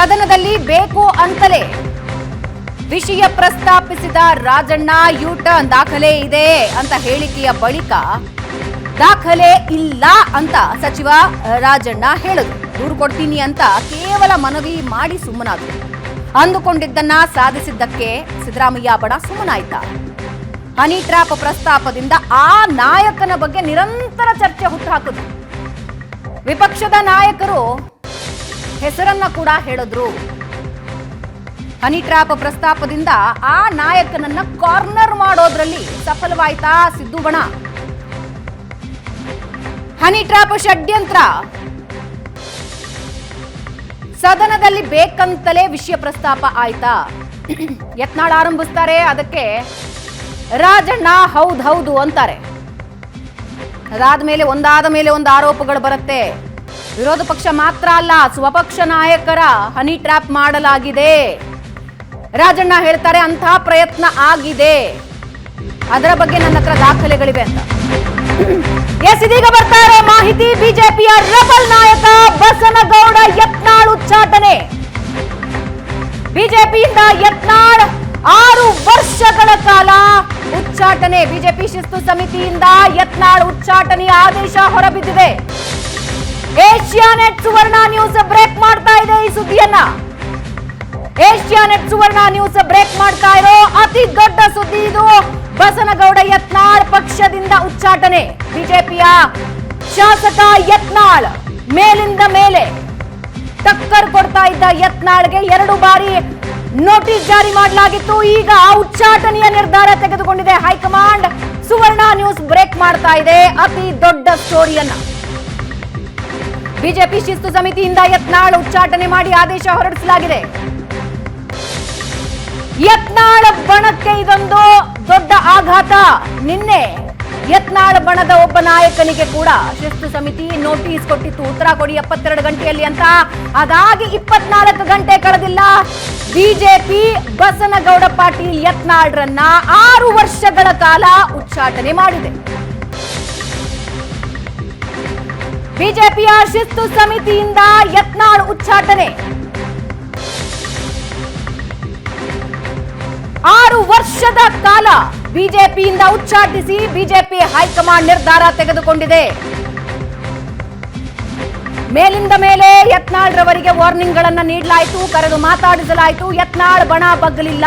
ಸದನದಲ್ಲಿ ಬೇಕು ಅಂತಲೇ ವಿಷಯ ಪ್ರಸ್ತಾಪಿಸಿದ ರಾಜಣ್ಣ ಯು-ಟರ್ನ್ ದಾಖಲೆ ಇದೆ ಅಂತ ಹೇಳಿಕೆಯ ಬಳಿಕ ದಾಖಲೆ ಇಲ್ಲ ಅಂತ ಸಚಿವ ರಾಜಣ್ಣ ಹೇಳಿದ್ರು. ದೂರು ಕೊಡ್ತೀನಿ ಅಂತ ಕೇವಲ ಮನವಿ ಮಾಡಿ ಸುಮ್ಮನಾದ್ರು. ಅಂದುಕೊಂಡಿದ್ದನ್ನ ಸಾಧಿಸಿದ್ದಕ್ಕೆ ಸಿದ್ದರಾಮಯ್ಯ ಬಣ ಸುಮ್ಮನಾಯ್ತ. ಹನಿ ಟ್ರ್ಯಾಪ್ ಪ್ರಸ್ತಾಪದಿಂದ ಆ ನಾಯಕನ ಬಗ್ಗೆ ನಿರಂತರ ಚರ್ಚೆ ಹುಟ್ಟುಹಾಕಿದ್ರು. ವಿಪಕ್ಷದ ನಾಯಕರು ಹೆಸರನ್ನ ಕೂಡ ಹೇಳಿದ್ರು. ಹನಿ ಟ್ರ್ಯಾಪ್ ಪ್ರಸ್ತಾಪದಿಂದ ಆ ನಾಯಕನನ್ನ ಕಾರ್ನರ್ ಮಾಡೋದ್ರಲ್ಲಿ ಸಫಲವಾಯ್ತಾ ಸಿದ್ದು ಬಣ? ಹನಿ ಟ್ರ್ಯಾಪ್ ಷಡ್ಯಂತ್ರ ಸದನದಲ್ಲಿ ಬೇಕಂತಲೇ ವಿಷಯ ಪ್ರಸ್ತಾಪ ಆಯ್ತಾ? ಯತ್ನಾಳ್ ಆರಂಭಿಸ್ತಾರೆ, ಅದಕ್ಕೆ ರಾಜಣ್ಣ ಹೌದು ಅಂತಾರೆ. ಅದಾದ್ಮೇಲೆ ಒಂದಾದ ಮೇಲೆ ಒಂದು ಆರೋಪಗಳು ಬರುತ್ತೆ. ವಿರೋಧ ಪಕ್ಷ ಮಾತ್ರ ಅಲ್ಲ, ಸ್ವಪಕ್ಷ ನಾಯಕರ ಹನಿ ಟ್ರ್ಯಾಪ್ ಮಾಡಲಾಗಿದೆ. ರಾಜಣ್ಣ ಹೇಳ್ತಾರೆ ಅಂತಹ ಪ್ರಯತ್ನ ಆಗಿದೆ, ಅದರ ಬಗ್ಗೆ ನನ್ನ ಹತ್ರ ದಾಖಲೆಗಳಿವೆ ಅಂತ. ಇದೀಗ ಬರ್ತಾ ಇರೋ ಮಾಹಿತಿ, ಬಿಜೆಪಿಯ ರೆಬಲ್ ನಾಯಕ ಬಸನಗೌಡ ಯತ್ನಾಳ್ ಉಚ್ಚಾಟನೆ. ಬಿಜೆಪಿಯಿಂದ ಯತ್ನಾಳ್ 6 ವರ್ಷಗಳ ಕಾಲ ಉಚ್ಚಾಟನೆ. ಬಿಜೆಪಿ ಶಿಸ್ತು ಸಮಿತಿಯಿಂದ ಯತ್ನಾಳ್ ಉಚ್ಚಾಟನೆಯ ಆದೇಶ ಹೊರಬಿದ್ದಿದೆ. ಏಷ್ಯಾನೆಟ್ ಸುವರ್ಣ ನ್ಯೂಸ್ ಬ್ರೇಕ್ ಮಾಡ್ತಾ ಇದೆ ಈ ಸುದ್ದಿಯನ್ನ. ಏಷ್ಯಾನೆಟ್ ಸುವರ್ಣ ನ್ಯೂಸ್ ಬ್ರೇಕ್ ಮಾಡ್ತಾ ಇರೋ ಅತಿ ದೊಡ್ಡ ಸುದ್ದಿ ಇದು. ಬಸನಗೌಡ ಯತ್ನಾಳ್ ಪಕ್ಷದಿಂದ ಉಚ್ಚಾಟನೆ. ಬಿಜೆಪಿಯ ಶಾಸಕ ಯತ್ನಾಳ್ ಮೇಲಿಂದ ಮೇಲೆ ಟಕ್ಕರ್ ಕೊಡ್ತಾ ಇದ್ದ ಯತ್ನಾಳ್ಗೆ 2 ಬಾರಿ ನೋಟಿಸ್ ಜಾರಿ ಮಾಡಲಾಗಿತ್ತು. ಈಗ ಉಚ್ಚಾಟನೆಯ ನಿರ್ಧಾರ ತೆಗೆದುಕೊಂಡಿದೆ ಹೈಕಮಾಂಡ್. ಸುವರ್ಣ ನ್ಯೂಸ್ ಬ್ರೇಕ್ ಮಾಡ್ತಾ ಇದೆ ಅತಿ ದೊಡ್ಡ ಸ್ಟೋರಿಯನ್ನ. ಬಿಜೆಪಿ ಶಿಸ್ತು ಸಮಿತಿಯಿಂದ ಯತ್ನಾಳ್ ಉಚ್ಚಾಟನೆ ಮಾಡಿ ಆದೇಶ ಹೊರಡಿಸಲಾಗಿದೆ. ಯತ್ನಾಳ್ ಬಣಕ್ಕೆ ಇದೊಂದು ದೊಡ್ಡ ಆಘಾತ. ನಿನ್ನೆ ಯತ್ನಾಳ್ ಬಣದ ಒಬ್ಬ ನಾಯಕನಿಗೆ ಕೂಡ ಶಿಸ್ತು ಸಮಿತಿ ನೋಟಿಸ್ ಕೊಟ್ಟಿತ್ತು, ಉತ್ತರ ಕೊಡಿ 72 ಗಂಟೆಯಲ್ಲಿ ಅಂತ. ಅದಾಗಿ 24 ಗಂಟೆ ಕಳೆದಿಲ್ಲ, ಬಿಜೆಪಿ ಬಸನಗೌಡ ಪಾಟೀಲ್ ಯತ್ನಾಳ್ರನ್ನ 6 ವರ್ಷಗಳ ಕಾಲ ಉಚ್ಚಾಟನೆ ಮಾಡಿದೆ. ಬಿಜೆಪಿಯ ಶಿಸ್ತು ಸಮಿತಿಯಿಂದ ಯತ್ನಾಳ್ ಉಚ್ಚಾಟನೆ. 6 ವರ್ಷದ ಕಾಲ ಬಿಜೆಪಿಯಿಂದ ಉಚ್ಚಾಟಿಸಿ ಬಿಜೆಪಿ ಹೈಕಮಾಂಡ್ ನಿರ್ಧಾರ ತೆಗೆದುಕೊಂಡಿದೆ. ಮೇಲಿಂದ ಮೇಲೆ ಯತ್ನಾಳ್ ರವರಿಗೆ ವಾರ್ನಿಂಗ್ ಗಳನ್ನ ನೀಡಲಾಯಿತು, ಕರೆದು ಮಾತಾಡಿಸಲಾಯಿತು. ಯತ್ನಾಳ್ ಬಣ ಬಗ್ಗಲಿಲ್ಲ.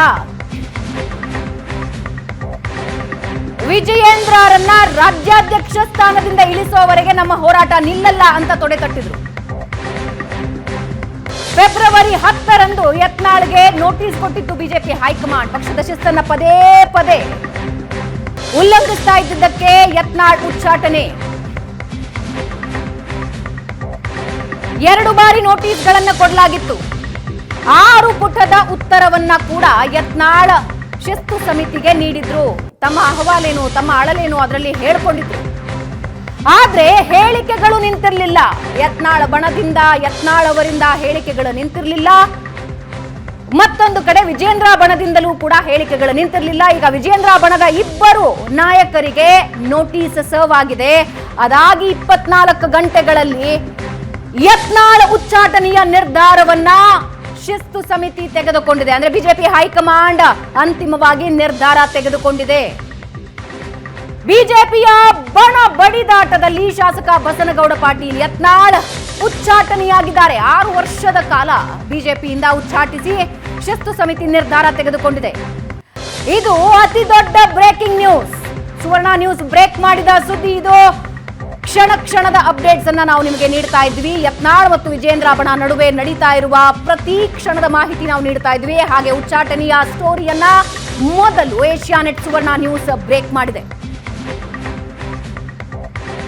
ವಿಜಯೇಂದ್ರರನ್ನ ರಾಜ್ಯಾಧ್ಯಕ್ಷ ಸ್ಥಾನದಿಂದ ಇಳಿಸುವವರೆಗೆ ನಮ್ಮ ಹೋರಾಟ ನಿಲ್ಲಲ್ಲ ಅಂತ ತೊಡೆ ತಟ್ಟಿದ್ರು. ಫೆಬ್ರವರಿ 10ರಂದು ಯತ್ನಾಳ್ಗೆ ನೋಟಿಸ್ ಕೊಟ್ಟಿತ್ತು ಬಿಜೆಪಿ ಹೈಕಮಾಂಡ್. ಪಕ್ಷದ ಶಿಸ್ತನ್ನ ಪದೇ ಪದೇ ಉಲ್ಲಂಘಿಸ್ತಾ ಇದ್ದಿದ್ದಕ್ಕೆ ಯತ್ನಾಳ್ ಉಚ್ಚಾಟನೆ. 2 ಬಾರಿ ನೋಟಿಸ್ಗಳನ್ನ ಕೊಡಲಾಗಿತ್ತು. 6 ಪುಟದ ಉತ್ತರವನ್ನ ಕೂಡ ಯತ್ನಾಳ್ ಶಿಸ್ತು ಸಮಿತಿಗೆ ನೀಡಿದ್ರು. ತಮ್ಮ ಅಹವಾಲೇನು, ತಮ್ಮ ಅಳಲೇನು ಅದರಲ್ಲಿ ಹೇಳ್ಕೊಂಡಿದ್ರು. ಆದ್ರೆ ಹೇಳಿಕೆಗಳು ನಿಂತಿರಲಿಲ್ಲ. ಯತ್ನಾಳ್ ಬಣದಿಂದ, ಯತ್ನಾಳ್ ಅವರಿಂದ ಹೇಳಿಕೆಗಳು ನಿಂತಿರಲಿಲ್ಲ. ಮತ್ತೊಂದು ಕಡೆ ವಿಜೇಂದ್ರ ಬಣದಿಂದಲೂ ಕೂಡ ಹೇಳಿಕೆಗಳು ನಿಂತಿರಲಿಲ್ಲ. ಈಗ ವಿಜೇಂದ್ರ ಬಣದ 2 ನಾಯಕರಿಗೆ ನೋಟಿಸ್ ಸರ್ವ್ ಆಗಿದೆ. ಅದಾಗಿ 24 ಗಂಟೆಗಳಲ್ಲಿ ಯತ್ನಾಳ್ ಉಚ್ಚಾಟನೆಯ ನಿರ್ಧಾರವನ್ನ ಶಿಸ್ತು ಸಮಿತಿ ತೆಗೆದುಕೊಂಡಿದೆ. ಅಂದ್ರೆ ಬಿಜೆಪಿ ಹೈಕಮಾಂಡ್ ಅಂತಿಮವಾಗಿ ನಿರ್ಧಾರ ತೆಗೆದುಕೊಂಡಿದೆ. ಬಿಜೆಪಿಯ ಬಣ ಬಡಿದಾಟದಲ್ಲಿ ಶಾಸಕ ಬಸನಗೌಡ ಪಾಟೀಲ್ ಯತ್ನಾಳ್ ಉಚ್ಚಾಟನೆಯಾಗಿದ್ದಾರೆ. 6 ವರ್ಷದ ಕಾಲ ಬಿಜೆಪಿಯಿಂದ ಉಚ್ಚಾಟಿಸಿ ಶಿಸ್ತು ಸಮಿತಿ ನಿರ್ಧಾರ ತೆಗೆದುಕೊಂಡಿದೆ. ಇದು ಅತಿ ದೊಡ್ಡ ಬ್ರೇಕಿಂಗ್ ನ್ಯೂಸ್. ಸುವರ್ಣ ನ್ಯೂಸ್ ಬ್ರೇಕ್ ಮಾಡಿದ ಸುದ್ದಿ ಇದು. ಕ್ಷಣ ಕ್ಷಣದ ಅಪ್ಡೇಟ್ಸ್ ಅನ್ನ ನಾವು ನಿಮಗೆ ನೀಡ್ತಾ ಇದ್ವಿ. ಯತ್ನಾಳ್ ಮತ್ತು ವಿಜೇಂದ್ರ ಬಣ ನಡುವೆ ನಡೀತಾ ಇರುವ ಪ್ರತಿ ಕ್ಷಣದ ಮಾಹಿತಿ ನಾವು ನೀಡ್ತಾ ಇದ್ವಿ. ಹಾಗೆ ಉಚ್ಚಾಟನೆಯ ಸ್ಟೋರಿಯನ್ನ ಮೊದಲು ಏಷ್ಯಾನೆಟ್ ಸುವರ್ಣ ನ್ಯೂಸ್ ಬ್ರೇಕ್ ಮಾಡಿದೆ.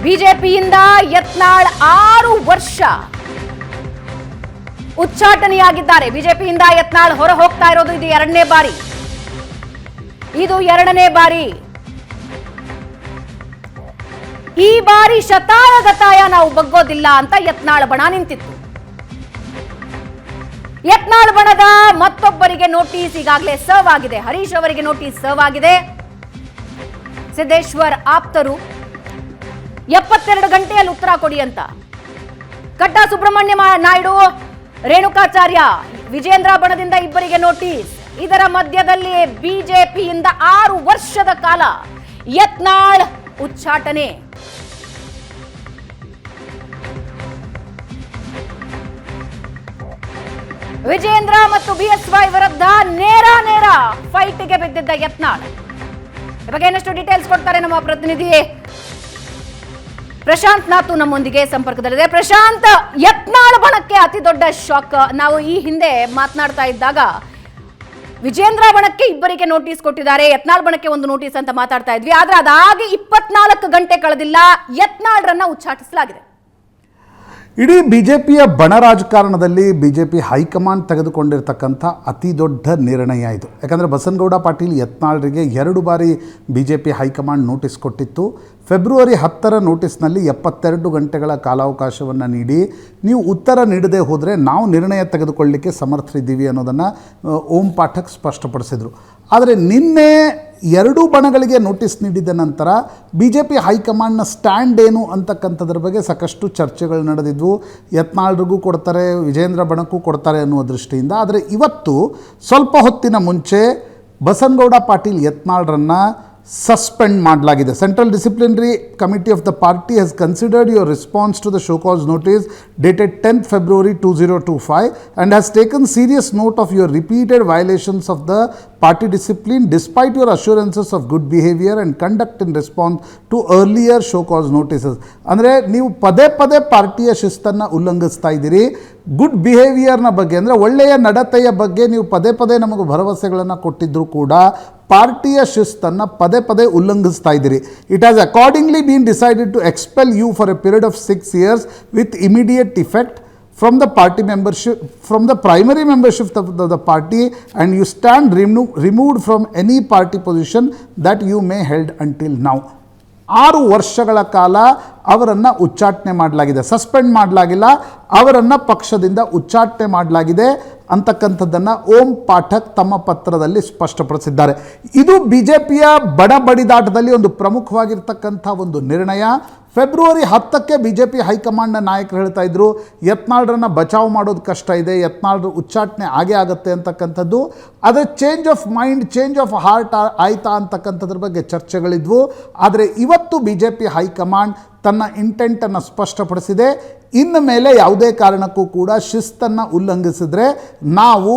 ಬಿಜೆಪಿಯಿಂದ ಯತ್ನಾಳ್ 6 ವರ್ಷ ಉಚ್ಚಾಟನೆಯಾಗಿದ್ದಾರೆ. ಬಿಜೆಪಿಯಿಂದ ಯತ್ನಾಳ್ ಹೊರ ಹೋಗ್ತಾ ಇರೋದು ಇದು 2ನೇ ಬಾರಿ. ಇದು 2ನೇ ಬಾರಿ. ಈ ಬಾರಿ ಶತಾಯಗತಾಯ ನಾವು ಬಗ್ಗೋದಿಲ್ಲ ಅಂತ ಯತ್ನಾಳ್ ಬಣ ನಿಂತಿತ್ತು. ಯತ್ನಾಳ್ ಬಣದ ಮತ್ತೊಬ್ಬರಿಗೆ ನೋಟಿಸ್ ಈಗಾಗಲೇ ಸರ್ವ್ ಆಗಿದೆ. ಹರೀಶ್ ಅವರಿಗೆ ನೋಟಿಸ್ ಸರ್ವ್ ಆಗಿದೆ. ಸಿದ್ದೇಶ್ವರ್ ಆಪ್ತರು 72 ಗಂಟೆಯಲ್ಲಿ ಉತ್ತರ ಕೊಡಿ ಅಂತ. ಕಟ್ಟಾ ಸುಬ್ರಹ್ಮಣ್ಯ ನಾಯ್ಡು, ರೇಣುಕಾಚಾರ್ಯ ವಿಜೇಂದ್ರ ಬಣದಿಂದ ಇಬ್ಬರಿಗೆ ನೋಟಿಸ್. ಇದರ ಮಧ್ಯದಲ್ಲಿ ಬಿಜೆಪಿಯಿಂದ 6 ವರ್ಷದ ಕಾಲ ಯತ್ನಾಳ್ ಉಚ್ಚಾಟನೆ. ವಿಜೇಂದ್ರ ಮತ್ತು ಬಿಎಸ್ವೈ ವಿರುದ್ಧ ನೇರ ಫೈಟ್ಗೆ ಬಿದ್ದಿದ್ದ ಯತ್ನಾಳ್. ಈ ಬಗ್ಗೆ ಇನ್ನಷ್ಟು ಡೀಟೇಲ್ಸ್ ಕೊಡ್ತಾರೆ ನಮ್ಮ ಪ್ರತಿನಿಧಿ ಪ್ರಶಾಂತ್ ನಾತು ನಮ್ಮೊಂದಿಗೆ ಸಂಪರ್ಕದಲ್ಲಿದೆ. ಪ್ರಶಾಂತ್, ಯತ್ನಾಳ್ ಬಣಕ್ಕೆ ಅತಿ ದೊಡ್ಡ ಶಾಕ್. ನಾವು ಈ ಹಿಂದೆ ಮಾತನಾಡ್ತಾ ಇದ್ದಾಗ ವಿಜೇಂದ್ರ ಬಣಕ್ಕೆ ಇಬ್ಬರಿಗೆ ನೋಟಿಸ್ ಕೊಟ್ಟಿದ್ದಾರೆ, ಯತ್ನಾಳ್ ಬಣಕ್ಕೆ ಒಂದು ನೋಟಿಸ್ ಅಂತ ಮಾತಾಡ್ತಾ ಇದ್ವಿ. ಆದ್ರೆ ಅದಾಗಿ 24 ಗಂಟೆ ಕಳೆದಿಲ್ಲ, ಯತ್ನಾಳ್ರನ್ನ ಉಚ್ಚಾಟಿಸಲಾಗಿದೆ. ಇಡೀ ಬಿಜೆಪಿಯ ಬಣ ರಾಜಕಾರಣದಲ್ಲಿ ಬಿಜೆಪಿ ಹೈಕಮಾಂಡ್ ತೆಗೆದುಕೊಂಡಿರ್ತಕ್ಕಂಥ ಅತಿ ದೊಡ್ಡ ನಿರ್ಣಯ ಇದು. ಯಾಕಂದರೆ ಬಸನಗೌಡ ಪಾಟೀಲ್ ಯತ್ನಾಳ್ರಿಗೆ 2 ಬಾರಿ ಬಿಜೆಪಿ ಹೈಕಮಾಂಡ್ ನೋಟಿಸ್ ಕೊಟ್ಟಿತ್ತು. ಫೆಬ್ರವರಿ 10ರ ನೋಟಿಸ್ನಲ್ಲಿ 72 ಗಂಟೆಗಳ ಕಾಲಾವಕಾಶವನ್ನು ನೀಡಿ ನೀವು ಉತ್ತರ ನೀಡದೆ ಹೋದರೆ ನಾವು ನಿರ್ಣಯ ತೆಗೆದುಕೊಳ್ಳಲಿಕ್ಕೆ ಸಮರ್ಥರಿದ್ದೀವಿ ಅನ್ನೋದನ್ನು ಓಂ ಪಾಠಕ್ ಸ್ಪಷ್ಟಪಡಿಸಿದರು. ಆದರೆ ನಿನ್ನೆ 2 ಬಣಗಳಿಗೆ ನೋಟಿಸ್ ನೀಡಿದ ನಂತರ ಬಿ ಜೆ ಪಿ ಹೈಕಮಾಂಡ್ನ ಸ್ಟ್ಯಾಂಡ್ ಏನು ಅಂತಕ್ಕಂಥದ್ರ ಬಗ್ಗೆ ಸಾಕಷ್ಟು ಚರ್ಚೆಗಳು ನಡೆದಿದ್ವು. ಯತ್ನಾಳ್ರಿಗೂ ಕೊಡ್ತಾರೆ, ವಿಜೇಂದ್ರ ಬಣಕ್ಕೂ ಕೊಡ್ತಾರೆ ಅನ್ನುವ ದೃಷ್ಟಿಯಿಂದ. ಆದರೆ ಇವತ್ತು ಸ್ವಲ್ಪ ಹೊತ್ತಿನ ಮುಂಚೆ ಬಸನಗೌಡ ಪಾಟೀಲ್ ಯತ್ನಾಳ್ರನ್ನು ಸಸ್ಪೆಂಡ್ ಮಾಡಲಾಗಿದೆ. Central disciplinary committee of the party has considered your response to the show cause notice dated 10th February 2025 and has taken serious note of your repeated violations of the party discipline despite your assurances of good behavior and conduct in response to earlier show cause notices. ಅಂದರೆ ನೀವು ಪದೇ ಪಾರ್ಟಿಯ ಶಿಸ್ತನ್ನು ಉಲ್ಲಂಘಿಸ್ತಾ ಇದ್ದೀರಿ. Good ಬಿಹೇವಿಯರ್ನ ಬಗ್ಗೆ ಅಂದರೆ ಒಳ್ಳೆಯ ನಡತೆಯ ಬಗ್ಗೆ ನೀವು ಪದೇ ನಮಗೆ ಭರವಸೆಗಳನ್ನು ಕೊಟ್ಟಿದ್ದರೂ ಕೂಡ ಪಾರ್ಟಿಯ ಶಿಸ್ತನ್ನು ಪದೇ ಉಲ್ಲಂಘಿಸ್ತಾ ಇದ್ದೀರಿ. It has accordingly been decided to expel you for a period of 6 years with immediate effect from the party membership, from the primary membership of the party, and you stand removed from any party position that you may held until now. 6 ವರ್ಷಗಳ ಕಾಲ ಅವರನ್ನು ಉಚ್ಚಾಟನೆ ಮಾಡಲಾಗಿದೆ, suspend ಮಾಡಲಾಗಿಲ್ಲ, ಅವರನ್ನು ಪಕ್ಷದಿಂದ ಉಚ್ಚಾಟನೆ ಮಾಡಲಾಗಿದೆ ಅಂತಕ್ಕಂಥದ್ದನ್ನು ಓಂ ಪಾಠಕ್ ತಮ್ಮ ಪತ್ರದಲ್ಲಿ ಸ್ಪಷ್ಟಪಡಿಸಿದ್ದಾರೆ. ಇದು ಬಿ ಜೆ ಪಿಯ ಬಡಿದಾಟದಲ್ಲಿ ಒಂದು ಪ್ರಮುಖವಾಗಿರ್ತಕ್ಕಂಥ ಒಂದು ನಿರ್ಣಯ. ಫೆಬ್ರವರಿ 10ಕ್ಕೆ ಬಿ ಜೆ ಪಿ ಹೈಕಮಾಂಡ್ನ ನಾಯಕರು ಹೇಳ್ತಾ ಇದ್ರು ಯತ್ನಾಳ್ರನ್ನ ಬಚಾವ್ ಮಾಡೋದು ಕಷ್ಟ ಇದೆ, ಯತ್ನಾಳ್ರ ಉಚ್ಚಾಟನೆ ಆಗೇ ಆಗುತ್ತೆ ಅಂತಕ್ಕಂಥದ್ದು. ಆದರೆ change of mind, change of heart ಆಯ್ತಾ ಅಂತಕ್ಕಂಥದ್ರ ಬಗ್ಗೆ ಚರ್ಚೆಗಳಿದ್ವು. ಆದರೆ ಇವತ್ತು ಬಿ ಜೆ ಪಿ ಹೈಕಮಾಂಡ್ ತನ್ನ ಇಂಟೆಂಟನ್ನು ಸ್ಪಷ್ಟಪಡಿಸಿದೆ. ಇನ್ನು ಮೇಲೆ ಯಾವುದೇ ಕಾರಣಕ್ಕೂ ಕೂಡ ಶಿಸ್ತನ್ನು ಉಲ್ಲಂಘಿಸಿದ್ರೆ ನಾವು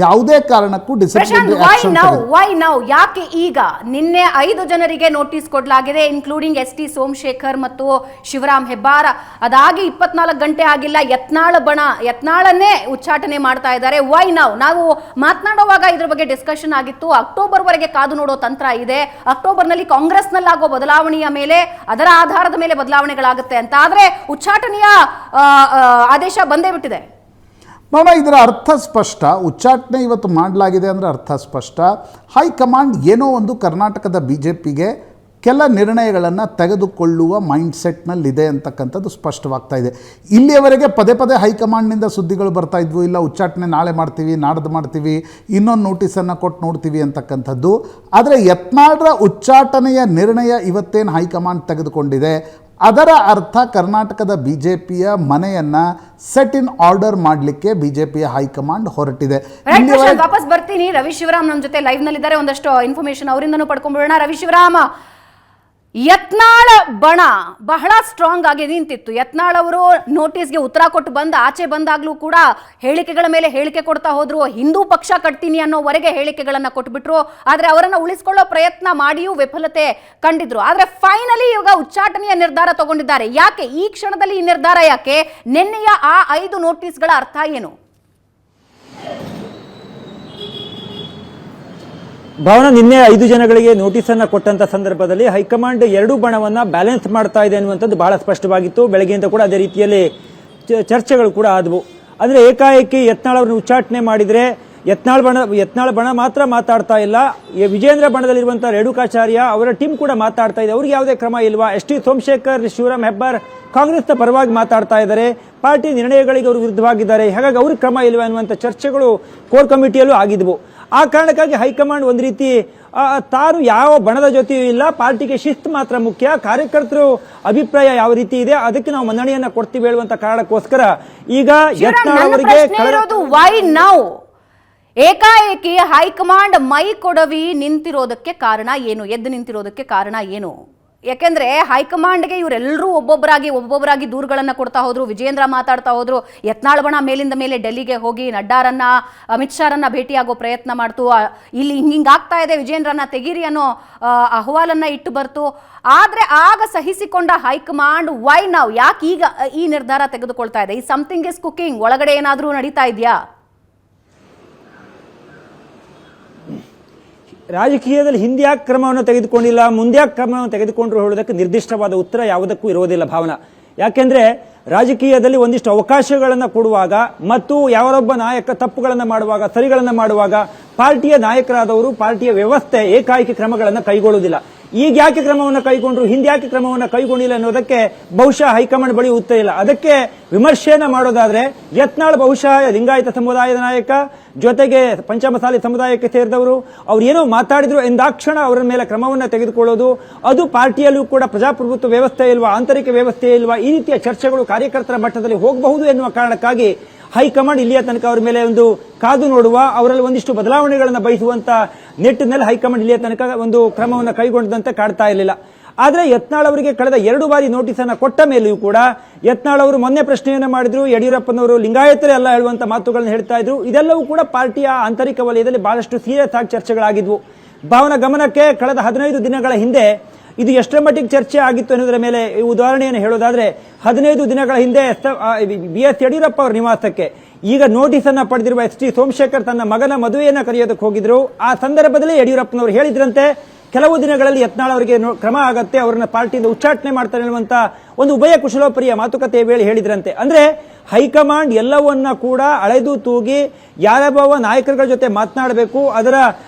ಯಾವುದೇ ಕಾರಣಕ್ಕೂ ಯಾಕೆ ಈಗ ನಿನ್ನೆ 5 ಜನರಿಗೆ ನೋಟಿಸ್ ಕೊಡಲಾಗಿದೆ, ಇನ್ಕ್ಲೂಡಿಂಗ್ ಎಸ್ ಟಿ ಸೋಮಶೇಖರ್ ಮತ್ತು ಶಿವರಾಮ್ ಹೆಬ್ಬಾರ್. ಅದಾಗಿ 24 ಗಂಟೆ ಆಗಿಲ್ಲ, ಯತ್ನಾಳನ್ನೇ ಉಚ್ಚಾಟನೆ ಮಾಡ್ತಾ ಇದ್ದಾರೆ. ವೈ ನಾವು ಮಾತನಾಡುವಾಗ ಇದ್ರ ಬಗ್ಗೆ ಡಿಸ್ಕಷನ್ ಆಗಿತ್ತು. ಅಕ್ಟೋಬರ್ ವರೆಗೆ ಕಾದು ನೋಡೋ ತಂತ್ರ ಇದೆ. ಅಕ್ಟೋಬರ್ನಲ್ಲಿ ಕಾಂಗ್ರೆಸ್ನಲ್ಲಿ ಆಗೋ ಬದಲಾವಣೆಯ ಮೇಲೆ, ಅದರ ಆಧಾರದ ಮೇಲೆ ಬದಲಾವಣೆಗಳಾಗುತ್ತೆ ಅಂತ. ಆದ್ರೆ ಉಚ್ಚಾಟನೆಯ ಆದೇಶ ಬಂದೇ ಬಿಟ್ಟಿದೆ. ನೋಡ, ಇದರ ಅರ್ಥ ಸ್ಪಷ್ಟ. ಉಚ್ಚಾಟನೆ ಇವತ್ತು ಮಾಡಲಾಗಿದೆ ಅಂದರೆ ಅರ್ಥ ಸ್ಪಷ್ಟ. ಹೈಕಮಾಂಡ್ ಏನೋ ಒಂದು ಕರ್ನಾಟಕದ ಬಿ ಜೆ ಪಿಗೆ ಕೆಲ ನಿರ್ಣಯಗಳನ್ನು ತೆಗೆದುಕೊಳ್ಳುವ ಮೈಂಡ್ಸೆಟ್ನಲ್ಲಿದೆ ಅಂತಕ್ಕಂಥದ್ದು ಸ್ಪಷ್ಟವಾಗ್ತಾ ಇದೆ. ಇಲ್ಲಿಯವರೆಗೆ ಪದೇ ಹೈಕಮಾಂಡ್ನಿಂದ ಸುದ್ದಿಗಳು ಬರ್ತಾ ಇದ್ವು, ಇಲ್ಲ ಉಚ್ಚಾಟನೆ ನಾಳೆ ಮಾಡ್ತೀವಿ, ನಾಡ್ದು ಮಾಡ್ತೀವಿ, ಇನ್ನೊಂದು ನೋಟಿಸನ್ನು ಕೊಟ್ಟು ನೋಡ್ತೀವಿ ಅಂತಕ್ಕಂಥದ್ದು. ಆದರೆ ಯತ್ನಾಳ್ರ ಉಚ್ಚಾಟನೆಯ ನಿರ್ಣಯ ಇವತ್ತೇನು ಹೈಕಮಾಂಡ್ ತೆಗೆದುಕೊಂಡಿದೆ ಅದರ ಅರ್ಥ ಕರ್ನಾಟಕದ ಬಿ ಜೆ ಪಿಯ ಮನೆಯನ್ನು ಸೆಟ್ ಇನ್ ಆರ್ಡರ್ ಮಾಡಲಿಕ್ಕೆ ಬಿಜೆಪಿಯ ಹೈಕಮಾಂಡ್ ಹೊರಟಿದೆ. ವಾಪಸ್ ಬರ್ತೀನಿ. ರವಿ ಶಿವರಾಮ್ ನಮ್ಮ ಜೊತೆ ಲೈವ್ ನಲ್ಲಿದ್ದಾರೆ. ಒಂದಷ್ಟು ಇನ್ಫಾರ್ಮೇಶನ್ ಅವರಿಂದನೂ ಪಡ್ಕೊಂಡ್ಬಿಡೋಣ. ರವಿ ಶಿವರಾಮ್, ಯತ್ನಾಳ್ ಬಣ ಬಹಳ ಸ್ಟ್ರಾಂಗ್ ಆಗಿ ನಿಂತಿತ್ತು. ಯತ್ನಾಳ್ ಅವರು ನೋಟಿಸ್ಗೆ ಉತ್ತರ ಕೊಟ್ಟು ಆಚೆ ಬಂದಾಗ್ಲೂ ಕೂಡ ಹೇಳಿಕೆಗಳ ಮೇಲೆ ಹೇಳಿಕೆ ಕೊಡ್ತಾ ಹೋದ್ರು. ಹಿಂದೂ ಪಕ್ಷ ಕಟ್ತೀನಿ ಅನ್ನೋವರೆಗೆ ಹೇಳಿಕೆಗಳನ್ನ ಕೊಟ್ಬಿಟ್ರು. ಆದ್ರೆ ಅವರನ್ನ ಉಳಿಸ್ಕೊಳ್ಳೋ ಪ್ರಯತ್ನ ಮಾಡಿಯೂ ವಿಫಲತೆ ಕಂಡಿದ್ರು. ಆದ್ರೆ ಫೈನಲಿ ಇವಾಗ ಉಚ್ಚಾಟನೆಯ ನಿರ್ಧಾರ ತಗೊಂಡಿದ್ದಾರೆ. ಯಾಕೆ ಈ ಕ್ಷಣದಲ್ಲಿ ಈ ನಿರ್ಧಾರ? ಯಾಕೆ ನಿನ್ನೆಯ ಆ 5 ನೋಟಿಸ್ಗಳ ಅರ್ಥ ಏನು? ಭಾವನಾ, ನಿನ್ನೆ 5 ಜನಗಳಿಗೆ ನೋಟಿಸ್ ಅನ್ನ ಕೊಟ್ಟಂತ ಸಂದರ್ಭದಲ್ಲಿ ಹೈಕಮಾಂಡ್ 2 ಬಣವನ್ನ ಬ್ಯಾಲೆನ್ಸ್ ಮಾಡ್ತಾ ಇದೆ ಅನ್ನುವಂಥದ್ದು ಬಹಳ ಸ್ಪಷ್ಟವಾಗಿತ್ತು. ಬೆಳಗ್ಗೆಯಿಂದ ಕೂಡ ಅದೇ ರೀತಿಯಲ್ಲಿ ಚರ್ಚೆಗಳು ಕೂಡ ಆದವು. ಆದರೆ ಏಕಾಏಕಿ ಯತ್ನಾಳ್ ಅವರನ್ನು ಉಚ್ಚಾಟನೆ ಮಾಡಿದ್ರೆ ಯತ್ನಾಳ್ ಬಣ ಮಾತ್ರ ಮಾತಾಡ್ತಾ ಇಲ್ಲ, ವಿಜೇಂದ್ರ ಬಣದಲ್ಲಿರುವಂತಹ ರೇಣುಕಾಚಾರ್ಯ ಅವರ ಟೀಮ್ ಕೂಡ ಮಾತಾಡ್ತಾ ಇದೆ. ಅವ್ರಿಗೆ ಯಾವುದೇ ಕ್ರಮ ಇಲ್ವಾ? ಎಸ್ ಟಿ ಸೋಮಶೇಖರ್, ಶಿವರಾಮ್ ಹೆಬ್ಬಾರ್ ಕಾಂಗ್ರೆಸ್ನ ಪರವಾಗಿ ಮಾತಾಡ್ತಾ ಇದ್ದಾರೆ, ಪಾರ್ಟಿ ನಿರ್ಣಯಗಳಿಗೆ ಅವರು ವಿರುದ್ಧವಾಗಿದ್ದಾರೆ, ಹಾಗಾಗಿ ಅವ್ರಿಗೆ ಕ್ರಮ ಇಲ್ವಾ ಅನ್ನುವಂಥ ಚರ್ಚೆಗಳು ಕೋರ್ ಕಮಿಟಿಯಲ್ಲೂ ಆಗಿದ್ವು. ಆ ಕಾರಣಕ್ಕಾಗಿ ಹೈಕಮಾಂಡ್ ಒಂದು ರೀತಿ ತಾನು ಯಾವ ಬಣದ ಜೊತೆಯೂ ಇಲ್ಲ, ಪಾರ್ಟಿಗೆ ಶಿಸ್ತು ಮಾತ್ರ ಮುಖ್ಯ, ಕಾರ್ಯಕರ್ತರು ಅಭಿಪ್ರಾಯ ಯಾವ ರೀತಿ ಇದೆ ಅದಕ್ಕೆ ನಾವು ಮನ್ನಣೆಯನ್ನ ಕೊಡ್ತೀವಿ ಹೇಳುವಂತ ಕಾರಣಕ್ಕೋಸ್ಕರ ಈಗ ಯತ್ನಾಳ್ ಅವರಿಗೆ ವೈ ನೌ ಏಕಾಏಕಿ ಹೈಕಮಾಂಡ್ ಮೈ ಕೊಡವಿ ನಿಂತಿರೋದಕ್ಕೆ ಕಾರಣ ಏನು? ಎದ್ದು ನಿಂತಿರೋದಕ್ಕೆ ಕಾರಣ ಏನು? ಯಾಕೆಂದ್ರೆ ಹೈಕಮಾಂಡ್ಗೆ ಇವರೆಲ್ಲರೂ ಒಬ್ಬೊಬ್ಬರಾಗಿ ದೂರುಗಳನ್ನ ಕೊಡ್ತಾ ಹೋದ್ರು. ವಿಜೇಂದ್ರ ಮಾತಾಡ್ತಾ ಹೋದ್ರು, ಯತ್ನಾಳ್ ಬಣ ಮೇಲಿಂದ ಮೇಲೆ ಡೆಲ್ಲಿಗೆ ಹೋಗಿ ನಡ್ಡಾರನ್ನ, ಅಮಿತ್ ಶಾರನ್ನ ಭೇಟಿಯಾಗೋ ಪ್ರಯತ್ನ ಮಾಡ್ತು. ಇಲ್ಲಿ ಹಿಂಗಾಗ್ತಾ ಇದೆ, ವಿಜೇಂದ್ರನ ತೆಗೀರಿ ಅನ್ನೋ ಅಹವಾಲನ್ನ ಇಟ್ಟು ಬರ್ತು. ಆದ್ರೆ ಆಗ ಸಹಿಸಿಕೊಂಡ ಹೈಕಮಾಂಡ್ ವೈ ನಾವು ಯಾಕೆ ಈಗ ಈ ನಿರ್ಧಾರ ತೆಗೆದುಕೊಳ್ತಾ ಇದೆ? ಈ ಸಮಥಿಂಗ್ ಇಸ್ ಕುಕಿಂಗ್, ಒಳಗಡೆ ಏನಾದ್ರೂ ನಡೀತಾ ಇದೆಯಾ? ರಾಜಕೀಯದಲ್ಲಿ ಹಿಂದೆ ಯಾಕೆ ಕ್ರಮವನ್ನು ತೆಗೆದುಕೊಂಡಿಲ್ಲ, ಮುಂದೆ ಯಾಕೆ ಕ್ರಮವನ್ನು ತೆಗೆದುಕೊಂಡ್ರು ಹೇಳೋದಕ್ಕೆ ನಿರ್ದಿಷ್ಟವಾದ ಉತ್ತರ ಯಾವುದಕ್ಕೂ ಇರೋದಿಲ್ಲ ಭಾವನಾ. ಯಾಕೆಂದ್ರೆ ರಾಜಕೀಯದಲ್ಲಿ ಒಂದಿಷ್ಟು ಅವಕಾಶಗಳನ್ನು ಕೊಡುವಾಗ ಮತ್ತು ಯಾವರೊಬ್ಬ ನಾಯಕ ತಪ್ಪುಗಳನ್ನು ಮಾಡುವಾಗ, ಸರಿಗಳನ್ನು ಮಾಡುವಾಗ ಪಾರ್ಟಿಯ ನಾಯಕರಾದವರು, ಪಾರ್ಟಿಯ ವ್ಯವಸ್ಥೆ ಏಕಾಏಕಿ ಕ್ರಮಗಳನ್ನು ಕೈಗೊಳ್ಳುವುದಿಲ್ಲ. ಈಗ ಯಾಕೆ ಕ್ರಮವನ್ನು ಕೈಗೊಂಡ್ರು, ಹಿಂದೆ ಯಾಕೆ ಕ್ರಮವನ್ನು ಕೈಗೊಂಡಿಲ್ಲ ಅನ್ನೋದಕ್ಕೆ ಬಹುಶಃ ಹೈಕಮಾಂಡ್ ಬಳಿ ಉತ್ತರ ಇಲ್ಲ. ಅದಕ್ಕೆ ವಿಮರ್ಶೆಯನ್ನ ಮಾಡೋದಾದ್ರೆ ಯತ್ನಾಳ್ ಬಹುಶಃ ಲಿಂಗಾಯತ ಸಮುದಾಯದ ನಾಯಕ, ಜೊತೆಗೆ ಪಂಚಮಸಾಲಿ ಸಮುದಾಯಕ್ಕೆ ಸೇರಿದವರು, ಅವ್ರು ಏನೋ ಮಾತಾಡಿದ್ರು ಎಂದಾಕ್ಷಣ ಅವರ ಮೇಲೆ ಕ್ರಮವನ್ನು ತೆಗೆದುಕೊಳ್ಳೋದು, ಅದು ಪಾರ್ಟಿಯಲ್ಲೂ ಕೂಡ ಪ್ರಜಾಪ್ರಭುತ್ವ ವ್ಯವಸ್ಥೆ ಇಲ್ವಾ, ಆಂತರಿಕ ವ್ಯವಸ್ಥೆ ಇಲ್ವಾ, ಈ ರೀತಿಯ ಚರ್ಚೆಗಳು ಕಾರ್ಯಕರ್ತರ ಮಟ್ಟದಲ್ಲಿ ಹೋಗಬಹುದು ಎನ್ನುವ ಕಾರಣಕ್ಕಾಗಿ ಹೈಕಮಾಂಡ್ ಇಲ್ಲಿಯ ತನಕ ಅವರ ಮೇಲೆ ಒಂದು ಕಾದು ನೋಡುವ, ಅವರಲ್ಲಿ ಒಂದಿಷ್ಟು ಬದಲಾವಣೆಗಳನ್ನು ಬಯಸುವಂತ ನಿಟ್ಟಿನಲ್ಲಿ ಹೈಕಮಾಂಡ್ ಇಲ್ಲಿಯ ತನಕ ಒಂದು ಕ್ರಮವನ್ನು ಕೈಗೊಂಡಂತೆ ಕಾಡ್ತಾ ಇರಲಿಲ್ಲ. ಆದರೆ ಯತ್ನಾಳ್ ಅವರಿಗೆ ಕಳೆದ 2 ಬಾರಿ ನೋಟಿಸ್ ಅನ್ನು ಕೊಟ್ಟ ಮೇಲೆಯೂ ಕೂಡ ಯತ್ನಾಳ್ ಅವರು ಮೊನ್ನೆ ಪ್ರಶ್ನೆಯನ್ನು ಮಾಡಿದ್ರು, ಯಡಿಯೂರಪ್ಪನವರು ಲಿಂಗಾಯತರೇ ಅಲ್ಲ ಹೇಳುವಂತ ಮಾತುಗಳನ್ನು ಹೇಳ್ತಾ ಇದ್ರು. ಇದೆಲ್ಲವೂ ಕೂಡ ಪಾರ್ಟಿಯ ಆಂತರಿಕ ವಲಯದಲ್ಲಿ ಬಹಳಷ್ಟು ಸೀರಿಯಸ್ ಆಗಿ ಚರ್ಚೆಗಳಾಗಿದ್ವು. ಭಾವನ ಗಮನಕ್ಕೆ ಕಳೆದ 15 ದಿನಗಳ ಹಿಂದೆ ಇದು ಎಷ್ಟರ ಮಟ್ಟಿಗೆ ಚರ್ಚೆ ಆಗಿತ್ತು ಅನ್ನೋದರ ಮೇಲೆ ಉದಾಹರಣೆಯನ್ನು ಹೇಳೋದಾದ್ರೆ, 15 ದಿನಗಳ ಹಿಂದೆ BS ಯಡಿಯೂರಪ್ಪ ಅವರ ನಿವಾಸಕ್ಕೆ ಈಗ ನೋಟಿಸ್ ಅನ್ನ ಪಡೆದಿರುವ ST ಸೋಮಶೇಖರ್ ತನ್ನ ಮಗನ ಮದುವೆಯನ್ನ ಕರೆಯೋದಕ್ಕೆ ಹೋಗಿದ್ರು. ಆ ಸಂದರ್ಭದಲ್ಲಿ ಯಡಿಯೂರಪ್ಪನವರು ಹೇಳಿದ್ರಂತೆ ಕೆಲವು ದಿನಗಳಲ್ಲಿ ಯತ್ನಾಳ್ ಅವರಿಗೆ ಕ್ರಮ ಆಗತ್ತೆ, ಅವರನ್ನ ಪಾರ್ಟಿಯಿಂದ ಉಚ್ಚಾಟನೆ ಮಾಡ್ತಾರೆ ಅನ್ನುವಂತ ಒಂದು ಉಭಯ ಕುಶಲೋಪರಿಯ ಮಾತುಕತೆ ವೇಳೆ ಹೇಳಿದ್ರಂತೆ. ಅಂದ್ರೆ ಹೈಕಮಾಂಡ್ ಎಲ್ಲವನ್ನ ಕೂಡ ಅಳೆದು ತೂಗಿ ಯಾರ್ಯಾವ ನಾಯಕರುಗಳ ಜೊತೆ ಮಾತನಾಡಬೇಕು, ಅದರ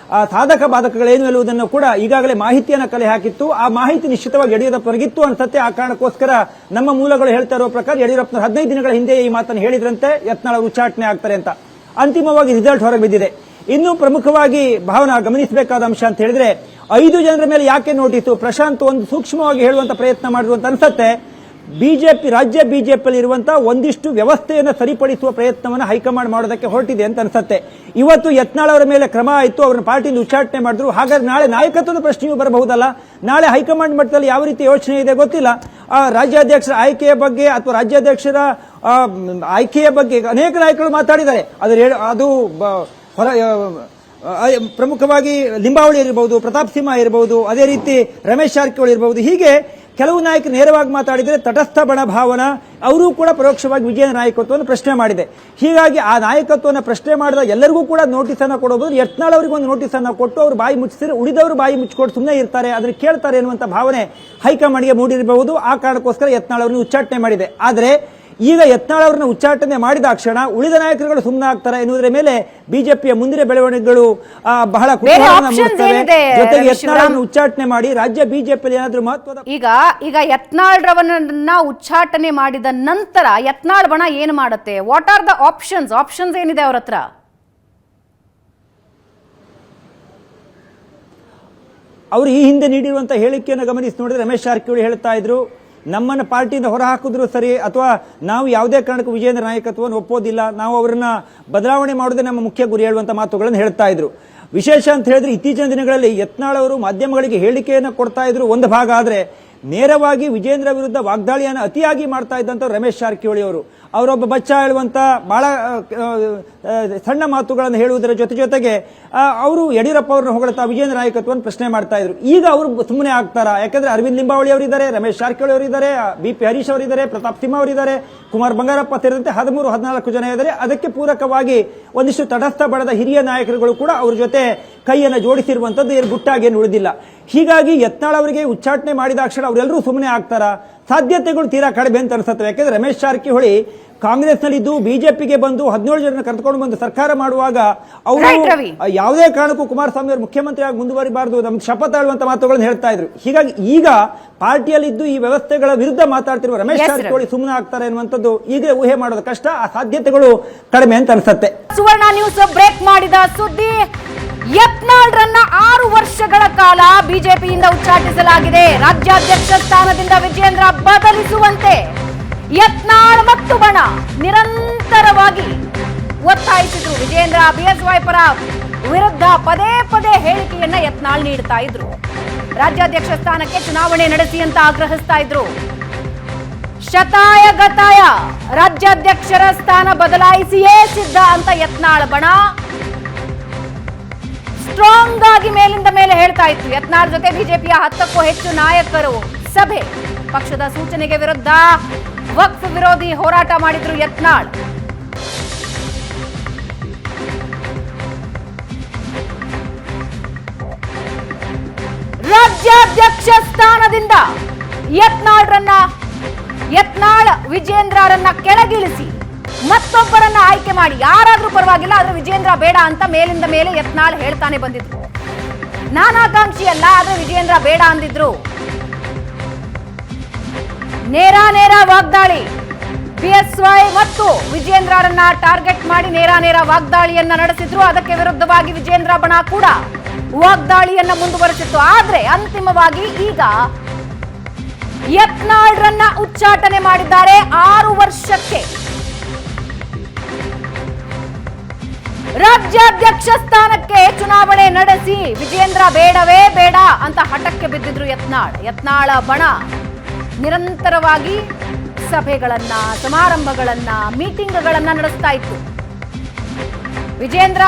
ಸಾಧಕ ಬಾಧಕಗಳೇನು ಎನ್ನುವುದನ್ನು ಕೂಡ ಈಗಾಗಲೇ ಮಾಹಿತಿಯನ್ನು ಕಲೆ ಹಾಕಿತ್ತು. ಆ ಮಾಹಿತಿ ನಿಶ್ಚಿತವಾಗಿ ಯಡಿಯೂರಪ್ಪನವರಿಗಿತ್ತು ಅನ್ಸತ್ತೆ. ಆ ಕಾರಣಕ್ಕೋಸ್ಕರ ನಮ್ಮ ಮೂಲಗಳು ಹೇಳ್ತಾ ಇರೋ ಪ್ರಕಾರ ಯಡಿಯೂರಪ್ಪನವರು 15 ದಿನಗಳ ಹಿಂದೆ ಈ ಮಾತನ್ನು ಹೇಳಿದ್ರಂತೆ, ಯತ್ನಾಳ್ ಉಚ್ಚಾಟನೆ ಆಗ್ತಾರೆ ಅಂತ. ಅಂತಿಮವಾಗಿ ರಿಸಲ್ಟ್ ಹೊರಗೆ ಬಿದ್ದಿದೆ. ಇನ್ನು ಪ್ರಮುಖವಾಗಿ ಭಾವನಾ ಗಮನಿಸಬೇಕಾದ ಅಂಶ ಅಂತ ಹೇಳಿದ್ರೆ, 5 ಜನರ ಮೇಲೆ ಯಾಕೆ ನೋಟಿಸು? ಪ್ರಶಾಂತ್ ಒಂದು ಸೂಕ್ಷ್ಮವಾಗಿ ಹೇಳುವಂತ ಪ್ರಯತ್ನ ಮಾಡಿದ್ರು ಅಂತ ಅನ್ಸತ್ತೆ. ರಾಜ್ಯ ಬಿಜೆಪಿಯಲ್ಲಿ ಇರುವಂತಹ ಒಂದಿಷ್ಟು ವ್ಯವಸ್ಥೆಯನ್ನು ಸರಿಪಡಿಸುವ ಪ್ರಯತ್ನವನ್ನು ಹೈಕಮಾಂಡ್ ಮಾಡೋದಕ್ಕೆ ಹೊರಟಿದೆ ಅಂತ ಅನ್ಸತ್ತೆ. ಇವತ್ತು ಯತ್ನಾಳ್ ಅವರ ಮೇಲೆ ಕ್ರಮ ಆಯಿತು, ಅವರನ್ನ ಪಾರ್ಟಿಯಿಂದ ಉಚ್ಚಾಟನೆ ಮಾಡಿದ್ರು. ಹಾಗಾದ್ರೆ ನಾಳೆ ನಾಯಕತ್ವದ ಪ್ರಶ್ನೆಯೂ ಬರಬಹುದಲ್ಲ. ನಾಳೆ ಹೈಕಮಾಂಡ್ ಮಟ್ಟದಲ್ಲಿ ಯಾವ ರೀತಿ ಯೋಚನೆ ಇದೆ ಗೊತ್ತಿಲ್ಲ. ರಾಜ್ಯಾಧ್ಯಕ್ಷರ ಆಯ್ಕೆಯ ಬಗ್ಗೆ ಅಥವಾ ರಾಜ್ಯಾಧ್ಯಕ್ಷರ ಆಯ್ಕೆಯ ಬಗ್ಗೆ ಅನೇಕ ನಾಯಕರು ಮಾತಾಡಿದ್ದಾರೆ. ಅದು ಪ್ರಮುಖವಾಗಿ ಲಿಂಬಾವಳಿ ಇರಬಹುದು, ಪ್ರತಾಪ್ ಸಿಂಹ ಇರಬಹುದು, ಅದೇ ರೀತಿ ರಮೇಶ್ ಜಾರಕಿಹೊಳಿ ಇರಬಹುದು. ಹೀಗೆ ಕೆಲವು ನಾಯಕರು ನೇರವಾಗಿ ಮಾತಾಡಿದರೆ ತಟಸ್ಥ ಬಣ ಭಾವನಾ ಅವರು ಕೂಡ ಪರೋಕ್ಷವಾಗಿ ವಿಜಯನ ನಾಯಕತ್ವವನ್ನು ಪ್ರಶ್ನೆ ಮಾಡಿದೆ. ಹೀಗಾಗಿ ಆ ನಾಯಕತ್ವವನ್ನು ಪ್ರಶ್ನೆ ಮಾಡಿದ ಎಲ್ಲರಿಗೂ ಕೂಡ ನೋಟಿಸ್ ಅನ್ನು ಕೊಡಬಹುದು. ಯತ್ನಾಳ್ ಅವರಿಗೆ ಒಂದು ನೋಟಿಸ್ ಅನ್ನು ಕೊಟ್ಟು ಅವರು ಬಾಯಿ ಮುಚ್ಚಿಸಿದ್ರೆ ಉಳಿದವರು ಬಾಯಿ ಮುಚ್ಚಿಕೊಂಡು ಸುಮ್ಮನೆ ಇರ್ತಾರೆ, ಅದನ್ನು ಕೇಳ್ತಾರೆ ಎನ್ನುವಂತ ಭಾವನೆ ಹೈಕಮಾಂಡ್ಗೆ ಮೂಡಿರಬಹುದು. ಆ ಕಾರಣಕ್ಕೋಸ್ಕರ ಯತ್ನಾಳ್ ಅವರನ್ನು ಉಚ್ಚಾಟನೆ ಮಾಡಿದೆ. ಆದರೆ ಈಗ ಯತ್ನಾಳ್ ಅವರನ್ನು ಉಚ್ಚಾಟನೆ ಮಾಡಿದಾಕ್ಷಣ ಉಳಿದ ನಾಯಕರುಗಳು ಸುಮ್ಮನೆ ಆಗ್ತಾರೆ ಎನ್ನುವುದರ ಮೇಲೆ ಬಿಜೆಪಿಯ ಮುಂದಿನ ಬೆಳವಣಿಗೆಗಳು ಬಹಳ ಜೊತೆಗೆ ಯತ್ನಾಳ್ ಉಚ್ಚಾಟನೆ ಮಾಡಿ ರಾಜ್ಯ ಬಿಜೆಪಿಯಲ್ಲಿ ಏನಾದರೂ ಮಹತ್ವದ ಈಗ ಯತ್ನಾಳ್ ರವರನ್ನ ಉಚ್ಚಾಟನೆ ಮಾಡಿದ ನಂತರ ಯತ್ನಾಳ್ ಬಣ ಏನು ಮಾಡುತ್ತೆ? ವಾಟ್ ಆರ್ ದ ಆಪ್ಷನ್ಸ್ ಏನಿದೆ ಅವ್ರ ಹತ್ರ? ಅವರು ಈ ಹಿಂದೆ ನೀಡಿರುವಂತಹ ಹೇಳಿಕೆಯನ್ನು ಗಮನಿಸಿ ನೋಡಿದ್ರೆ ರಮೇಶ್ ಜಾರಕಿಹೊಳಿ ಹೇಳ್ತಾ ಇದ್ರು, ನಮ್ಮನ್ನು ಪಾರ್ಟಿಯಿಂದ ಹೊರ ಹಾಕಿದ್ರು ಸರಿ, ಅಥವಾ ನಾವು ಯಾವುದೇ ಕಾರಣಕ್ಕೂ ವಿಜೇಂದ್ರ ನಾಯಕತ್ವವನ್ನು ಒಪ್ಪೋದಿಲ್ಲ, ನಾವು ಅವರನ್ನ ಬದಲಾವಣೆ ಮಾಡೋದೇ ನಮ್ಮ ಮುಖ್ಯ ಗುರಿ ಹೇಳುವಂತ ಮಾತುಗಳನ್ನು ಹೇಳ್ತಾ ಇದ್ರು. ವಿಶೇಷ ಅಂತ ಹೇಳಿದ್ರೆ ಇತ್ತೀಚಿನ ದಿನಗಳಲ್ಲಿ ಯತ್ನಾಳ್ ಅವರು ಮಾಧ್ಯಮಗಳಿಗೆ ಹೇಳಿಕೆಯನ್ನು ಕೊಡ್ತಾ ಇದ್ರು ಒಂದು ಭಾಗ, ಆದ್ರೆ ನೇರವಾಗಿ ವಿಜೇಂದ್ರ ವಿರುದ್ಧ ವಾಗ್ದಾಳಿಯನ್ನು ಅತಿಯಾಗಿ ಮಾಡ್ತಾ ಇದ್ದಂತ ರಮೇಶ್ ಜಾರಕಿಹೊಳಿ ಅವರೊಬ್ಬ ಬಚ್ಚ ಹೇಳುವಂತ ಬಹಳ ಸಣ್ಣ ಮಾತುಗಳನ್ನು ಹೇಳುವುದರ ಜೊತೆಗೆ ಅವರು ಯಡಿಯೂರಪ್ಪ ಅವರನ್ನು ಹೊಗಳ್ತಾ ವಿಜೇಂದ್ರ ನಾಯಕತ್ವವನ್ನು ಪ್ರಶ್ನೆ ಮಾಡ್ತಾ ಇದ್ರು. ಈಗ ಅವರು ಸುಮ್ಮನೆ ಆಗ್ತಾರಾ? ಯಾಕಂದ್ರೆ ಅರವಿಂದ್ ಲಿಂಬಾವಳಿ ಅವರಿದ್ದಾರೆ, ರಮೇಶ್ ಜಾರಕಿಹೊಳಿ ಅವರಿದ್ದಾರೆ, BP ಹರೀಶ್ ಅವರಿದ್ದಾರೆ, ಪ್ರತಾಪ್ ಸಿಂಹ ಅವರಿದ್ದಾರೆ, ಕುಮಾರ್ ಬಂಗಾರಪ್ಪ ಸೇರಿದಂತೆ 13-14 ಜನ ಇದ್ದಾರೆ. ಅದಕ್ಕೆ ಪೂರಕವಾಗಿ ಒಂದಿಷ್ಟು ತಟಸ್ಥ ಬಣದ ಹಿರಿಯ ನಾಯಕರುಗಳು ಕೂಡ ಅವ್ರ ಜೊತೆ ಕೈಯನ್ನು ಜೋಡಿಸಿರುವಂತದ್ದು ಏನು ಗುಟ್ಟಾಗಿ ಏನು ಉಳಿದಿಲ್ಲ. ಹೀಗಾಗಿ ಯತ್ನಾಳ್ ಅವರಿಗೆ ಉಚ್ಚಾಟನೆ ಮಾಡಿದಾಕ್ಷಣ ಅವರೆಲ್ಲರೂ ಸುಮ್ಮನೆ ಆಗ್ತಾರಾ? ಸಾಧ್ಯತೆಗಳು ತೀರಾ ಕಡಿಮೆ ಅಂತ ಅನಿಸುತ್ತೆ. ಯಾಕೆಂದ್ರೆ ರಮೇಶ್ ಜಾರಕಿಹೊಳಿ ಕಾಂಗ್ರೆಸ್ನಲ್ಲಿದ್ದು ಬಿಜೆಪಿಗೆ ಬಂದು 17 ಜನ ಕರೆದುಕೊಂಡು ಬಂದು ಸರ್ಕಾರ ಮಾಡುವಾಗ ಅವರು ಯಾವುದೇ ಕಾರಣಕ್ಕೂ ಕುಮಾರಸ್ವಾಮಿ ಅವರು ಮುಖ್ಯಮಂತ್ರಿಯಾಗಿ ಮುಂದುವರಿಬಾರದು, ನಮ್ಗೆ ಶಪಥ ಆಳುವಂತ ಮಾತುಗಳನ್ನು ಹೇಳ್ತಾ ಇದ್ರು. ಹೀಗಾಗಿ ಈಗ ಪಾರ್ಟಿಯಲ್ಲಿದ್ದು ಈ ವ್ಯವಸ್ಥೆಗಳ ವಿರುದ್ಧ ಮಾತಾಡ್ತಿರುವ ರಮೇಶ್ ಜಾರಕಿಹೊಳಿ ಸುಮ್ಮನೆ ಆಗ್ತಾರೆ ಅನ್ನುವಂಥದ್ದು ಈಗ ಊಹೆ ಮಾಡೋದು ಕಷ್ಟ. ಆ ಸಾಧ್ಯತೆಗಳು ಕಡಿಮೆ ಅಂತ ಅನಿಸುತ್ತೆ. ಸುವರ್ಣ ನ್ಯೂಸ್ ಬ್ರೇಕ್ ಮಾಡಿದ ಸುದ್ದಿ, ಯತ್ನಾಳ್ರನ್ನ 6 ವರ್ಷಗಳ ಕಾಲ ಬಿಜೆಪಿಯಿಂದ ಉಚ್ಚಾಟಿಸಲಾಗಿದೆ. ರಾಜ್ಯಾಧ್ಯಕ್ಷ ಸ್ಥಾನದಿಂದ ವಿಜೇಂದ್ರ ಬದಲಿಸುವಂತೆ ಯತ್ನಾಳ್ ಮತ್ತು ಬಣ ನಿರಂತರವಾಗಿ ಒತ್ತಾಯಿಸಿದ್ರು. ವಿಜೇಂದ್ರ ಬಿಎಸ್ವೈ ಪರ ವಿರುದ್ಧ ಪದೇ ಪದೇ ಹೇಳಿಕೆಯನ್ನ ಯತ್ನಾಳ್ ನೀಡ್ತಾ ಇದ್ರು. ರಾಜ್ಯಾಧ್ಯಕ್ಷ ಸ್ಥಾನಕ್ಕೆ ಚುನಾವಣೆ ನಡೆಸಿ ಅಂತ ಆಗ್ರಹಿಸ್ತಾ ಇದ್ರು. ಶತಾಯ ಗತಾಯ ರಾಜ್ಯಾಧ್ಯಕ್ಷರ ಸ್ಥಾನ ಬದಲಾಯಿಸಿಯೇ ಸಿದ್ಧ ಅಂತ ಯತ್ನಾಳ್ ಬಣ ಸ್ಟ್ರಾಂಗ್ ಆಗಿ ಮೇಲಿಂದ ಮೇಲೆ ಹೇಳ್ತಾ ಇತ್ತು. ಯತ್ನಾಳ್ ಜೊತೆ ಬಿಜೆಪಿಯ 10ಕ್ಕೂ ಹೆಚ್ಚು ನಾಯಕರು ಸಭೆ. ಪಕ್ಷದ ಸೂಚನೆಗೆ ವಿರುದ್ಧ ವಕ್ಫ್ ವಿರೋಧಿ ಹೋರಾಟ ಮಾಡಿದ್ರು ಯತ್ನಾಳ್. ರಾಜ್ಯಾಧ್ಯಕ್ಷ ಸ್ಥಾನದಿಂದ ಯತ್ನಾಳ್ ವಿಜೇಂದ್ರರನ್ನ ಕೆಳಗಿಳಿಸಿ ಮತ್ತೊಬ್ಬರನ್ನ ಆಯ್ಕೆ ಮಾಡಿ, ಯಾರಾದ್ರೂ ಪರವಾಗಿಲ್ಲ ಆದ್ರೆ ವಿಜೇಂದ್ರ ಬೇಡ ಅಂತ ಮೇಲಿಂದ ಮೇಲೆ ಯತ್ನಾಳ್ ಹೇಳ್ತಾನೆ ಬಂದಿದ್ರು. ನಾನಾಕಾಂಕ್ಷಿ ಅಲ್ಲ, ಆದ್ರೆ ವಿಜೇಂದ್ರ ಬೇಡ ಅಂದಿದ್ರು. ನೇರ ವಾಗ್ದಾಳಿ, ಬಿಎಸ್ವೈ ಮತ್ತು ವಿಜೇಂದ್ರರನ್ನ ಟಾರ್ಗೆಟ್ ಮಾಡಿ ನೇರ ವಾಗ್ದಾಳಿಯನ್ನ ನಡೆಸಿದ್ರು. ಅದಕ್ಕೆ ವಿರುದ್ಧವಾಗಿ ವಿಜೇಂದ್ರ ಬಣ ಕೂಡ ವಾಗ್ದಾಳಿಯನ್ನ ಮುಂದುವರೆಸಿತ್ತು. ಆದ್ರೆ ಅಂತಿಮವಾಗಿ ಈಗ ಯತ್ನಾಳ್ರನ್ನ ಉಚ್ಚಾಟನೆ ಮಾಡಿದ್ದಾರೆ 6 ವರ್ಷಕ್ಕೆ. ರಾಜ್ಯಾಧ್ಯಕ್ಷ ಸ್ಥಾನಕ್ಕೆ ಚುನಾವಣೆ ನಡೆಸಿ ವಿಜೇಂದ್ರ ಬೇಡವೇ ಬೇಡ ಅಂತ ಹಠಕ್ಕೆ ಬಿದ್ದಿದ್ರು ಯತ್ನಾಳ ಬಣ ನಿರಂತರವಾಗಿ ಸಭೆಗಳನ್ನ, ಸಮಾರಂಭಗಳನ್ನ, ಮೀಟಿಂಗ್ಗಳನ್ನ ನಡೆಸ್ತಾ ಇತ್ತು. ವಿಜೇಂದ್ರ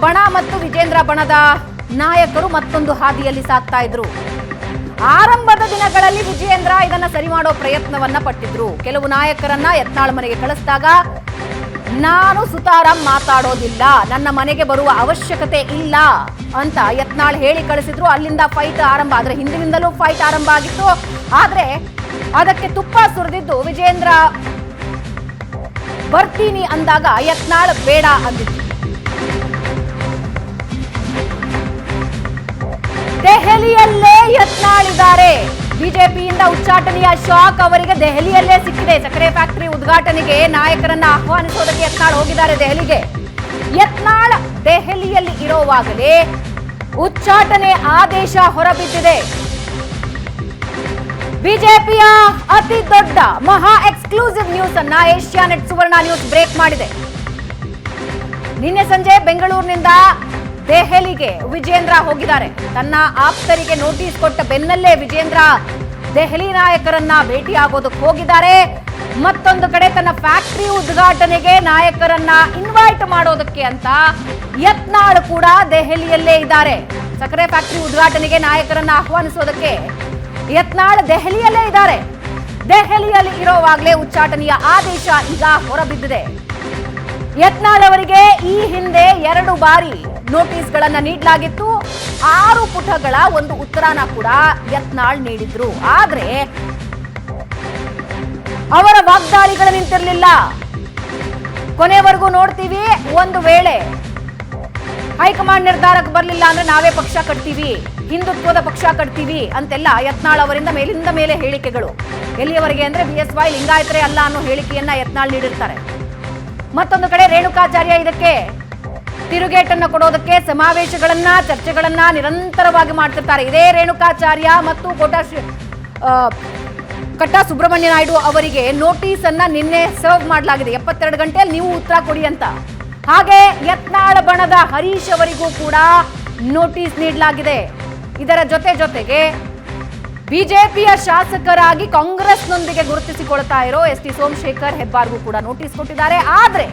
ಬಣ ಮತ್ತು ವಿಜೇಂದ್ರ ಬಣದ ನಾಯಕರು ಮತ್ತೊಂದು ಹಾದಿಯಲ್ಲಿ ಸಾಗ್ತಾ ಇದ್ರು. ಆರಂಭದ ದಿನಗಳಲ್ಲಿ ವಿಜೇಂದ್ರ ಇದನ್ನ ಸರಿ ಮಾಡೋ ಪ್ರಯತ್ನವನ್ನ ಪಟ್ಟಿದ್ರು. ಕೆಲವು ನಾಯಕರನ್ನ ಯತ್ನಾಳ್ ಮನೆಗೆ ಕಳಿಸಿದಾಗ ನಾನು ಸುತಾರಾಮ್ ಮಾತಾಡೋದಿಲ್ಲ, ನನ್ನ ಮನೆಗೆ ಬರುವ ಅವಶ್ಯಕತೆ ಇಲ್ಲ ಅಂತ ಯತ್ನಾಳ್ ಹೇಳಿ ಕಳಿಸಿದ್ರು. ಅಲ್ಲಿಂದ ಫೈಟ್ ಆರಂಭ. ಆದ್ರೆ ಹಿಂದಿನಿಂದಲೂ ಫೈಟ್ ಆರಂಭ ಆಗಿತ್ತು. ಆದ್ರೆ ಅದಕ್ಕೆ ತುಪ್ಪ ಸುರಿದಿದ್ದು ವಿಜೇಂದ್ರ ಬರ್ತೀನಿ ಅಂದಾಗ ಯತ್ನಾಳ್ ಬೇಡ ಅಂದಿತ್ತು. ದೆಹಲಿಯಲ್ಲೇ ಯತ್ನಾಳಿದ್ದಾರೆ. ಬಿಜೆಪಿಯಿಂದ ಉಚ್ಚಾಟನೆಯ ಶಾಕ್ ಅವರಿಗೆ ದೆಹಲಿಯಲ್ಲೇ ಸಿಕ್ಕಿದೆ. ಸಕ್ಕರೆ ಫ್ಯಾಕ್ಟರಿ ಉದ್ಘಾಟನೆಗೆ ನಾಯಕರನ್ನ ಆಹ್ವಾನಿಸೋದಕ್ಕೆ ಯತ್ನಾಳ್ ಹೋಗಿದ್ದಾರೆ ದೆಹಲಿಗೆ. ಯತ್ನಾಳ್ ದೆಹಲಿಯಲ್ಲಿ ಇರೋವಾಗಲೇ ಉಚ್ಚಾಟನೆ ಆದೇಶ ಹೊರಬಿದ್ದಿದೆ. ಬಿಜೆಪಿಯ ಅತಿ ದೊಡ್ಡ ಮಹಾ ಎಕ್ಸ್ಕ್ಲೂಸಿವ್ ನ್ಯೂಸ್ ಅನ್ನ ಏಷ್ಯಾನೆಟ್ ಸುವರ್ಣ ನ್ಯೂಸ್ ಬ್ರೇಕ್ ಮಾಡಿದೆ. ನಿನ್ನೆ ಸಂಜೆ ಬೆಂಗಳೂರಿನಿಂದ ದೆಹಲಿಗೆ ವಿಜೇಂದ್ರ ಹೋಗಿದ್ದಾರೆ. ತನ್ನ ಆಪ್ತರಿಗೆ ನೋಟಿಸ್ ಕೊಟ್ಟ ಬೆನ್ನಲ್ಲೇ ವಿಜೇಂದ್ರ ದೆಹಲಿ ನಾಯಕರನ್ನ ಭೇಟಿಯಾಗೋದಕ್ಕೆ ಹೋಗಿದ್ದಾರೆ. ಮತ್ತೊಂದು ಕಡೆ ತನ್ನ ಫ್ಯಾಕ್ಟರಿ ಉದ್ಘಾಟನೆಗೆ ನಾಯಕರನ್ನ ಇನ್ವೈಟ್ ಮಾಡೋದಕ್ಕೆ ಅಂತ ಯತ್ನಾಳ್ ಕೂಡ ದೆಹಲಿಯಲ್ಲೇ ಇದ್ದಾರೆ. ಸಕ್ಕರೆ ಫ್ಯಾಕ್ಟರಿ ಉದ್ಘಾಟನೆಗೆ ನಾಯಕರನ್ನ ಆಹ್ವಾನಿಸೋದಕ್ಕೆ ಯತ್ನಾಳ್ ದೆಹಲಿಯಲ್ಲೇ ಇದ್ದಾರೆ. ದೆಹಲಿಯಲ್ಲಿ ಇರೋವಾಗಲೇ ಉಚ್ಚಾಟನೆಯ ಆದೇಶ ಈಗ ಹೊರಬಿದ್ದಿದೆ. ಯತ್ನಾಳ್ ಅವರಿಗೆ ಈ ಹಿಂದೆ 2 ಬಾರಿ ನೋಟಿಸ್ಗಳನ್ನ ನೀಡಲಾಗಿತ್ತು. 6 ಪುಟಗಳ ಒಂದು ಉತ್ತರನ ಕೂಡ ಯತ್ನಾಳ್ ನೀಡಿದ್ರು. ಆದ್ರೆ ಅವರ ವಾಗ್ದಾಳಿಗಳು ನಿಂತಿರಲಿಲ್ಲ. ಕೊನೆವರೆಗೂ ನೋಡ್ತೀವಿ, ಒಂದು ವೇಳೆ ಹೈಕಮಾಂಡ್ ನಿರ್ಧಾರಕ್ಕೆ ಬರಲಿಲ್ಲ ಅಂದ್ರೆ ನಾವೇ ಪಕ್ಷ ಕಟ್ತೀವಿ, ಹಿಂದುತ್ವದ ಪಕ್ಷ ಕಟ್ತೀವಿ ಅಂತೆಲ್ಲ ಯತ್ನಾಳ್ ಅವರಿಂದ ಮೇಲಿಂದ ಮೇಲೆ ಹೇಳಿಕೆಗಳು. ಎಲ್ಲಿಯವರೆಗೆ ಅಂದ್ರೆ ಬಿಎಸ್ವೈ ಲಿಂಗಾಯತರೇ ಅಲ್ಲ ಅನ್ನೋ ಹೇಳಿಕೆಯನ್ನ ಯತ್ನಾಳ್ ನೀಡಿರ್ತಾರೆ. ಮತ್ತೊಂದು ಕಡೆ ರೇಣುಕಾಚಾರ್ಯ ಇದಕ್ಕೆ ತಿರುಗೇಟನ್ನ ಕೊಡೋದಕ್ಕೆ ಸಮಾವೇಶಗಳನ್ನ, ಚರ್ಚೆಗಳನ್ನ ನಿರಂತರವಾಗಿ ಮಾಡ್ತಿರ್ತಾರೆ. ಇದೇ ರೇಣುಕಾಚಾರ್ಯ ಮತ್ತು ಕಟ್ಟಾ ಸುಬ್ರಹ್ಮಣ್ಯ ನಾಯ್ಡು ಅವರಿಗೆ ನೋಟಿಸ್ ಅನ್ನ ನಿನ್ನೆ ಸರ್ವ್ ಮಾಡಲಾಗಿದೆ. 72 ಗಂಟೆಯಲ್ಲಿ ನೀವು ಉತ್ತರ ಕೊಡಿ ಅಂತ. ಹಾಗೆ ಯತ್ನಾಳ್ ಬಣದ ಹರೀಶ್ ಅವರಿಗೂ ಕೂಡ ನೋಟಿಸ್ ನೀಡಲಾಗಿದೆ. ಇದರ ಜೊತೆಗೆ ಬಿಜೆಪಿಯ ಶಾಸಕರಾಗಿ ಕಾಂಗ್ರೆಸ್ನೊಂದಿಗೆ ಗುರುತಿಸಿಕೊಳ್ತಾ ಇರೋ ಎಸ್.ಟಿ. ಸೋಮಶೇಖರ್ ಹೆಬ್ಬಾರ್ಗೂ ಕೂಡ ನೋಟಿಸ್ ಕೊಟ್ಟಿದ್ದಾರೆ. ಆದ್ರೆ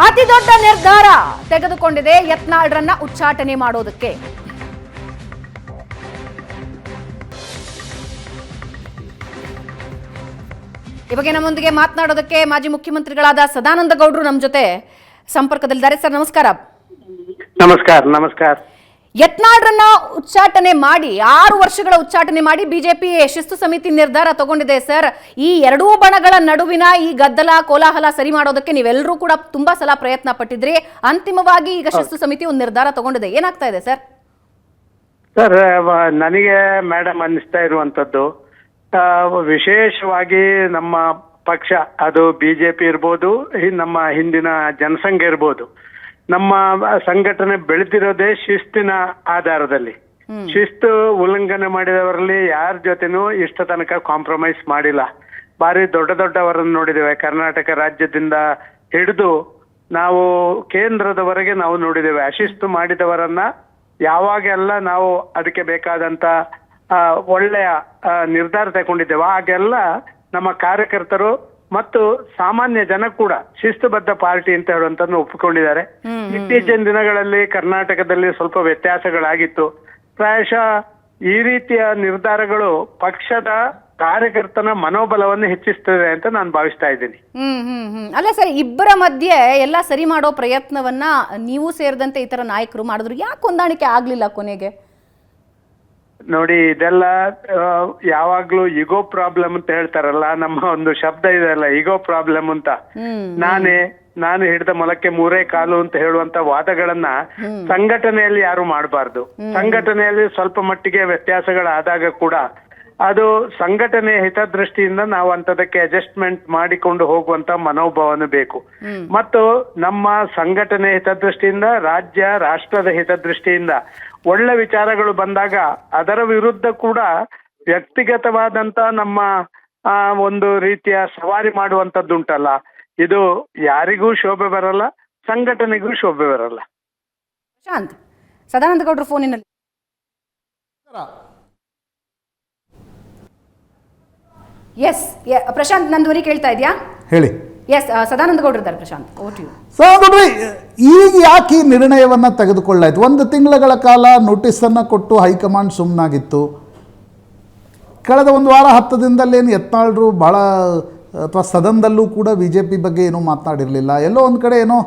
ಅತಿ ದೊಡ್ಡ ನಿರ್ಧಾರ ತೆಗೆದುಕೊಂಡಿದೆ ಯತ್ನಾಳ್ರನ್ನ ಉಚ್ಚಾಟನೆ ಮಾಡೋದಕ್ಕೆ. ಈ ಬಗ್ಗೆ ನಮ್ಮೊಂದಿಗೆ ಮಾತನಾಡೋದಕ್ಕೆ ಮಾಜಿ ಮುಖ್ಯಮಂತ್ರಿಗಳಾದ ಸದಾನಂದ ಗೌಡರು ನಮ್ಮ ಜೊತೆ ಸಂಪರ್ಕದಲ್ಲಿದ್ದಾರೆ. ಸರ್ ನಮಸ್ಕಾರ. ನಮಸ್ಕಾರ. ಯತ್ನಾಳ್ರನ್ನ ಉಚ್ಚಾಟನೆ ಮಾಡಿ 6 ವರ್ಷಗಳ ಉಚ್ಚಾಟನೆ ಮಾಡಿ ಬಿಜೆಪಿ ಶಿಸ್ತು ಸಮಿತಿ ನಿರ್ಧಾರ ತಗೊಂಡಿದೆ ಸರ್. ಈ ಎರಡೂ ಬಣಗಳ ನಡುವಿನ ಈ ಗದ್ದಲ ಕೋಲಾಹಲ ಸರಿ ಮಾಡೋದಕ್ಕೆ ನೀವೆಲ್ಲರೂ ಕೂಡ ತುಂಬಾ ಸಲ ಪ್ರಯತ್ನ ಪಟ್ಟಿದ್ರಿ. ಅಂತಿಮವಾಗಿ ಈಗ ಶಿಸ್ತು ಸಮಿತಿ ಒಂದು ನಿರ್ಧಾರ ತಗೊಂಡಿದೆ. ಏನಾಗ್ತಾ ಇದೆ ಸರ್? ಸರ್, ನನಗೆ ಮೇಡಮ್ ಅನ್ನಿಸ್ತಾ ಇರುವಂತದ್ದು, ವಿಶೇಷವಾಗಿ ನಮ್ಮ ಪಕ್ಷ, ಅದು ಬಿಜೆಪಿ ಇರ್ಬೋದು, ನಮ್ಮ ಹಿಂದಿನ ಜನಸಂಘ ಇರ್ಬೋದು, ನಮ್ಮ ಸಂಘಟನೆ ಬೆಳೆದಿರೋದೇ ಶಿಸ್ತಿನ ಆಧಾರದಲ್ಲಿ. ಶಿಸ್ತು ಉಲ್ಲಂಘನೆ ಮಾಡಿದವರಲ್ಲಿ ಯಾರ ಜೊತೆನೂ ಇಷ್ಟ ತನಕ ಕಾಂಪ್ರಮೈಸ್ ಮಾಡಿಲ್ಲ. ಬಾರಿ ದೊಡ್ಡ ದೊಡ್ಡವರನ್ನು ನೋಡಿದ್ದೇವೆ. ಕರ್ನಾಟಕ ರಾಜ್ಯದಿಂದ ಹಿಡಿದು ನಾವು ಕೇಂದ್ರದವರೆಗೆ ನಾವು ನೋಡಿದ್ದೇವೆ. ಅಶಿಸ್ತು ಮಾಡಿದವರನ್ನ ಯಾವಾಗೆಲ್ಲ ನಾವು ಅದಕ್ಕೆ ಬೇಕಾದಂತ ಒಳ್ಳೆಯ ನಿರ್ಧಾರ ತಗೊಂಡಿದ್ದೇವೆ, ಆಗೆಲ್ಲ ನಮ್ಮ ಕಾರ್ಯಕರ್ತರು ಮತ್ತು ಸಾಮಾನ್ಯ ಜನ ಕೂಡ ಶಿಸ್ತುಬದ್ಧ ಪಾರ್ಟಿ ಅಂತ ಹೇಳುವಂತನ್ನು ಒಪ್ಪಿಕೊಂಡಿದ್ದಾರೆ. ಇತ್ತೀಚಿನ ದಿನಗಳಲ್ಲಿ ಕರ್ನಾಟಕದಲ್ಲಿ ಸ್ವಲ್ಪ ವ್ಯತ್ಯಾಸಗಳಾಗಿತ್ತು. ಪ್ರಾಯಶಃ ಈ ರೀತಿಯ ನಿರ್ಧಾರಗಳು ಪಕ್ಷದ ಕಾರ್ಯಕರ್ತನ ಮನೋಬಲವನ್ನು ಹೆಚ್ಚಿಸ್ತದೆ ಅಂತ ನಾನು ಭಾವಿಸ್ತಾ ಇದ್ದೀನಿ. ಅಲ್ಲ ಸರ್, ಇಬ್ಬರ ಮಧ್ಯೆ ಎಲ್ಲ ಸರಿ ಮಾಡೋ ಪ್ರಯತ್ನವನ್ನ ನೀವು ಸೇರಿದಂತೆ ಇತರ ನಾಯಕರು ಮಾಡಿದ್ರು. ಯಾಕೆ ಹೊಂದಾಣಿಕೆ ಆಗ್ಲಿಲ್ಲ ಕೊನೆಗೆ? ನೋಡಿ, ಇದೆಲ್ಲ ಯಾವಾಗ್ಲೂ ಇಗೋ ಪ್ರಾಬ್ಲಮ್ ಅಂತ ಹೇಳ್ತಾರಲ್ಲ, ನಮ್ಮ ಒಂದು ಶಬ್ದ ಇದೆಲ್ಲ ಇಗೋ ಪ್ರಾಬ್ಲಮ್ ಅಂತ. ನಾನು ಹಿಡಿದ ಮೊಲಕ್ಕೆ ಮೂರೇ ಕಾಲು ಅಂತ ಹೇಳುವಂತ ವಾದಗಳನ್ನ ಸಂಘಟನೆಯಲ್ಲಿ ಯಾರು ಮಾಡಬಾರ್ದು. ಸಂಘಟನೆಯಲ್ಲಿ ಸ್ವಲ್ಪ ಮಟ್ಟಿಗೆ ವ್ಯತ್ಯಾಸಗಳಾದಾಗ ಕೂಡ ಅದು ಸಂಘಟನೆಯ ಹಿತದೃಷ್ಟಿಯಿಂದ ನಾವು ಅಂತದಕ್ಕೆ ಅಡ್ಜಸ್ಟ್ಮೆಂಟ್ ಮಾಡಿಕೊಂಡು ಹೋಗುವಂತ ಮನೋಭಾವನೆ ಬೇಕು. ಮತ್ತು ನಮ್ಮ ಸಂಘಟನೆ ಹಿತದೃಷ್ಟಿಯಿಂದ, ರಾಷ್ಟ್ರದ ಹಿತದೃಷ್ಟಿಯಿಂದ ಒಳ್ಳೆ ವಿಚಾರಗಳು ಬಂದಾಗ ಅದರ ವಿರುದ್ಧ ಕೂಡ ವ್ಯಕ್ತಿಗತವಾದಂತ ನಮ್ಮ ಒಂದು ರೀತಿಯ ಸವಾರಿ ಮಾಡುವಂತದ್ದುಂಟಲ್ಲ, ಇದು ಯಾರಿಗೂ ಶೋಭೆ ಬರಲ್ಲ, ಸಂಘಟನೆಗೂ ಶೋಭೆ ಬರಲ್ಲ. ಪ್ರಶಾಂತ್, ಸದಾನಂದ ಗೌಡ್ರು ಫೋನಿನಲ್ಲಿ. ಎಸ್ ಪ್ರಶಾಂತ್, ನನ್ನ ಧ್ವನಿ ಕೇಳ್ತಾ ಇದೆಯಾ? ಹೇಳಿ. ಎಸ್, ಸದಾನಂದ ಗೌಡ್ರು ಇದ್ದಾರೆ. Prashant, over to you. ನೋಡ್ರಿ, ಈಗ ಯಾಕೆ ಈ ನಿರ್ಣಯವನ್ನ ತೆಗೆದುಕೊಳ್ಳಾಯ್ತು? 1 ತಿಂಗಳ ಕಾಲ ನೋಟಿಸನ್ನು ಕೊಟ್ಟು ಹೈಕಮಾಂಡ್ ಸುಮ್ಮನಾಗಿತ್ತು. ಕಳೆದ 1 ವಾರ 10 ದಿನದಲ್ಲೇನು ಯತ್ನಾಳ್ರು ಭಾಳ ಅಥವಾ ಸದನದಲ್ಲೂ ಕೂಡ BJP ಬಗ್ಗೆ ಏನೂ ಮಾತನಾಡಿರಲಿಲ್ಲ. ಎಲ್ಲೋ ಒಂದು ಕಡೆ ಏನೋ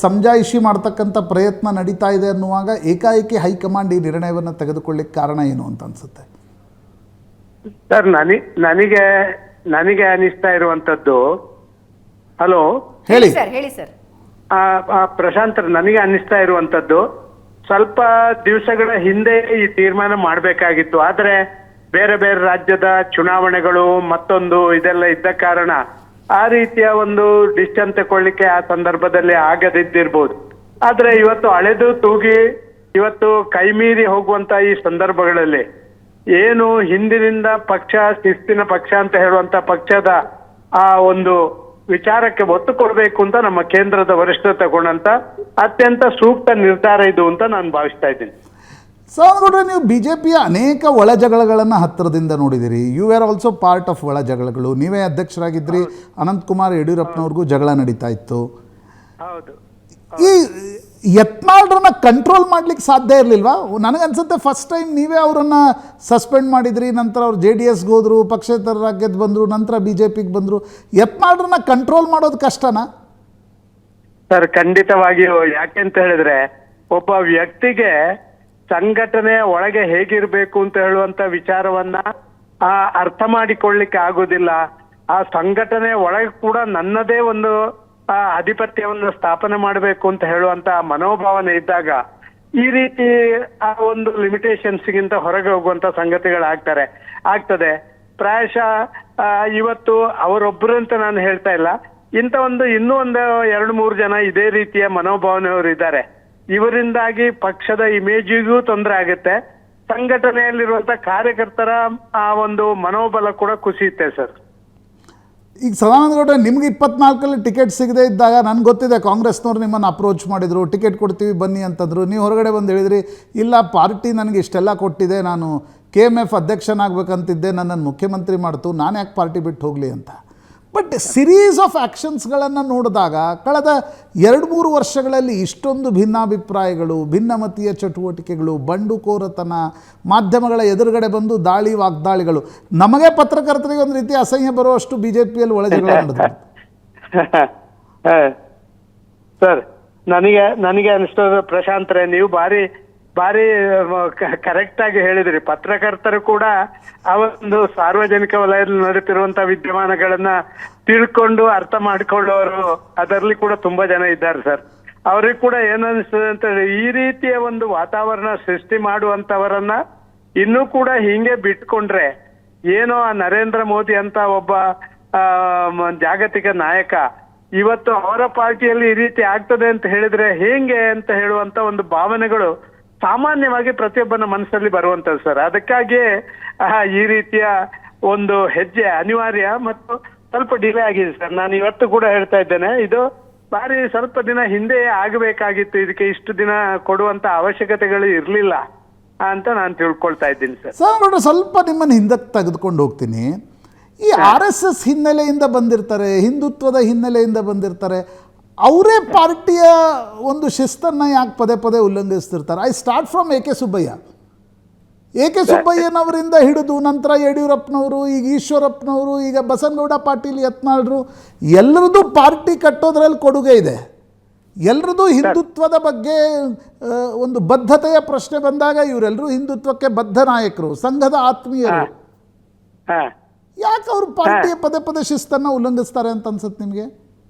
ಸಮಜಾಯಿಷಿ ಮಾಡ್ತಕ್ಕಂಥ ಪ್ರಯತ್ನ ನಡೀತಾ ಇದೆ ಅನ್ನುವಾಗ ಏಕಾಏಕಿ ಹೈಕಮಾಂಡ್ ಈ ನಿರ್ಣಯವನ್ನು ತೆಗೆದುಕೊಳ್ಳಿಕ್ಕೆ ಕಾರಣ ಏನು ಅಂತ ಅನ್ಸುತ್ತೆ? ಸರ್, ನನಗೆ ಅನಿಸ್ತಾ ಇರುವಂತದ್ದು, ಹಲೋ ಹೇಳಿ ಸರ್. ಹೇಳಿ ಸರ್. ಪ್ರಶಾಂತ್, ನನಗೆ ಅನ್ನಿಸ್ತಾ ಇರುವಂತದ್ದು, ಸ್ವಲ್ಪ ದಿವಸಗಳ ಹಿಂದೆ ಈ ತೀರ್ಮಾನ ಮಾಡಬೇಕಾಗಿತ್ತು. ಆದ್ರೆ ಬೇರೆ ಬೇರೆ ರಾಜ್ಯದ ಚುನಾವಣೆಗಳು ಮತ್ತೊಂದು ಇದೆಲ್ಲ ಇದ್ದ ಕಾರಣ ಆ ರೀತಿಯ ಒಂದು ಡಿಸಿಷನ್ ತಗೊಳ್ಳಿಕ್ಕೆ ಆ ಸಂದರ್ಭದಲ್ಲಿ ಆಗದಿದ್ದಿರ್ಬೋದು. ಆದ್ರೆ ಇವತ್ತು ಅಳೆದು ತೂಗಿ ಇವತ್ತು ಕೈಮೀರಿ ಹೋಗುವಂತ ಈ ಸಂದರ್ಭಗಳಲ್ಲಿ ಏನು ಹಿಂದಿನಿಂದ ಪಕ್ಷ, ಶಿಸ್ತಿನ ಪಕ್ಷ ಅಂತ ಹೇಳುವಂತ ಪಕ್ಷದ ಆ ಒಂದು ವಿಚಾರಕ್ಕೆ ಒತ್ತು ಕೊಡಬೇಕು ಅಂತ ನಮ್ಮ ಕೇಂದ್ರದ ವರಿಷ್ಠರು ತಗೊಂಡಂತ ಅತ್ಯಂತ ಸೂಕ್ತ ನಿರ್ಧಾರ ಇದು ಅಂತ ನಾನು ಭಾವಿಸ್ತಾ ಇದ್ದೀನಿ. ಸರ್, ನೀವು BJPಯ ಅನೇಕ ಒಳ ಜಗಳಗಳನ್ನು ಹತ್ತಿರದಿಂದ ನೋಡಿದಿರಿ. You are also part of ಒಳ ಜಗಳಗಳು. ನೀವೇ ಅಧ್ಯಕ್ಷರಾಗಿದ್ರಿ. ಅನಂತಕುಮಾರ್ ಯಡಿಯೂರಪ್ಪನವ್ರಿಗೂ ಜಗಳ ನಡೀತಾ ಇತ್ತು. ಹೌದು. ಈ ಯತ್ನಾಳ್ರನ್ನ ಕಂಟ್ರೋಲ್ ಮಾಡ್ಲಿಕ್ಕೆ ಸಾಧ್ಯ ಇರಲಿಲ್ವಾ? ನನಗನ್ಸುತ್ತೆ ಫಸ್ಟ್ ಟೈಮ್ ನೀವೇ ಅವರನ್ನು ಸಸ್ಪೆಂಡ್ ಮಾಡಿದ್ರಿ, ನಂತರ ಅವ್ರು JDSಗೆ ಹೋದರು, ಪಕ್ಷೇತರರಾಗಿ ಗೆದ್ದು ಬಂದರು, ನಂತರ BJPಗೆ ಬಂದರು. ಯತ್ನಾಳ್ರನ್ನ ಕಂಟ್ರೋಲ್ ಮಾಡೋದು ಕಷ್ಟನಾ? ಸರ್, ಖಂಡಿತವಾಗಿಯೂ. ಯಾಕೆಂತ ಹೇಳಿದ್ರೆ ಒಬ್ಬ ವ್ಯಕ್ತಿಗೆ ಸಂಘಟನೆಯ ಒಳಗೆ ಹೇಗಿರ್ಬೇಕು ಅಂತ ಹೇಳುವಂತ ವಿಚಾರವನ್ನ ಅರ್ಥ ಮಾಡಿಕೊಳ್ಳಿಕ್ಕೆ ಆಗುದಿಲ್ಲ. ಆ ಸಂಘಟನೆಯ ಒಳಗೆ ಕೂಡ ನನ್ನದೇ ಒಂದು ಆಧಿಪತ್ಯವನ್ನು ಸ್ಥಾಪನೆ ಮಾಡಬೇಕು ಅಂತ ಹೇಳುವಂತ ಮನೋಭಾವನೆ ಇದ್ದಾಗ ಈ ರೀತಿ ಆ ಒಂದು ಲಿಮಿಟೇಷನ್ಸ್ಗಿಂತ ಹೊರಗೆ ಹೋಗುವಂತ ಆಗ್ತದೆ. ಪ್ರಾಯಶಃ ಇವತ್ತು ಅವರೊಬ್ಬರು ಅಂತ ನಾನು ಹೇಳ್ತಾ ಇಲ್ಲ, ಇಂಥ ಇನ್ನೂ ಒಂದು 2-3 ಜನ ಇದೇ ರೀತಿಯ ಮನೋಭಾವನೆಯವರು ಇದ್ದಾರೆ. ಇವರಿಂದಾಗಿ ಪಕ್ಷದ ಇಮೇಜಿಗೂ ತೊಂದರೆ ಆಗುತ್ತೆ, ಸಂಘಟನೆಯಲ್ಲಿರುವಂತ ಕಾರ್ಯಕರ್ತರ ಆ ಒಂದು ಮನೋಬಲ ಕೂಡ ಕುಸಿಯುತ್ತೆ ಸರ್. ಈಗ ಸದಾನಂದ ಗೌಡ್ರೆ, ನಿಮ್ಗೆ 24ರಲ್ಲಿ ಟಿಕೆಟ್ ಸಿಗದೇ ಇದ್ದಾಗ ನನಗೆ ಗೊತ್ತಿದೆ ಕಾಂಗ್ರೆಸ್ನವ್ರು ನಿಮ್ಮನ್ನು ಅಪ್ರೋಚ್ ಮಾಡಿದರು, ಟಿಕೆಟ್ ಕೊಡ್ತೀವಿ ಬನ್ನಿ ಅಂತಂದರು. ನೀವು ಹೊರಗಡೆ ಬಂದು ಹೇಳಿದ್ರಿ, ಇಲ್ಲ ಪಾರ್ಟಿ ನನಗೆ ಇಷ್ಟೆಲ್ಲ ಕೊಟ್ಟಿದೆ, ನಾನು KMF ಅಧ್ಯಕ್ಷನಾಗಬೇಕಂತಿದ್ದೆ, ನನ್ನನ್ನು ಮುಖ್ಯಮಂತ್ರಿ ಮಾಡ್ತು, ನಾನು ಯಾಕೆ ಪಾರ್ಟಿ ಬಿಟ್ಟು ಹೋಗಲಿ ಅಂತ. ಬಟ್ ಸಿರೀಸ್ ಆಫ್ ಆ್ಯಕ್ಷನ್ಸ್ಗಳನ್ನು ನೋಡಿದಾಗ ಕಳೆದ 2-3 ವರ್ಷಗಳಲ್ಲಿ ಇಷ್ಟೊಂದು ಭಿನ್ನಾಭಿಪ್ರಾಯಗಳು, ಭಿನ್ನಮತೀಯ ಚಟುವಟಿಕೆಗಳು, ಬಂಡುಕೋರತನ, ಮಾಧ್ಯಮಗಳ ಎದುರುಗಡೆ ಬಂದು ವಾಗ್ದಾಳಿಗಳು, ನಮಗೆ ಪತ್ರಕರ್ತರಿಗೆ ಒಂದು ರೀತಿ ಅಸಹ್ಯ ಬರುವಷ್ಟು BJPಯಲ್ಲಿ ಒಳಜಗಳ ನಡೆದು. ಸರ್, ನನಗೆ ಅನಿಸ್ತದ ಪ್ರಶಾಂತ್ರೆ, ನೀವು ಬಾರಿ ಬಾರಿ ಕರೆಕ್ಟ್ ಆಗಿ ಹೇಳಿದ್ರಿ. ಪತ್ರಕರ್ತರು ಕೂಡ ಆ ಒಂದು ಸಾರ್ವಜನಿಕ ವಲಯದಲ್ಲಿ ನಡೆಯುತ್ತಿರುವಂತಹ ವಿದ್ಯಮಾನಗಳನ್ನ ತಿಳ್ಕೊಂಡು ಅರ್ಥ ಮಾಡ್ಕೊಳ್ಳೋರು ಅದರಲ್ಲಿ ಕೂಡ ತುಂಬಾ ಜನ ಇದ್ದಾರೆ ಸರ್. ಅವ್ರಿಗೆ ಕೂಡ ಏನನ್ಸ್ತದೆ ಅಂತ ಹೇಳಿ, ಈ ರೀತಿಯ ಒಂದು ವಾತಾವರಣ ಸೃಷ್ಟಿ ಮಾಡುವಂತವರನ್ನ ಇನ್ನೂ ಕೂಡ ಹಿಂಗೆ ಬಿಟ್ಕೊಂಡ್ರೆ ಏನೋ ಆ ನರೇಂದ್ರ ಮೋದಿ ಅಂತ ಒಬ್ಬ ಜಾಗತಿಕ ನಾಯಕ ಇವತ್ತು ಅವರ ಪಾರ್ಟಿಯಲ್ಲಿ ಈ ರೀತಿ ಆಗ್ತದೆ ಅಂತ ಹೇಳಿದ್ರೆ ಹೇಗೆ ಅಂತ ಹೇಳುವಂತ ಒಂದು ಭಾವನೆಗಳು ಸಾಮಾನ್ಯವಾಗಿ ಪ್ರತಿಯೊಬ್ಬನ ಮನಸ್ಸಲ್ಲಿ ಬರುವಂತದ್ದು ಸರ್. ಅದಕ್ಕಾಗಿಯೇ ಈ ರೀತಿಯ ಒಂದು ಹೆಜ್ಜೆ ಅನಿವಾರ್ಯ ಮತ್ತು ಸ್ವಲ್ಪ ಡಿಲೇ ಆಗಿದೆ ಸರ್. ನಾನು ಇವತ್ತು ಕೂಡ ಹೇಳ್ತಾ ಇದ್ದೇನೆ, ಇದು ಬಾರಿ ಸ್ವಲ್ಪ ದಿನ ಹಿಂದೆ ಆಗಬೇಕಾಗಿತ್ತು. ಇದಕ್ಕೆ ಇಷ್ಟು ದಿನ ಕೊಡುವಂತ ಅವಶ್ಯಕತೆಗಳು ಇರ್ಲಿಲ್ಲ ಅಂತ ನಾನು ತಿಳ್ಕೊಳ್ತಾ ಇದ್ದೀನಿ ಸರ್. ಸರ್ ಸ್ವಲ್ಪ ನಿಮ್ಮನ್ನು ಹಿಂದಕ್ಕೆ ತೆಗೆದುಕೊಂಡು ಹೋಗ್ತೀನಿ. ಈ RSS ಹಿನ್ನೆಲೆಯಿಂದ ಬಂದಿರ್ತಾರೆ, ಹಿಂದುತ್ವದ ಹಿನ್ನೆಲೆಯಿಂದ ಬಂದಿರ್ತಾರೆ, ಅವರೇ ಪಾರ್ಟಿಯ ಒಂದು ಶಿಸ್ತನ್ನು ಯಾಕೆ ಪದೇ ಪದೇ ಉಲ್ಲಂಘಿಸ್ತಿರ್ತಾರೆ? I start from AK Subbaiah. AK ಸುಬ್ಬಯ್ಯನವರಿಂದ ಹಿಡಿದು ನಂತರ ಯಡಿಯೂರಪ್ಪನವರು, ಈಗ ಈಶ್ವರಪ್ಪನವರು, ಈಗ ಬಸನಗೌಡ ಪಾಟೀಲ್ ಯತ್ನಾಳ್ರು, ಎಲ್ಲರದ್ದು ಪಾರ್ಟಿ ಕಟ್ಟೋದ್ರಲ್ಲಿ ಕೊಡುಗೆ ಇದೆ. ಎಲ್ಲರದ್ದು ಹಿಂದುತ್ವದ ಬಗ್ಗೆ ಒಂದು ಬದ್ಧತೆಯ ಪ್ರಶ್ನೆ ಬಂದಾಗ ಇವರೆಲ್ಲರೂ ಹಿಂದುತ್ವಕ್ಕೆ ಬದ್ಧ ನಾಯಕರು, ಸಂಘದ ಆತ್ಮೀಯರು. ಯಾಕೆ ಅವರು ಪಾರ್ಟಿಯ ಪದೇ ಪದೇ ಶಿಸ್ತನ್ನು ಉಲ್ಲಂಘಿಸ್ತಾರೆ ಅಂತ ಅನ್ಸುತ್ತೆ ನಿಮಗೆ?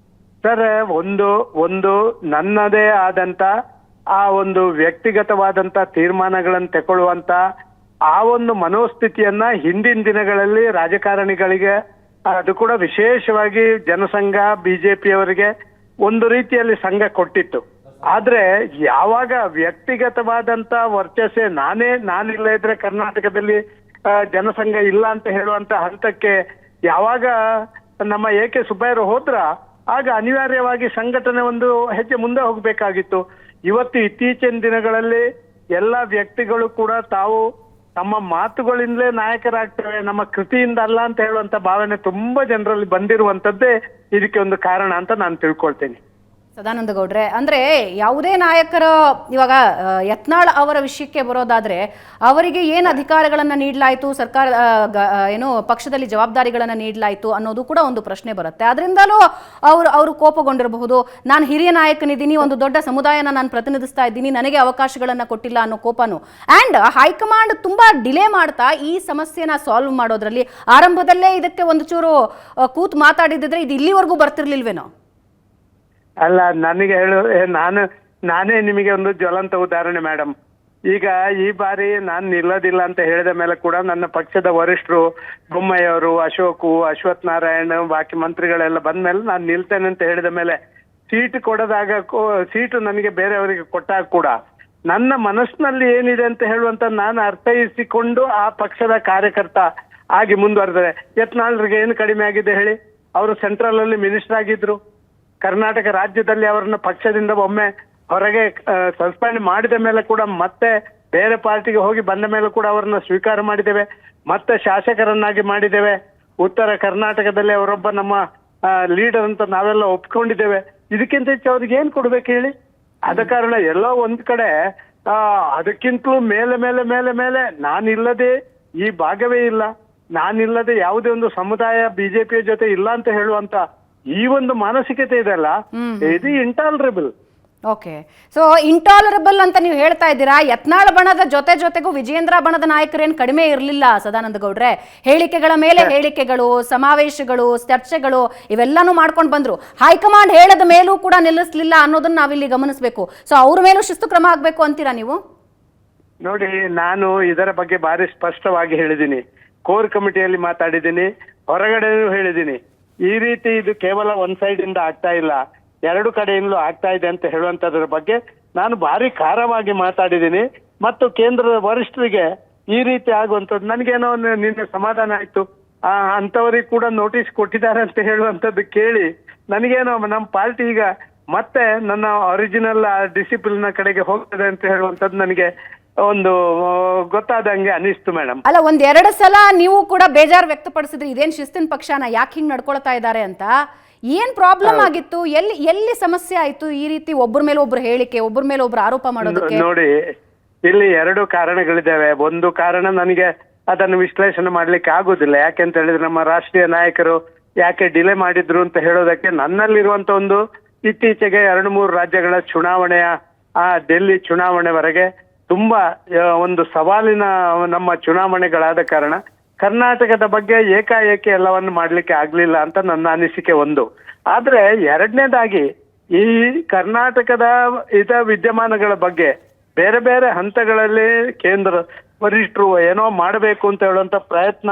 ಸರ್, ಒಂದು ನನ್ನದೇ ಆದಂತ ಆ ಒಂದು ವ್ಯಕ್ತಿಗತವಾದಂತ ತೀರ್ಮಾನಗಳನ್ನು ತಗೊಳ್ಳುವಂತ ಆ ಒಂದು ಮನೋಸ್ಥಿತಿಯನ್ನ ಹಿಂದಿನ ದಿನಗಳಲ್ಲಿ ರಾಜಕಾರಣಿಗಳಿಗೆ, ಅದು ಕೂಡ ವಿಶೇಷವಾಗಿ ಜನಸಂಘ ಬಿಜೆಪಿಯವರಿಗೆ ಒಂದು ರೀತಿಯಲ್ಲಿ ಸಂಘ ಕೊಟ್ಟಿತ್ತು. ಆದ್ರೆ ಯಾವಾಗ ವ್ಯಕ್ತಿಗತವಾದಂತ ವರ್ಚಸ್ಸೇ ನಾನಿಲ್ಲ ಇದ್ರೆ ಕರ್ನಾಟಕದಲ್ಲಿ ಜನಸಂಘ ಇಲ್ಲ ಅಂತ ಹೇಳುವಂತ ಹಂತಕ್ಕೆ ಯಾವಾಗ ನಮ್ಮ AK ಸುಬ್ಬಯ್ಯರು ಹೋದ್ರ, ಆಗ ಅನಿವಾರ್ಯವಾಗಿ ಸಂಘಟನೆ ಒಂದು ಹೆಜ್ಜೆ ಮುಂದೆ ಹೋಗ್ಬೇಕಾಗಿತ್ತು. ಇವತ್ತು ಇತ್ತೀಚಿನ ದಿನಗಳಲ್ಲಿ ಎಲ್ಲ ವ್ಯಕ್ತಿಗಳು ಕೂಡ ತಾವು ತಮ್ಮ ಮಾತುಗಳಿಂದಲೇ ನಾಯಕರಾಗ್ತೇವೆ, ನಮ್ಮ ಕೃತಿಯಿಂದ ಅಲ್ಲ ಅಂತ ಹೇಳುವಂತ ಭಾವನೆ ತುಂಬಾ ಜನರಲ್ಲಿ ಬಂದಿರುವಂತದ್ದೇ ಇದಕ್ಕೆ ಒಂದು ಕಾರಣ ಅಂತ ನಾನು ತಿಳ್ಕೊಳ್ತೇನೆ. ಸದಾನಂದ ಗೌಡ್ರೆ, ಅಂದ್ರೆ ಯಾವುದೇ ನಾಯಕರ, ಇವಾಗ ಯತ್ನಾಳ್ ಅವರ ವಿಷಯಕ್ಕೆ ಬರೋದಾದ್ರೆ ಅವರಿಗೆ ಏನು ಅಧಿಕಾರಗಳನ್ನ ನೀಡಲಾಯಿತು, ಸರ್ಕಾರ ಏನು ಪಕ್ಷದಲ್ಲಿ ಜವಾಬ್ದಾರಿಗಳನ್ನ ನೀಡಲಾಯಿತು ಅನ್ನೋದು ಕೂಡ ಒಂದು ಪ್ರಶ್ನೆ ಬರುತ್ತೆ. ಅದರಿಂದಲೂ ಅವರು ಕೋಪಗೊಂಡಿರಬಹುದು. ನಾನು ಹಿರಿಯ ನಾಯಕನಿದ್ದೀನಿ, ಒಂದು ದೊಡ್ಡ ಸಮುದಾಯನ ನಾನು ಪ್ರತಿನಿಧಿಸ್ತಾ ಇದ್ದೀನಿ, ನನಗೆ ಅವಕಾಶಗಳನ್ನ ಕೊಟ್ಟಿಲ್ಲ ಅನ್ನೋ ಕೋಪನು. ಅಂಡ್ ಹೈಕಮಾಂಡ್ ತುಂಬಾ ಡಿಲೇ ಮಾಡ್ತಾ ಈ ಸಮಸ್ಯೆನ ಸಾಲ್ವ್ ಮಾಡೋದ್ರಲ್ಲಿ ಆರಂಭದಲ್ಲೇ ಇದಕ್ಕೆ ಒಂದು ಚೂರು ಕೂತ್ ಮಾತಾಡಿದ್ರೆ ಇದು ಇಲ್ಲಿವರೆಗೂ ಬರ್ತಿರ್ಲಿಲ್ವೇನೋ? ಅಲ್ಲ, ನನಗೆ ನಾನೇ ನಿಮಗೆ ಒಂದು ಜ್ವಲಂತ ಉದಾಹರಣೆ ಮೇಡಮ್. ಈಗ ಈ ಬಾರಿ ನಾನು ನಿಲ್ಲೋದಿಲ್ಲ ಅಂತ ಹೇಳಿದ ಮೇಲೆ ಕೂಡ ನನ್ನ ಪಕ್ಷದ ವರಿಷ್ಠರು ಬೊಮ್ಮಾಯಿಯವರು, ಅಶ್ವಥ್ ನಾರಾಯಣ್, ಬಾಕಿ ಮಂತ್ರಿಗಳೆಲ್ಲ ಬಂದ್ಮೇಲೆ ನಾನು ನಿಲ್ತೇನೆ ಅಂತ ಹೇಳಿದ ಮೇಲೆ ಸೀಟು ನನಗೆ ಬೇರೆಯವರಿಗೆ ಕೊಟ್ಟಾಗ ಕೂಡ ನನ್ನ ಮನಸ್ಸಿನಲ್ಲಿ ಏನಿದೆ ಅಂತ ಹೇಳುವಂತ ನಾನು ಅರ್ಥೈಸಿಕೊಂಡು ಆ ಪಕ್ಷದ ಕಾರ್ಯಕರ್ತ ಆಗಿ ಮುಂದುವರೆದರೆ. ಯತ್ನಾಳ್ರಿಗೆ ಏನು ಕಡಿಮೆ ಆಗಿದೆ ಹೇಳಿ? ಅವರು ಸೆಂಟ್ರಲ್ ಅಲ್ಲಿ ಮಿನಿಸ್ಟರ್ ಆಗಿದ್ರು. ಕರ್ನಾಟಕ ರಾಜ್ಯದಲ್ಲಿ ಅವರನ್ನ ಪಕ್ಷದಿಂದ ಒಮ್ಮೆ ಹೊರಗೆ ಸಸ್ಪೆಂಡ್ ಮಾಡಿದ ಮೇಲೆ ಕೂಡ ಮತ್ತೆ ಬೇರೆ ಪಾರ್ಟಿಗೆ ಹೋಗಿ ಬಂದ ಮೇಲೆ ಕೂಡ ಅವರನ್ನ ಸ್ವೀಕಾರ ಮಾಡಿದ್ದೇವೆ, ಮತ್ತೆ ಶಾಸಕರನ್ನಾಗಿ ಮಾಡಿದ್ದೇವೆ. ಉತ್ತರ ಕರ್ನಾಟಕದಲ್ಲಿ ಅವರೊಬ್ಬ ನಮ್ಮ ಲೀಡರ್ ಅಂತ ನಾವೆಲ್ಲ ಒಪ್ಕೊಂಡಿದ್ದೇವೆ. ಇದಕ್ಕಿಂತ ಹೆಚ್ಚು ಅವ್ರಿಗೆ ಏನ್ ಕೊಡ್ಬೇಕು ಹೇಳಿ? ಆದ ಕಾರಣ ಎಲ್ಲೋ ಒಂದ್ ಕಡೆ ಅದಕ್ಕಿಂತಲೂ ಮೇಲೆ ಮೇಲೆ ಮೇಲೆ ಮೇಲೆ ನಾನಿಲ್ಲದೆ ಈ ಭಾಗವೇ ಇಲ್ಲ, ನಾನಿಲ್ಲದೆ ಯಾವುದೇ ಒಂದು ಸಮುದಾಯ ಬಿಜೆಪಿಯ ಜೊತೆ ಇಲ್ಲ ಅಂತ ಹೇಳುವಂತ ಈ ಒಂದು ಮಾನಸಿಕತೆ ಇದೆಲ್ಲ, ಇದು ಇಂಟಾಲರಬಲ್. ಓಕೆ, ಸೊ ಇಂಟಾಲರಬಲ್ ಅಂತ ನೀವು ಹೇಳ್ತಾ ಇದ್ದೀರಾ. ಯತ್ನಾಳ್ ಬಣದ ಜೊತೆಗೂ ವಿಜೇಂದ್ರ ಬಣದ ನಾಯಕರೇನು ಕಡಿಮೆ ಇರಲಿಲ್ಲ ಸದಾನಂದ ಗೌಡ್ರೆ. ಹೇಳಿಕೆಗಳ ಮೇಲೆ ಹೇಳಿಕೆಗಳು, ಸಮಾವೇಶಗಳು, ಚರ್ಚೆಗಳು ಇವೆಲ್ಲಾನು ಮಾಡ್ಕೊಂಡು ಬಂದ್ರು. ಹೈಕಮಾಂಡ್ ಹೇಳದ ಮೇಲೂ ಕೂಡ ನಿಲ್ಲಿಸಲಿಲ್ಲ ಅನ್ನೋದನ್ನ ನಾವಿಲ್ಲಿ ಗಮನಿಸಬೇಕು. ಸೊ ಅವ್ರ ಮೇಲೂ ಶಿಸ್ತು ಕ್ರಮ ಆಗ್ಬೇಕು ಅಂತೀರಾ ನೀವು? ನೋಡಿ, ನಾನು ಇದರ ಬಗ್ಗೆ ಬಾರಿ ಸ್ಪಷ್ಟವಾಗಿ ಹೇಳಿದ್ದೀನಿ, ಕೋರ್ ಕಮಿಟಿಯಲ್ಲಿ ಮಾತಾಡಿದ್ದೀನಿ, ಹೊರಗಡೆನೂ ಹೇಳಿದ್ದೀನಿ. ಈ ರೀತಿ ಇದು ಕೇವಲ ಒಂದ್ ಸೈಡ್ ಇಂದ ಆಗ್ತಾ ಇಲ್ಲ, ಎರಡು ಕಡೆಯಿಂದಲೂ ಆಗ್ತಾ ಇದೆ ಅಂತ ಹೇಳುವಂತದ್ರ ಬಗ್ಗೆ ನಾನು ಭಾರಿ ಖಾರವಾಗಿ ಮಾತಾಡಿದ್ದೀನಿ. ಮತ್ತು ಕೇಂದ್ರದ ವರಿಷ್ಠರಿಗೆ ಈ ರೀತಿ ಆಗುವಂಥದ್ದು ನನಗೇನೋ ನಿನ್ನೆ ಸಮಾಧಾನ ಆಯ್ತು. ಅಂತವರಿಗೆ ಕೂಡ ನೋಟಿಸ್ ಕೊಟ್ಟಿದ್ದಾರೆ ಅಂತ ಹೇಳುವಂಥದ್ದು ಕೇಳಿ ನನಗೇನೋ ನಮ್ಮ ಪಾರ್ಟಿ ಈಗ ಮತ್ತೆ ನನ್ನ ಒರಿಜಿನಲ್ ಡಿಸಿಪ್ಲಿನ್ ಕಡೆಗೆ ಹೋಗ್ತದೆ ಅಂತ ಹೇಳುವಂಥದ್ದು ನನಗೆ ಒಂದು ಗೊತ್ತಾದಂಗೆ ಅನಿಸ್ತು ಮೇಡಮ್. ಅಲ್ಲ, ಒಂದೆರಡು ಸಲ ನೀವು ಕೂಡ ಬೇಜಾರು ವ್ಯಕ್ತಪಡಿಸಿದ್ರಿ, ಇದೇನ್ ಶಿಸ್ತಿನ ಪಕ್ಷನ, ಯಾಕೆ ಹಿಂಗ್ ನಡ್ಕೊಳ್ತಾ ಇದ್ದಾರೆ ಅಂತ. ಏನ್ ಪ್ರಾಬ್ಲಮ್ ಆಗಿತ್ತು? ಎಲ್ಲಿ ಸಮಸ್ಯೆ ಆಯ್ತು? ಈ ರೀತಿ ಒಬ್ಬರ ಮೇಲೆ ಒಬ್ರು ಹೇಳಿಕೆ, ಒಬ್ಬರ ಮೇಲೆ ಒಬ್ರು ಆರೋಪ ಮಾಡೋದಕ್ಕೆ? ನೋಡಿ, ಇಲ್ಲಿ ಎರಡು ಕಾರಣಗಳಿದ್ದಾವೆ. ಒಂದು ಕಾರಣ ನನಗೆ ಅದನ್ನು ವಿಶ್ಲೇಷಣೆ ಮಾಡ್ಲಿಕ್ಕೆ ಆಗುದಿಲ್ಲ. ಯಾಕೆಂತ ಹೇಳಿದ್ರೆ ನಮ್ಮ ರಾಷ್ಟ್ರೀಯ ನಾಯಕರು ಯಾಕೆ ಡಿಲೇ ಮಾಡಿದ್ರು ಅಂತ ಹೇಳೋದಕ್ಕೆ ನನ್ನಲ್ಲಿರುವಂತ ಒಂದು ಇತ್ತೀಚೆಗೆ 2-3 ರಾಜ್ಯಗಳ ಚುನಾವಣೆಯ ಡೆಲ್ಲಿ ಚುನಾವಣೆವರೆಗೆ ತುಂಬಾ ಒಂದು ಸವಾಲಿನ ನಮ್ಮ ಚುನಾವಣೆಗಳಾದ ಕಾರಣ ಕರ್ನಾಟಕದ ಬಗ್ಗೆ ಏಕಾಏಕಿ ಎಲ್ಲವನ್ನು ಮಾಡ್ಲಿಕ್ಕೆ ಆಗ್ಲಿಲ್ಲ ಅಂತ ನನ್ನ ಅನಿಸಿಕೆ ಒಂದು. ಆದ್ರೆ ಎರಡನೇದಾಗಿ ಈ ಕರ್ನಾಟಕದ ವಿದ್ಯಮಾನಗಳ ಬಗ್ಗೆ ಬೇರೆ ಬೇರೆ ಹಂತಗಳಲ್ಲಿ ಕೇಂದ್ರ ವರಿಷ್ಠರು ಏನೋ ಮಾಡಬೇಕು ಅಂತ ಹೇಳುವಂತ ಪ್ರಯತ್ನ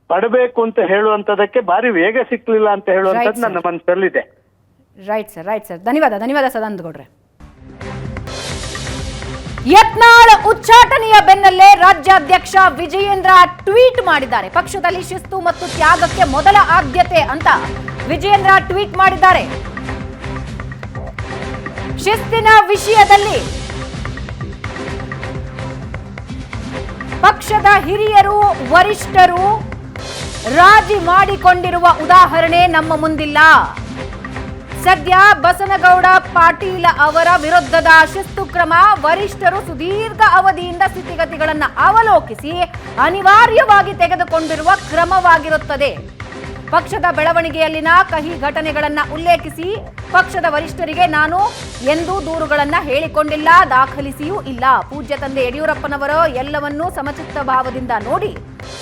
ಪಡಬೇಕು ಅಂತ ಹೇಳುವಂತದಕ್ಕೆ ಭಾರಿ ವೇಗ ಸಿಕ್ಲಿಲ್ಲ ಅಂತ ಹೇಳುವಂತದ್ದು ನನ್ನ ಮನಸ್ಸಲ್ಲಿದೆ. ರೈಟ್ ಸರ್, ಧನ್ಯವಾದ ಸದಾನಂದ ಗೌಡ್ರೆ. ಯತ್ನಾಳ್ ಉಚ್ಚಾಟನೆಯ ಬೆನ್ನಲ್ಲೇ ರಾಜ್ಯಾಧ್ಯಕ್ಷ ವಿಜಯೇಂದ್ರ ಟ್ವೀಟ್ ಮಾಡಿದ್ದಾರೆ. ಪಕ್ಷದಲ್ಲಿ ಶಿಸ್ತು ಮತ್ತು ತ್ಯಾಗಕ್ಕೆ ಮೊದಲ ಆದ್ಯತೆ ಅಂತ ವಿಜಯೇಂದ್ರ ಟ್ವೀಟ್ ಮಾಡಿದ್ದಾರೆ. ಶಿಸ್ತಿನ ವಿಷಯದಲ್ಲಿ ಪಕ್ಷದ ಹಿರಿಯರು ವರಿಷ್ಠರು ರಾಜಿ ಮಾಡಿಕೊಂಡಿರುವ ಉದಾಹರಣೆ ನಮ್ಮ ಮುಂದಿಲ್ಲ. ಸದ್ಯ ಬಸನಗೌಡ ಪಾಟೀಲ್ ಅವರ ವಿರುದ್ಧದ ಶಿಸ್ತು ಕ್ರಮ ವರಿಷ್ಠರು ಸುದೀರ್ಘ ಅವಧಿಯಿಂದ ಸ್ಥಿತಿಗತಿಗಳನ್ನ ಅವಲೋಕಿಸಿ ಅನಿವಾರ್ಯವಾಗಿ ತೆಗೆದುಕೊಂಡಿರುವ ಕ್ರಮವಾಗಿರುತ್ತದೆ. ಪಕ್ಷದ ಬೆಳವಣಿಗೆಯಲ್ಲಿನ ಕಹಿ ಘಟನೆಗಳನ್ನ ಉಲ್ಲೇಖಿಸಿ ಪಕ್ಷದ ವರಿಷ್ಠರಿಗೆ ನಾನು ಎಂದೂ ದೂರುಗಳನ್ನ ಹೇಳಿಕೊಂಡಿಲ್ಲ, ದಾಖಲಿಸಿಯೂ ಇಲ್ಲ. ಪೂಜ್ಯ ತಂದೆ ಯಡಿಯೂರಪ್ಪನವರು ಎಲ್ಲವನ್ನೂ ಸಮಚಿತ್ತ ಭಾವದಿಂದ ನೋಡಿ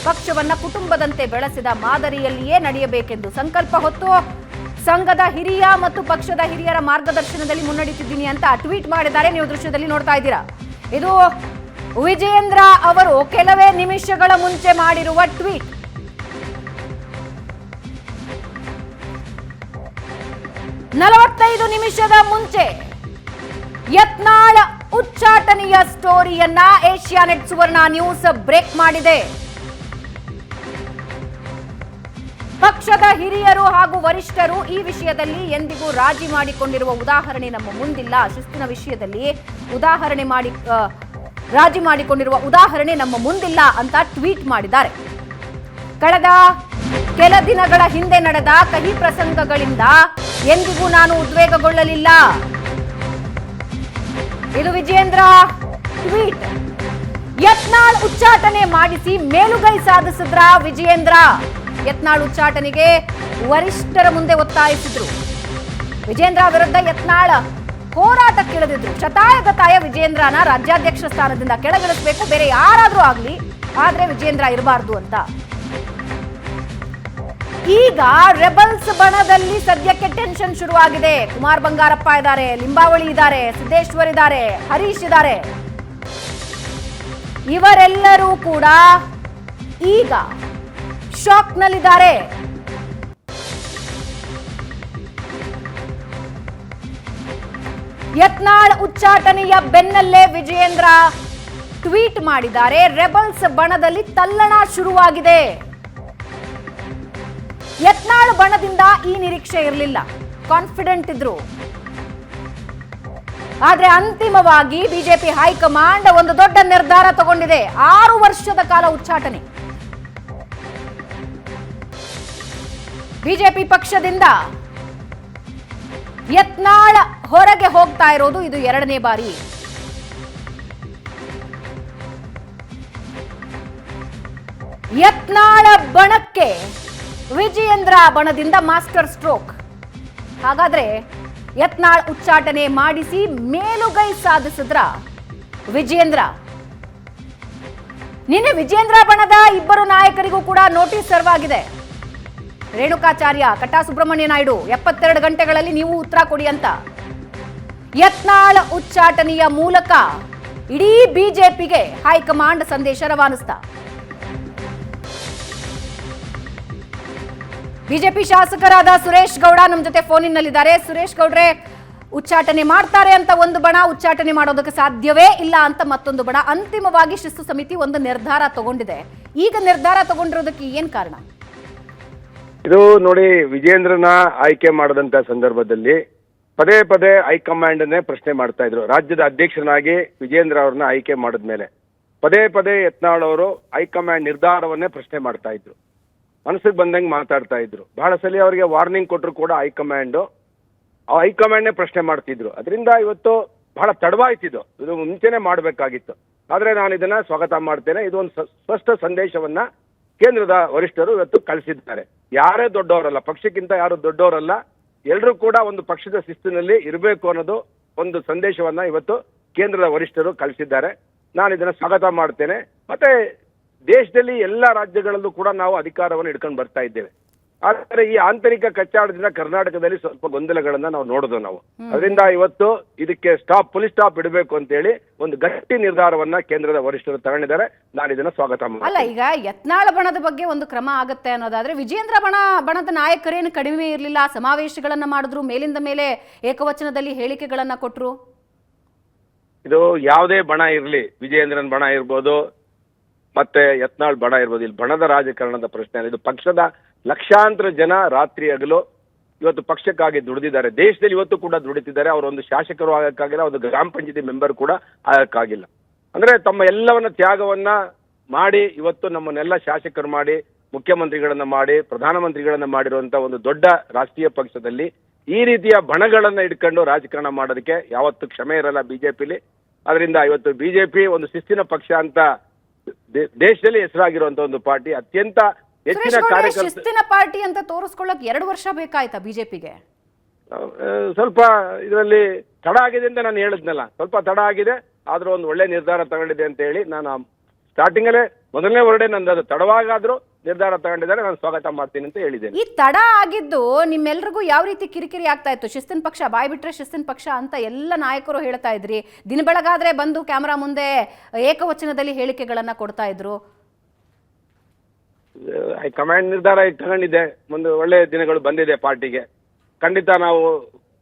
ಪಕ್ಷವನ್ನ ಕುಟುಂಬದಂತೆ ಬೆಳೆಸಿದ ಮಾದರಿಯಲ್ಲಿಯೇ ನಡೆಯಬೇಕೆಂದು ಸಂಕಲ್ಪ ಹೊತ್ತು ಸಂಘದ ಹಿರಿಯ ಮತ್ತು ಪಕ್ಷದ ಹಿರಿಯರ ಮಾರ್ಗದರ್ಶನದಲ್ಲಿ ಮುನ್ನಡೆಯುತ್ತಿದ್ದೀನಿ ಅಂತ ಟ್ವೀಟ್ ಮಾಡಿದ್ದಾರೆ. ನೀವು ದೃಶ್ಯದಲ್ಲಿ ನೋಡ್ತಾ ಇದ್ದೀರಾ. ಇದು ವಿಜಯೇಂದ್ರ ಅವರು ಕೆಲವೇ ನಿಮಿಷಗಳ ಮುಂಚೆ ಮಾಡಿರುವ ಟ್ವೀಟ್. ನಲವತ್ತೈದು ನಿಮಿಷದ ಮುಂಚೆ ಯತ್ನಾಳ್ ಉಚ್ಚಾಟನೆಯ ಸ್ಟೋರಿಯನ್ನ ಏಷ್ಯಾನೆಟ್ ಸುವರ್ಣ ನ್ಯೂಸ್ ಬ್ರೇಕ್ ಮಾಡಿದೆ. ಪಕ್ಷದ ಹಿರಿಯರು ಹಾಗೂ ವರಿಷ್ಠರು ಈ ವಿಷಯದಲ್ಲಿ ಎಂದಿಗೂ ರಾಜಿ ಮಾಡಿಕೊಂಡಿರುವ ಉದಾಹರಣೆ ನಮ್ಮ ಮುಂದಿಲ್ಲ. ಶಿಸ್ತಿನ ವಿಷಯದಲ್ಲಿ ರಾಜಿ ಮಾಡಿಕೊಂಡಿರುವ ಉದಾಹರಣೆ ನಮ್ಮ ಮುಂದಿಲ್ಲ ಅಂತ ಟ್ವೀಟ್ ಮಾಡಿದ್ದಾರೆ. ಕಳೆದ ಕೆಲ ದಿನಗಳ ಹಿಂದೆ ನಡೆದ ಕಹಿ ಪ್ರಸಂಗಗಳಿಂದ ಎಂದಿಗೂ ನಾನು ಉದ್ವೇಗಗೊಳ್ಳಲಿಲ್ಲ. ಇದು ವಿಜಯೇಂದ್ರ ಟ್ವೀಟ್. ಯತ್ನಾಳ್ ಉಚ್ಚಾಟನೆ ಮಾಡಿಸಿ ಮೇಲುಗೈ ಸಾಧಿಸಿದ್ರ ವಿಜಯೇಂದ್ರ. ಯತ್ನಾಳ್ ಉಚ್ಚಾಟನೆಗೆ ವರಿಷ್ಠರ ಮುಂದೆ ಒತ್ತಾಯಿಸಿದ್ರು. ವಿಜಯೇಂದ್ರ ವಿರುದ್ಧ ಯತ್ನಾಳ್ ಹೋರಾಟಕ್ಕಿಳಿದಿದ್ರು. ಶತಾಯಗತಾಯ ವಿಜಯೇಂದ್ರನ ರಾಜ್ಯಾಧ್ಯಕ್ಷ ಸ್ಥಾನದಿಂದ ಕೆಳಗಿಳಿಸಬೇಕು, ಬೇರೆ ಯಾರಾದ್ರೂ ಆಗ್ಲಿ, ಆದ್ರೆ ವಿಜಯೇಂದ್ರ ಇರಬಾರ್ದು ಅಂತ. ಈಗ ರೆಬಲ್ಸ್ ಬಣದಲ್ಲಿ ಸದ್ಯಕ್ಕೆ ಟೆನ್ಷನ್ ಶುರುವಾಗಿದೆ. ಕುಮಾರ್ ಬಂಗಾರಪ್ಪ ಇದ್ದಾರೆ, ಲಿಂಬಾವಳಿ ಇದ್ದಾರೆ, ಸಿದ್ದೇಶ್ವರ್ ಇದ್ದಾರೆ, ಹರೀಶ್ ಇದ್ದಾರೆ. ಇವರೆಲ್ಲರೂ ಕೂಡ ಈಗ ಶಾಕ್ನಲ್ಲಿದ್ದಾರೆ. ಯತ್ನಾಳ್ ಉಚ್ಚಾಟನೆಯ ಬೆನ್ನಲ್ಲೇ ವಿಜಯೇಂದ್ರ ಟ್ವೀಟ್ ಮಾಡಿದ್ದಾರೆ. ರೆಬಲ್ಸ್ ಬಣದಲ್ಲಿ ತಲ್ಲಣ ಶುರುವಾಗಿದೆ. ಯತ್ನಾಳ್ ಬಣದಿಂದ ಈ ನಿರೀಕ್ಷೆ ಇರಲಿಲ್ಲ, ಕಾನ್ಫಿಡೆಂಟ್ ಇದ್ರು. ಆದ್ರೆ ಅಂತಿಮವಾಗಿ ಬಿಜೆಪಿ ಹೈಕಮಾಂಡ್ ಒಂದು ದೊಡ್ಡ ನಿರ್ಧಾರ ತಗೊಂಡಿದೆ. 6 ವರ್ಷದ ಕಾಲ ಉಚ್ಚಾಟನೆ. ಬಿಜೆಪಿ ಪಕ್ಷದಿಂದ ಯತ್ನಾಳ್ ಹೊರಗೆ ಹೋಗ್ತಾ ಇರೋದು ಇದು 2ನೇ ಬಾರಿ. ಯತ್ನಾಳ್ ಬಣಕ್ಕೆ ವಿಜಯೇಂದ್ರ ಬಣದಿಂದ ಮಾಸ್ಟರ್ ಸ್ಟ್ರೋಕ್. ಹಾಗಾದ್ರೆ ಯತ್ನಾಳ್ ಉಚ್ಚಾಟನೆ ಮಾಡಿಸಿ ಮೇಲುಗೈ ಸಾಧಿಸಿದ್ರ ವಿಜಯೇಂದ್ರ. ನಿನ್ನೆ ವಿಜಯೇಂದ್ರ ಬಣದ ಇಬ್ಬರು ನಾಯಕರಿಗೂ ಕೂಡ ನೋಟಿಸ್ ಸರ್ವ್ ಆಗಿದೆ. ರೇಣುಕಾಚಾರ್ಯ, ಕಟ್ಟಾ ಸುಬ್ರಹ್ಮಣ್ಯ ನಾಯ್ಡು 72 ಗಂಟೆಗಳಲ್ಲಿ ನೀವು ಉತ್ತರ ಕೊಡಿ ಅಂತ. ಯತ್ನಾಳ್ ಉಚ್ಚಾಟನೆಯ ಮೂಲಕ ಇಡೀ ಬಿಜೆಪಿಗೆ ಹೈಕಮಾಂಡ್ ಸಂದೇಶ ರವಾನಿಸ್ತಾ. ಬಿಜೆಪಿ ಶಾಸಕರಾದ ಸುರೇಶ್ ಗೌಡ ನಮ್ಮ ಜೊತೆ ಫೋನಿನಲ್ಲಿದ್ದಾರೆ. ಸುರೇಶ್ ಗೌಡ್ರೆ, ಉಚ್ಚಾಟನೆ ಮಾಡ್ತಾರೆ ಅಂತ ಒಂದು ಬಣ, ಉಚ್ಚಾಟನೆ ಮಾಡೋದಕ್ಕೆ ಸಾಧ್ಯವೇ ಇಲ್ಲ ಅಂತ ಮತ್ತೊಂದು ಬಣ. ಅಂತಿಮವಾಗಿ ಶಿಸ್ತು ಸಮಿತಿ ಒಂದು ನಿರ್ಧಾರ ತಗೊಂಡಿದೆ. ಈಗ ನಿರ್ಧಾರ ತಗೊಂಡಿರೋದಕ್ಕೆ ಏನ್ ಕಾರಣ? ಇದು ನೋಡಿ, ವಿಜಯೇಂದ್ರನ ಆಯ್ಕೆ ಮಾಡದಂತ ಸಂದರ್ಭದಲ್ಲಿ ಪದೇ ಪದೇ ಹೈಕಮಾಂಡ್ನೇ ಪ್ರಶ್ನೆ ಮಾಡ್ತಾ ಇದ್ರು. ರಾಜ್ಯದ ಅಧ್ಯಕ್ಷರನ್ನಾಗಿ ವಿಜಯೇಂದ್ರ ಅವ್ರನ್ನ ಆಯ್ಕೆ ಮಾಡಿದ್ಮೇಲೆ ಪದೇ ಪದೇ ಯತ್ನಾಳ್ ಅವರು ಹೈಕಮಾಂಡ್ ನಿರ್ಧಾರವನ್ನೇ ಪ್ರಶ್ನೆ ಮಾಡ್ತಾ ಇದ್ರು. ಮನಸ್ಸಿಗೆ ಬಂದಂಗೆ ಮಾತಾಡ್ತಾ ಇದ್ರು. ಬಹಳ ಸಲ ಅವರಿಗೆ ವಾರ್ನಿಂಗ್ ಕೊಟ್ಟರು ಕೂಡ ಹೈಕಮಾಂಡ್ನೇ ಪ್ರಶ್ನೆ ಮಾಡ್ತಿದ್ರು. ಅದರಿಂದ ಇವತ್ತು ಬಹಳ ತಡವಾಯ್ತಿದ್ದು. ಇದು ಮುಂಚೆನೆ ಮಾಡಬೇಕಾಗಿತ್ತು. ಆದ್ರೆ ನಾನು ಇದನ್ನ ಸ್ವಾಗತ ಮಾಡ್ತೇನೆ. ಇದು ಒಂದು ಸ್ಪಷ್ಟ ಸಂದೇಶವನ್ನ ಕೇಂದ್ರದ ವರಿಷ್ಠರು ಇವತ್ತು ಕಳಿಸಿದ್ದಾರೆ. ಯಾರೇ ದೊಡ್ಡವರಲ್ಲ, ಪಕ್ಷಕ್ಕಿಂತ ಯಾರು ದೊಡ್ಡವರಲ್ಲ, ಎಲ್ಲರೂ ಕೂಡ ಒಂದು ಪಕ್ಷದ ಶಿಸ್ತಿನಲ್ಲಿ ಇರಬೇಕು ಅನ್ನೋದು ಒಂದು ಸಂದೇಶವನ್ನ ಇವತ್ತು ಕೇಂದ್ರದ ವರಿಷ್ಠರು ಕಳಿಸಿದ್ದಾರೆ. ನಾನು ಇದನ್ನ ಸ್ವಾಗತ ಮಾಡ್ತೇನೆ. ಮತ್ತೆ ದೇಶದಲ್ಲಿ ಎಲ್ಲ ರಾಜ್ಯಗಳಲ್ಲೂ ಕೂಡ ನಾವು ಅಧಿಕಾರವನ್ನು ಇಟ್ಕೊಂಡು ಬರ್ತಾ ಇದ್ದೇವೆ. ಆದರೆ ಈ ಆಂತರಿಕ ಕಚ್ಚಾಟದಿಂದ ಕರ್ನಾಟಕದಲ್ಲಿ ಸ್ವಲ್ಪ ಗೊಂದಲಗಳನ್ನ ನಾವು ನೋಡಿದ್ವು ನಾವು. ಅದರಿಂದ ಇವತ್ತು ಇದಕ್ಕೆ ಪುಲಿ ಸ್ಟಾಪ್ ಇಡಬೇಕು ಅಂತ ಹೇಳಿ ಒಂದು ಗಟ್ಟಿ ನಿರ್ಧಾರವನ್ನ ಕೇಂದ್ರದ ವರಿಷ್ಠರು ತಗೊಂಡಿದ್ದಾರೆ. ನಾನು ಇದನ್ನ ಸ್ವಾಗತ ಮಾಡ್ತೀನಿ. ಅಲ್ಲ, ಈಗ ಯತ್ನಾಳ ಬಣದ ಬಗ್ಗೆ ಒಂದು ಕ್ರಮ ಆಗತ್ತೆ ಅನ್ನೋದಾದ್ರೆ, ವಿಜೇಂದ್ರ ಬಣದ ನಾಯಕರೇನು ಕಡಿಮೆ ಇರಲಿಲ್ಲ, ಸಮಾವೇಶಗಳನ್ನ ಮಾಡಿದ್ರು, ಮೇಲಿಂದ ಮೇಲೆ ಏಕವಚನದಲ್ಲಿ ಹೇಳಿಕೆಗಳನ್ನ ಕೊಟ್ರು. ಇದು ಯಾವುದೇ ಬಣ ಇರಲಿ, ವಿಜಯೇಂದ್ರನ್ ಬಣ ಇರ್ಬೋದು, ಮತ್ತೆ ಯತ್ನಾಳ್ ಬಣ ಇರ್ಬೋದು, ಇಲ್ಲಿ ಬಣದ ರಾಜಕಾರಣದ ಪ್ರಶ್ನೆ ಅಲ್ಲ. ಇದು ಪಕ್ಷದ ಲಕ್ಷಾಂತರ ಜನ ರಾತ್ರಿ ಹಗಲು ಇವತ್ತು ಪಕ್ಷಕ್ಕಾಗಿ ದುಡಿದಿದ್ದಾರೆ. ದೇಶದಲ್ಲಿ ಇವತ್ತು ಕೂಡ ದುಡಿತಿದ್ದಾರೆ. ಅವರೊಂದು ಶಾಸಕರು ಆಗಕ್ಕಾಗಿಲ್ಲ, ಒಂದು ಗ್ರಾಮ ಪಂಚಾಯತಿ ಮೆಂಬರ್ ಕೂಡ ಆಗಕ್ಕಾಗಿಲ್ಲ. ಅಂದ್ರೆ ತಮ್ಮ ಎಲ್ಲವನ್ನ ತ್ಯಾಗವನ್ನ ಮಾಡಿ ಇವತ್ತು ನಮ್ಮನ್ನೆಲ್ಲ ಶಾಸಕರು ಮಾಡಿ, ಮುಖ್ಯಮಂತ್ರಿಗಳನ್ನ ಮಾಡಿ, ಪ್ರಧಾನಮಂತ್ರಿಗಳನ್ನ ಮಾಡಿರುವಂತ ಒಂದು ದೊಡ್ಡ ರಾಷ್ಟ್ರೀಯ ಪಕ್ಷದಲ್ಲಿ ಈ ರೀತಿಯ ಬಣಗಳನ್ನ ಇಟ್ಕೊಂಡು ರಾಜಕಾರಣ ಮಾಡೋದಕ್ಕೆ ಯಾವತ್ತು ಕ್ಷಮೆ ಇರಲ್ಲ ಬಿಜೆಪಿಲಿ. ಅದರಿಂದ ಇವತ್ತು ಬಿಜೆಪಿ ಒಂದು ಶಿಸ್ತಿನ ಪಕ್ಷ ಅಂತ ದೇಶದಲ್ಲಿ ಹೆಸರಾಗಿರುವಂತ ಒಂದು ಪಾರ್ಟಿ, ಅತ್ಯಂತ ಹೆಚ್ಚಿನ ಕಾರ್ಯಕರ್ತರು. ಶಿಸ್ತಿನ ಪಾರ್ಟಿ ಅಂತ ತೋರಿಸ್ಕೊಳ್ಳಕ್ 2 ವರ್ಷ ಬೇಕಾಯ್ತಾ ಬಿಜೆಪಿಗೆ? ಸ್ವಲ್ಪ ಇದರಲ್ಲಿ ತಡ ಆಗಿದೆ ಅಂತ ನಾನು ಹೇಳಿದ್ನಲ್ಲ, ಸ್ವಲ್ಪ ತಡ ಆಗಿದೆ, ಆದ್ರೂ ಒಂದು ಒಳ್ಳೆ ನಿರ್ಧಾರ ತಗೊಂಡಿದೆ ಅಂತ ಹೇಳಿ ನಾನು ಸ್ಟಾರ್ಟಿಂಗ್ ಅಲ್ಲೇ ಮೊದಲನೇ ವರ್ಡೇ ನಂದು ಅದು. ತಡವಾಗಾದ್ರೂ ನಿರ್ಧಾರ ತಗೊಂಡಿದ್ದಾರೆ, ನಾನು ಸ್ವಾಗತ ಮಾಡ್ತೀನಿ ಅಂತ ಹೇಳಿದ್ದೇನೆ. ಈ ತಡ ಆಗಿದ್ದು ನಿಮ್ಮೆಲ್ರಿಗೂ ಯಾವ ರೀತಿ ಕಿರಿಕಿರಿ ಆಗ್ತಾ ಇತ್ತು? ಶಿಸ್ತಿನ ಪಕ್ಷ, ಬಾಯ್ ಬಿಟ್ರೆ ಶಿಸ್ತಿನ ಪಕ್ಷ ಅಂತ ಎಲ್ಲ ನಾಯಕರು ಹೇಳ್ತಾ ಇದ್ರಿ. ದಿನ ಬೆಳಗಾದ್ರೆ ಬಂದು ಕ್ಯಾಮರಾ ಮುಂದೆ ಏಕವಚನದಲ್ಲಿ ಹೇಳಿಕೆಗಳನ್ನ ಕೊಡ್ತಾ ಇದ್ರು. ಹೈಕಮಾಂಡ್ ನಿರ್ಧಾರ ತಗೊಂಡಿದೆ, ಒಂದು ಒಳ್ಳೆ ದಿನಗಳು ಬಂದಿದೆ ಪಾರ್ಟಿಗೆ. ಖಂಡಿತ ನಾವು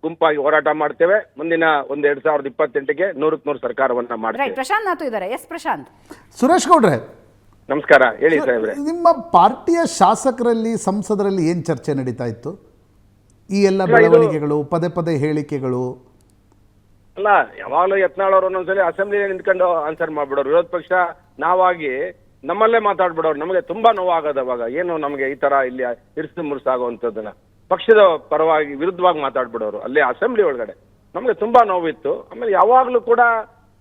ಗುಂಪಾಗಿ ಹೋರಾಟ ಮಾಡ್ತೇವೆ. ಮುಂದಿನ 2028ಗೆ 100% ಸರ್ಕಾರವನ್ನ ಮಾಡ್ತೇವೆ. ಪ್ರಶಾಂತ್ ನಾತು ಇದ್ದಾರೆ. ಎಸ್ ಪ್ರಶಾಂತ್. ಸುರೇಶ್ ಗೌಡ್ರೆ ನಮಸ್ಕಾರ, ಹೇಳಿ ಸಾಹೇಬ್ರೆ. ನಿಮ್ಮ ಪಾರ್ಟಿಯ ಶಾಸಕರಲ್ಲಿ, ಸಂಸದರಲ್ಲಿ ಏನು ಚರ್ಚೆ ನಡೀತಾ ಇತ್ತು? ಈ ಎಲ್ಲ ಬೆಳವಣಿಗೆಗಳು, ಪದೇ ಪದೇ ಹೇಳಿಕೆಗಳು. ಅಲ್ಲ, ಯಾವಾಗಲೂ ಯತ್ನಾಳ್ ಅವರು ಒಂದೊಂದ್ಸಲಿ ಅಸೆಂಬ್ಲಿ ನಿಂತ್ಕೊಂಡು ಆನ್ಸರ್ ಮಾಡ್ಬಿಡೋರು. ವಿರೋಧ ಪಕ್ಷ ನಾವಾಗಿ ನಮ್ಮಲ್ಲೇ ಮಾತಾಡ್ಬಿಡೋರು. ನಮಗೆ ತುಂಬಾ ನೋವಾಗೋದು ಅವಾಗ. ಏನು ನಮಗೆ ಈ ತರ ಇಲ್ಲಿ ಇರಿಸು ಮುರುಸಾಗುವಂಥದ್ದನ್ನ ಪಕ್ಷದ ಪರವಾಗಿ ವಿರುದ್ಧವಾಗಿ ಮಾತಾಡ್ಬಿಡೋರು ಅಲ್ಲೇ ಅಸೆಂಬ್ಲಿ ಒಳಗಡೆ. ನಮಗೆ ತುಂಬಾ ನೋವಿತ್ತು. ಆಮೇಲೆ ಯಾವಾಗ್ಲೂ ಕೂಡ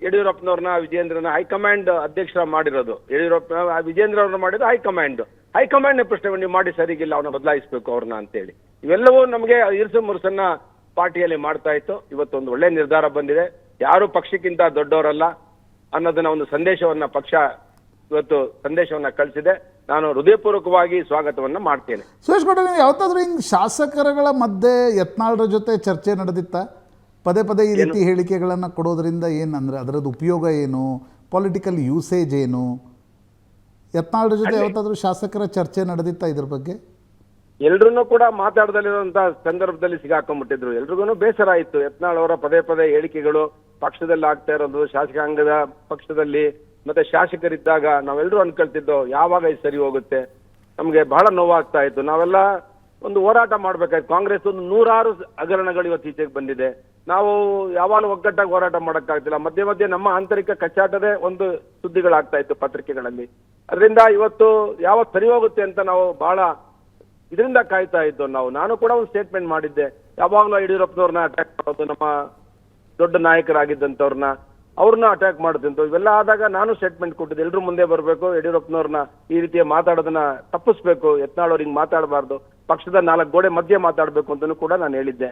ಯಡಿಯೂರಪ್ಪನವ್ರನ್ನ, ವಿಜೇಂದ್ರನ ಹೈಕಮಾಂಡ್ ಅಧ್ಯಕ್ಷರ ಮಾಡಿರೋದು. ಯಡಿಯೂರಪ್ಪ ವಿಜೇಂದ್ರ ಅವ್ರನ್ನ ಮಾಡಿದ್ದು ಹೈಕಮಾಂಡ್ ಪ್ರಶ್ನೆ, ನೀವು ಮಾಡಿ ಸರಿಗಿಲ್ಲ, ಅವನ್ನ ಬದಲಾಯಿಸಬೇಕು ಅವ್ರನ್ನ ಅಂತೇಳಿ. ಇವೆಲ್ಲವೂ ನಮಗೆ ಇರಿಸು ಮುರುಸನ್ನ ಪಾರ್ಟಿಯಲ್ಲಿ ಮಾಡ್ತಾ ಇತ್ತು. ಇವತ್ತೊಂದು ಒಳ್ಳೆ ನಿರ್ಧಾರ ಬಂದಿದೆ. ಯಾರು ಪಕ್ಷಕ್ಕಿಂತ ದೊಡ್ಡವರಲ್ಲ ಅನ್ನೋದನ್ನ ಒಂದು ಸಂದೇಶವನ್ನ ಪಕ್ಷ ಇವತ್ತು ಸಂದೇಶವನ್ನ ಕಳಿಸಿದೆ. ನಾನು ಹೃದಯಪೂರ್ವಕವಾಗಿ ಸ್ವಾಗತವನ್ನ ಮಾಡ್ತೇನೆ. ಸುರೇಶ್ ಗೌಡ, ನೀವು ಯಾವತ್ತಾದ್ರೂ ಹಿಂಗೆ ಶಾಸಕರುಗಳ ಮಧ್ಯೆ ಯತ್ನಾಳ್ರ ಜೊತೆ ಚರ್ಚೆ ನಡೆದಿತ್ತ? ಪದೇ ಪದೇ ಈ ರೀತಿ ಹೇಳಿಕೆಗಳನ್ನು ಕೊಡೋದ್ರಿಂದ ಏನಂದ್ರೆ ಅದರದ್ದು ಉಪಯೋಗ ಏನು, ಪೊಲಿಟಿಕಲ್ ಯೂಸೇಜ್ ಏನು? ಯತ್ನಾಳ್ರ ಜೊತೆ ಯಾವತ್ತಾದ್ರೂ ಶಾಸಕರ ಚರ್ಚೆ ನಡೆದಿತ್ತ ಇದ್ರ ಬಗ್ಗೆ? ಎಲ್ರೂ ಕೂಡ ಮಾತಾಡದಲ್ಲಿರುವಂತ ಸಂದರ್ಭದಲ್ಲಿ ಸಿಗಾಕೊಂಡ್ಬಿಟ್ಟಿದ್ರು. ಎಲ್ರಿಗೂ ಬೇಸರ ಆಯಿತು. ಯತ್ನಾಳ್ ಅವರ ಪದೇ ಪದೇ ಹೇಳಿಕೆಗಳು ಪಕ್ಷದಲ್ಲಿ ಆಗ್ತಾ ಇರೋದು, ಶಾಸಕಾಂಗದ ಪಕ್ಷದಲ್ಲಿ ಮತ್ತೆ ಶಾಸಕರಿದ್ದಾಗ ನಾವೆಲ್ಲರೂ ಅನ್ಕೊಳ್ತಿದ್ದೋ ಯಾವಾಗ ಇದು ಸರಿ ಹೋಗುತ್ತೆ. ನಮ್ಗೆ ಬಹಳ ನೋವಾಗ್ತಾ ಇತ್ತು. ನಾವೆಲ್ಲ ಒಂದು ಹೋರಾಟ ಮಾಡ್ಬೇಕಾಯ್ತು. ಕಾಂಗ್ರೆಸ್ ಒಂದು 106 ಹಗರಣಗಳು ಇವತ್ತು ಈಚೆಗೆ ಬಂದಿದೆ. ನಾವು ಯಾವಾಗ ಒಗ್ಗಟ್ಟಾಗಿ ಹೋರಾಟ ಮಾಡಕ್ಕಾಗ್ತಿಲ್ಲ. ಮಧ್ಯೆ ಮಧ್ಯೆ ನಮ್ಮ ಆಂತರಿಕ ಕಚ್ಚಾಟದೇ ಒಂದು ಸುದ್ದಿಗಳಾಗ್ತಾ ಇತ್ತು ಪತ್ರಿಕೆಗಳಲ್ಲಿ. ಅದರಿಂದ ಇವತ್ತು ಯಾವತ್ತು ಸರಿ ಹೋಗುತ್ತೆ ಅಂತ ನಾವು ಬಹಳ ಇದರಿಂದ ಕಾಯ್ತಾ ಇದ್ದು ನಾವು. ನಾನು ಕೂಡ ಒಂದು ಸ್ಟೇಟ್ಮೆಂಟ್ ಮಾಡಿದ್ದೆ. ಯಾವಾಗಲೂ ಯಡಿಯೂರಪ್ಪನವ್ರನ್ನ ಅಟ್ಯಾಕ್ ಮಾಡೋದು, ನಮ್ಮ ದೊಡ್ಡ ನಾಯಕರಾಗಿದ್ದಂಥವ್ರನ್ನ ಅವ್ರನ್ನ ಅಟ್ಯಾಕ್ ಮಾಡುತ್ತಂತ ಇವೆಲ್ಲ ಆದಾಗ ನಾನು ಸ್ಟೇಟ್ಮೆಂಟ್ ಕೊಟ್ಟಿದ್ದೆ. ಎಲ್ರೂ ಮುಂದೆ ಬರಬೇಕು, ಯಡಿಯೂರಪ್ಪನವ್ರನ್ನ ಈ ರೀತಿಯ ಮಾತಾಡೋದನ್ನ ತಪ್ಪಿಸ್ಬೇಕು, ಯತ್ನಾಳ್ ಅವ್ರು ಹಿಂಗ್ ಮಾತಾಡಬಾರ್ದು, ಪಕ್ಷದ 4 ಗೋಡೆ ಮಧ್ಯೆ ಮಾತಾಡ್ಬೇಕು ಅಂತಲೂ ಕೂಡ ನಾನು ಹೇಳಿದ್ದೆ.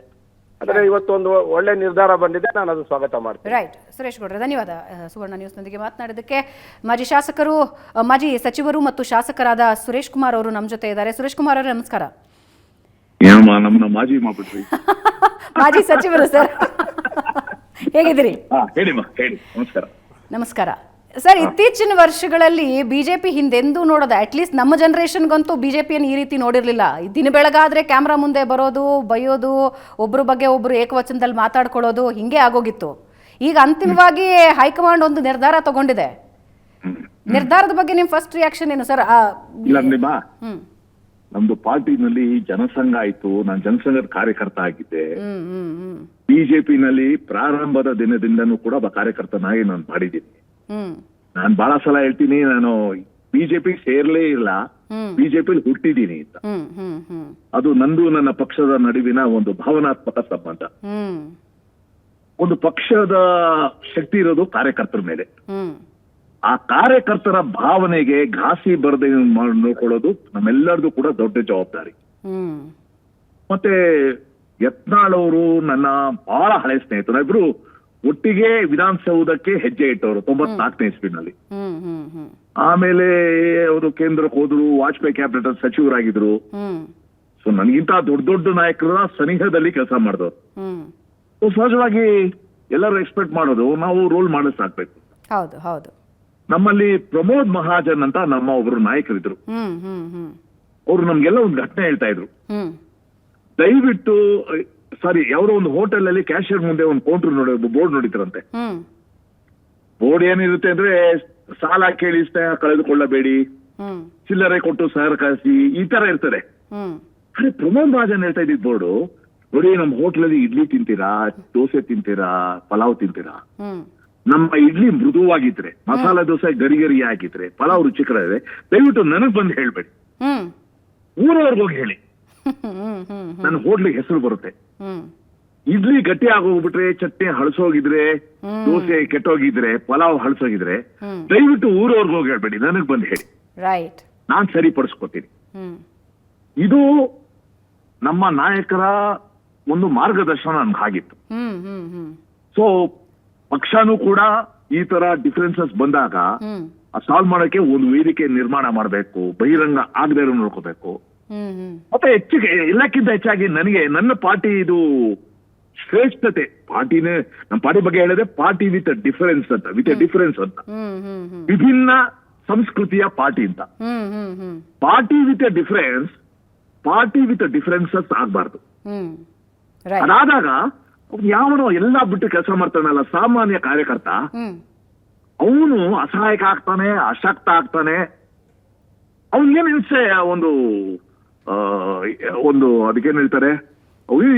ಆದರೆ ಇವತ್ತೊಂದು ಒಳ್ಳೆ ನಿರ್ಧಾರ ಬಂದಿದೆ, ನಾನು ಅದನ್ನು ಸ್ವಾಗತ ಮಾಡ್ತೀನಿ. ರೈಟ್. ಸುರೇಶ್ ಗೌಡ್ರೆ, ಧನ್ಯವಾದ ಸುವರ್ಣ ನ್ಯೂಸ್ನೊಂದಿಗೆ ಮಾತನಾಡಿದ್ದಕ್ಕೆ. ಮಾಜಿ ಸಚಿವರು ಮತ್ತು ಶಾಸಕರಾದ ಸುರೇಶ್ ಕುಮಾರ್ ಅವರು ನಮ್ಮ ಜೊತೆ ಇದ್ದಾರೆ. ಸುರೇಶ್ ಕುಮಾರ್ ಅವರೇ ನಮಸ್ಕಾರ. ನಮ್ಮನ್ನ ಮಾಜಿ ಮಾಡ್ಬಿಟ್ರಿ. ಮಾಜಿ ಸಚಿವರು ಸರ್, ಹೇಗಿದ್ದೀರಿ? ಹೇಳಿ ನಮಸ್ಕಾರ. ನಮಸ್ಕಾರ ಸರ್. ಇತ್ತೀಚಿನ ವರ್ಷಗಳಲ್ಲಿ ಬಿಜೆಪಿ ಹಿಂದೆಂದೂ ನೋಡೋದ, ಅಟ್ಲೀಸ್ಟ್ ನಮ್ಮ ಜನರೇಷನ್ಗಂತೂ ಬಿಜೆಪಿಯನ್ನು ಈ ರೀತಿ ನೋಡಿರ್ಲಿಲ್ಲ. ದಿನ ಬೆಳಗಾದ್ರೆ ಕ್ಯಾಮ್ರಾ ಮುಂದೆ ಬರೋದು, ಬೈಯೋದು, ಒಬ್ರ ಬಗ್ಗೆ ಒಬ್ರು ಏಕವಚನದಲ್ಲಿ ಮಾತಾಡ್ಕೊಳ್ಳೋದು, ಹಿಂಗೆ ಆಗೋಗಿತ್ತು. ಈಗ ಅಂತಿಮವಾಗಿ ಹೈಕಮಾಂಡ್ ಒಂದು ನಿರ್ಧಾರ ತಗೊಂಡಿದೆ. ನಿರ್ಧಾರದ ಬಗ್ಗೆ ನಿಮ್ ಫಸ್ಟ್ ರಿಯಾಕ್ಷನ್ ಏನು ಸರ್? ನಮ್ದು ಪಾರ್ಟಿನಲ್ಲಿ ಜನಸಂಘ ಆಯ್ತು. ನಾನು ಜನಸಂಘದ ಕಾರ್ಯಕರ್ತ ಆಗಿದ್ದೆ. ಬಿಜೆಪಿನಲ್ಲಿ ಪ್ರಾರಂಭದ ದಿನದಿಂದನೂ ಕೂಡ ಕಾರ್ಯಕರ್ತನಾಗಿ ನಾನು ಮಾಡಿದ್ದೀನಿ. ನಾನು ಬಹಳ ಸಲ ಹೇಳ್ತೀನಿ, ನಾನು ಬಿಜೆಪಿ ಸೇರ್ಲೇ ಇಲ್ಲ, ಬಿಜೆಪಿಲಿ ಹುಟ್ಟಿದ್ದೀನಿ ಅಂತ. ಅದು ನಂದು ನನ್ನ ಪಕ್ಷದ ನಡುವಿನ ಒಂದು ಭಾವನಾತ್ಮಕ ಸಂಬಂಧ. ಒಂದು ಪಕ್ಷದ ಶಕ್ತಿ ಇರೋದು ಕಾರ್ಯಕರ್ತರ ಮೇಲೆ. ಆ ಕಾರ್ಯಕರ್ತರ ಭಾವನೆಗೆ ಘಾಸಿ ಬರದೆ ನೋಡ್ಕೊಳ್ಳೋದು ನಮ್ಮೆಲ್ಲರದು ಕೂಡ ದೊಡ್ಡ ಜವಾಬ್ದಾರಿ. ಮತ್ತೆ ಯತ್ನಾಳ್ ಅವರು ನನ್ನ ಬಹಳ ಹಳೆ ಸ್ನೇಹಿತರು. ಇಬ್ರು ಒಟ್ಟಿಗೆ ವಿಧಾನಸೌಧಕ್ಕೆ ಹೆಜ್ಜೆ ಇಟ್ಟವರು 94ನೇ ಇಸ್ವಿನಲ್ಲಿ. ಹ್ಮ್ ಹ್ಮ್ ಹ್ಮ್ ಆಮೇಲೆ ಅವರು ಕೇಂದ್ರಕ್ಕೆ ಹೋದ್ರು, ವಾಜಪೇಯಿ ಕ್ಯಾಬಿನೆಟ್ ಸಚಿವರಾಗಿದ್ರು. ಹ್ಮ್ ಸೊ ನನಗಿಂತ ದೊಡ್ಡ ದೊಡ್ಡ ನಾಯಕರ ಸನಿಹದಲ್ಲಿ ಕೆಲಸ ಮಾಡಿದವರು. ಹ್ಮ್ ಸೊ ಸಹಜವಾಗಿ ಎಲ್ಲರೂ ಎಕ್ಸ್ಪೆಕ್ಟ್ ಮಾಡೋದು ನಾವು ರೋಲ್ ಮಾಡಲ್ಸ್ ಆಗ್ಬೇಕು. ಹೌದು ಹೌದು. ನಮ್ಮಲ್ಲಿ ಪ್ರಮೋದ್ ಮಹಾಜನ್ ಅಂತ ನಮ್ಮ ಒಬ್ರು ನಾಯಕರಿದ್ರು. ಹ್ಮ್ ಹ್ಮ್ ಹ್ಮ್ ಅವ್ರು ನಮ್ಗೆಲ್ಲ ಒಂದು ಘಟನೆ ಹೇಳ್ತಾ ಇದ್ರು. ಹ್ಮ್ ದಯವಿಟ್ಟು ಸಾರಿ ಯಾವ್ದೋ ಒಂದು ಹೋಟೆಲ್ ಅಲ್ಲಿ ಕ್ಯಾಶಿಯರ್ ಮುಂದೆ ಒಂದು ಕೌಂಟರ್ ಬೋರ್ಡ್ ನೋಡಿದ್ರಂತೆ. ಹ್ಮ್ ಬೋರ್ಡ್ ಏನಿರುತ್ತೆ ಅಂದ್ರೆ ಸಾಲ ಕೇಳಿ ಕಳೆದುಕೊಳ್ಳಬೇಡಿ, ಹ್ಮ್ ಚಿಲ್ಲರೆ ಕೊಟ್ಟು ಸಹಕರಿಸಿ, ಈ ತರ ಇರ್ತದೆ. ಹ್ಮ್ ಅರೆ ಪ್ರಮೋದ್ ಮಹಾಜನ್ ಹೇಳ್ತಾ ಇದ್ದಿದ್ ಬೋರ್ಡು ನೋಡಿ, ನಮ್ಮ ಹೋಟ್ಲಲ್ಲಿ ಇಡ್ಲಿ ತಿಂತೀರಾ, ದೋಸೆ ತಿಂತೀರಾ, ಪಲಾವ್ ತಿಂತೀರಾ, ಹ್ಮ್ ನಮ್ಮ ಇಡ್ಲಿ ಮೃದುವಾಗಿದ್ರೆ, ಮಸಾಲೆ ದೋಸೆ ಗರಿ ಗರಿ ಹಾಕಿದ್ರೆ, ಪಲಾವ್ ರುಚಿಕರ ಇದೆ, ದಯವಿಟ್ಟು ನನಗ್ ಬಂದು ಹೇಳ್ಬೇಡಿ, ಹ್ಮ್ ಊರವರೆಗೆ ಹೋಗಿ ಹೇಳಿ, ಹ್ಮ್ ಹ್ಮ್ ನನ್ನ ಹೋಟ್ಲಿಗೆ ಹೆಸರು ಬರುತ್ತೆ. ಹ್ಮ್ ಇಡ್ಲಿ ಗಟ್ಟಿ ಆಗೋಗ್ಬಿಟ್ರೆ, ಚಟ್ನಿ ಹಳಸೋಗಿದ್ರೆ, ದೋಸೆ ಕೆಟ್ಟೋಗಿದ್ರೆ, ಪಲಾವ್ ಹಳಸೋಗಿದ್ರೆ, ದಯವಿಟ್ಟು ಊರವರೆಗೆ ಹೋಗಿ ಹೇಳ್ಬೇಡಿ, ನನಗ್ ಬಂದು ಹೇಳಿ, ರೈಟ್. ನಾನ್ ಸರಿಪಡಿಸ್ಕೊತೀನಿ. ಹ್ಮ್ ಇದು ನಮ್ಮ ನಾಯಕರ ಒಂದು ಮಾರ್ಗದರ್ಶನ ನನ್ಗೆ ಆಗಿತ್ತು. ಹ್ಮ್ ಹ್ಮ್ ಹ್ಮ್ ಸೊ ಪಕ್ಷನೂ ಕೂಡ ಈ ತರ ಡಿಫರೆನ್ಸಸ್ ಬಂದಾಗ ಹ್ಮ್ ಸಾಲ್ವ್ ಮಾಡಕ್ಕೆ ಒಂದು ವೇದಿಕೆ ನಿರ್ಮಾಣ ಮಾಡಬೇಕು, ಬಹಿರಂಗ ಆಗದೆ ನೋಡ್ಕೋಬೇಕು. ಹ್ಮ್ ಹ್ಮ್ ಮತ್ತೆ ಹೆಚ್ಚಿಗೆ ಎಲ್ಲಕ್ಕಿಂತ ಹೆಚ್ಚಾಗಿ ನನಗೆ ನನ್ನ ಪಾರ್ಟಿ ಇದು ಶ್ರೇಷ್ಠತೆ, ಪಾರ್ಟಿನೇ ನಮ್ಮ ಪಾರ್ಟಿ ಬಗ್ಗೆ ಹೇಳಿದ್ರೆ ಪಾರ್ಟಿ ವಿತ್ ಡಿಫರೆನ್ಸ್ ಅಂತ, ವಿತ್ ಡಿಫರೆನ್ಸ್ ಅಂತ, ಹ್ಮ್ ಹ್ಮ್ ಹ್ಮ್ ವಿಭಿನ್ನ ಸಂಸ್ಕೃತಿಯ ಪಾರ್ಟಿ ಅಂತ. Hmm hmm hmm party with difference, party with differences ಆಗ್ಬಾರ್ದು. Hmm right. ಅದಾದಾಗ ಯಾವನೋ ಎಲ್ಲ ಬಿಟ್ಟು ಕೆಲಸ ಮಾಡ್ತಾನಲ್ಲ ಸಾಮಾನ್ಯ ಕಾರ್ಯಕರ್ತ, ಹ್ಮ್ ಅವನು ಅಸಹಾಯಕ ಆಗ್ತಾನೆ, ಅಶಕ್ತ ಆಗ್ತಾನೆ. ಅವನಿಗೇನು ಇನ್ಸೆ ಒಂದು ಅದಕ್ಕೇನು ಹೇಳ್ತಾರೆ,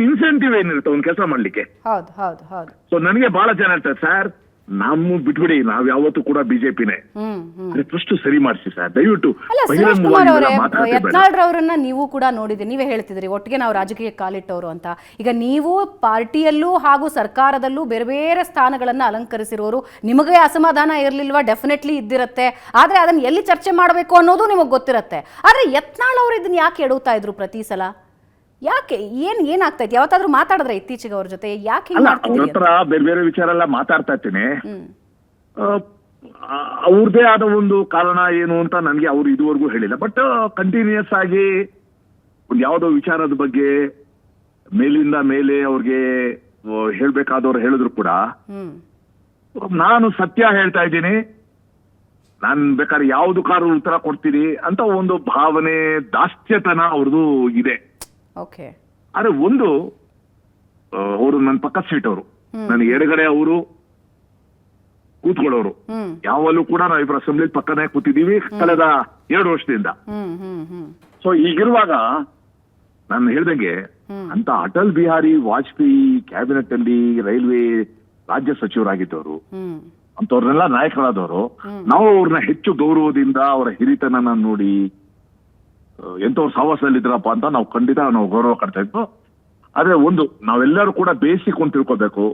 ಇನ್ಸೆಂಟಿವ್ ಏನಿರುತ್ತೆ ಅವ್ನು ಕೆಲಸ ಮಾಡ್ಲಿಕ್ಕೆ. ಹೌದು ಹೌದು ಹೌದು. ಸೊ ನನಗೆ ಬಹಳ ಜನ ಹೇಳ್ತಾರೆ, ಸರ್ ನಮ್ಮ ಬಿಟ್ಬಿಡಿ, ನಾವ್ ಯಾವತ್ತೂ ಕೂಡ ಬಿಜೆಪಿನೇ, ಹ್ಮ್ ಹ್ಮ್ ಫಸ್ಟ್ ಸರಿ ಮಾಡಿಸಿ ಸರ್, ದಯವಿಟ್ಟು ಅಲ್ಲ ಸುರೇಶ್ ಕುಮಾರ್ ಅವರೇ, ಯತ್ನಾಳ್ರವರನ್ನ ನೀವು ಕೂಡ ನೋಡಿದ್ರಿ, ನೀವೇ ಹೇಳ್ತಿದ್ರಿ ಒಟ್ಟಿಗೆ ನಾವು ರಾಜಕೀಯ ಕಾಲಿಟ್ಟವರು ಅಂತ. ಈಗ ನೀವು ಪಾರ್ಟಿಯಲ್ಲೂ ಹಾಗೂ ಸರ್ಕಾರದಲ್ಲೂ ಬೇರೆ ಬೇರೆ ಸ್ಥಾನಗಳನ್ನ ಅಲಂಕರಿಸಿರೋರು, ನಿಮಗೆ ಅಸಮಾಧಾನ ಇರ್ಲಿಲ್ವಾ? ಡೆಫಿನೆಟ್ಲಿ ಇದ್ದಿರತ್ತೆ. ಆದ್ರೆ ಅದನ್ನ ಎಲ್ಲಿ ಚರ್ಚೆ ಮಾಡಬೇಕು ಅನ್ನೋದು ನಿಮಗೆ ಗೊತ್ತಿರತ್ತೆ. ಆದ್ರೆ ಯತ್ನಾಳ್ ಅವರು ಇದನ್ನ ಯಾಕೆ ಎಡುತ್ತಾ ಇದ್ರು ಪ್ರತಿ ಸಲ? ಯಾಕೆ ಏನಾಗ್ತಾ ಇತ್ತು? ಯಾವತ್ತಾದ್ರೂ ಮಾತಾಡಿದ್ರೆ ಇತ್ತೀಚೆಗೆ ಅವ್ರ ಜೊತೆ? ಯಾಕೆ ಹಿಂಗ್ ಮಾಡ್ತಿದ್ದೀರಿ? ಹತ್ರ ಬೇರೆ ಬೇರೆ ವಿಚಾರ ಎಲ್ಲ ಮಾತಾಡ್ತಾ ಇರ್ತೀನಿ. ಅವ್ರದೇ ಆದ ಒಂದು ಕಾರಣ ಏನು ಅಂತ ನನ್ಗೆ ಅವ್ರು ಇದುವರೆಗೂ ಹೇಳಿಲ್ಲ. ಬಟ್ ಕಂಟಿನ್ಯೂಸ್ ಆಗಿ ಒಂದು ಯಾವ್ದೋ ವಿಚಾರದ ಬಗ್ಗೆ ಮೇಲಿಂದ ಮೇಲೆ ಅವ್ರಿಗೆ ಹೇಳ್ಬೇಕಾದವ್ರು ಹೇಳಿದ್ರು ಕೂಡ ನಾನು ಸತ್ಯ ಹೇಳ್ತಾ ಇದ್ದೀನಿ, ನಾನ್ ಬೇಕಾದ್ರೆ ಯಾವ್ದು ಕಾರು ಉತ್ತರ ಕೊಡ್ತೀನಿ ಅಂತ ಒಂದು ಭಾವನೆ, ದಾಸ್ಯತನ ಅವ್ರದ್ದು ಇದೆ. ಓಕೆ. ಆದ್ರೆ ಒಂದು ಅವರು ನನ್ನ ಪಕ್ಕ ಸೀಟ್ ಅವರು, ನನಗೆ ಎಡಗಡೆ ಅವರು ಕೂತ್ಕೊಳ್ಳೋರು. ಯಾವಲ್ಲೂ ಕೂಡ ನಾವಿಬ್ರು ಅಸೆಂಬ್ಲಿ ಪಕ್ಕನೇ ಕೂತಿದೀವಿ ಕಳೆದ 2 ವರ್ಷದಿಂದ. ಸೊ ಈಗಿರುವಾಗ ನಾನು ಹೇಳ್ದಂಗೆ ಅಂತ ಅಟಲ್ ಬಿಹಾರಿ ವಾಜಪೇಯಿ ಕ್ಯಾಬಿನೆಟ್ ಅಲ್ಲಿ ರೈಲ್ವೆ ರಾಜ್ಯ ಸಚಿವರಾಗಿದ್ದವರು, ಅಂತವ್ರನ್ನೆಲ್ಲ ನಾಯಕರಾದವರು, ನಾವು ಅವ್ರನ್ನ ಹೆಚ್ಚು ಗೌರವದಿಂದ ಅವರ ಹಿರಿತನ ನೋಡಿ ಎಂತವ್ರು ಸಹವಾಸದಲ್ಲಿದ್ರಪ್ಪ ಅಂತ ನಾವು ಖಂಡಿತ ನಾವು ಗೌರವ ಕೊಡ್ತಾ ಇದ್ವು. ಆದ್ರೆ ಒಂದು ನಾವೆಲ್ಲರೂ ಕೂಡ ಬೇಸಿಕ್ ಅಂತ ತಿಳ್ಕೊಬೇಕು,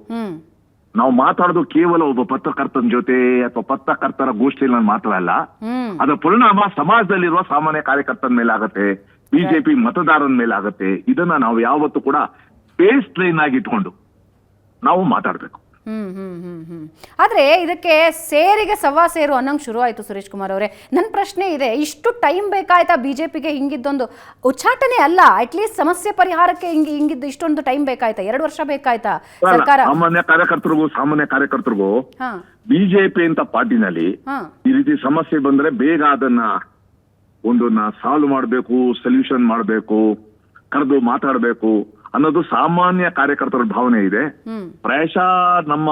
ನಾವು ಮಾತಾಡೋದು ಕೇವಲ ಒಬ್ಬ ಪತ್ರಕರ್ತನ ಜೊತೆ ಅಥವಾ ಪತ್ರಕರ್ತರ ಗೋಷ್ಠಿಯಲ್ಲಿ ನಾನು ಮಾತಾಡಲ್ಲ, ಅದರ ಪರಿಣಾಮ ಸಮಾಜದಲ್ಲಿರುವ ಸಾಮಾನ್ಯ ಕಾರ್ಯಕರ್ತನ ಮೇಲೆ ಆಗತ್ತೆ, ಬಿಜೆಪಿ ಮತದಾರನ ಮೇಲೆ ಆಗತ್ತೆ. ಇದನ್ನ ನಾವು ಯಾವತ್ತೂ ಕೂಡ ಬೇಸ್ ಲೈನ್ ಆಗಿ ಇಟ್ಕೊಂಡು ನಾವು ಮಾತಾಡ್ಬೇಕು. ಆದ್ರೆ ಇದಕ್ಕೆ ಸೇರಿಗೆ ಸವಾ ಸೇರು ಅನ್ನಂಗ್ ಶುರು ಆಯ್ತು ಸುರೇಶ್ ಕುಮಾರ್ ಅವರೇ. ನನ್ನ ಪ್ರಶ್ನೆ ಇದೆ, ಇಷ್ಟು ಟೈಮ್ ಬೇಕಾಯ್ತಾ ಬಿಜೆಪಿಗೆ? ಹಿಂಗಿದ್ದೊಂದು ಉಚ್ಚಾಟನೆ ಅಲ್ಲ, ಅಟ್ಲೀಸ್ಟ್ ಸಮಸ್ಯೆ ಪರಿಹಾರಕ್ಕೆ ಹಿಂಗಿದ್ದು ಇಷ್ಟೊಂದು ಟೈಮ್ ಬೇಕಾಯ್ತಾ? 2 ವರ್ಷ ಬೇಕಾಯ್ತಾ ಸರ್ಕಾರ? ಸಾಮಾನ್ಯ ಕಾರ್ಯಕರ್ತರಿಗೂ ಬಿಜೆಪಿ ಅಂತ ಪಾರ್ಟಿನಲ್ಲಿ ಈ ರೀತಿ ಸಮಸ್ಯೆ ಬಂದ್ರೆ ಬೇಗ ಅದನ್ನ ಒಂದನ್ನ ಸಾಲ್ವ್ ಮಾಡ್ಬೇಕು, ಸೊಲ್ಯೂಷನ್ ಮಾಡ್ಬೇಕು, ಕರೆದು ಮಾತಾಡ್ಬೇಕು ಅನ್ನೋದು ಸಾಮಾನ್ಯ ಕಾರ್ಯಕರ್ತರ ಭಾವನೆ ಇದೆ. ಪ್ರಾಯಶಃ ನಮ್ಮ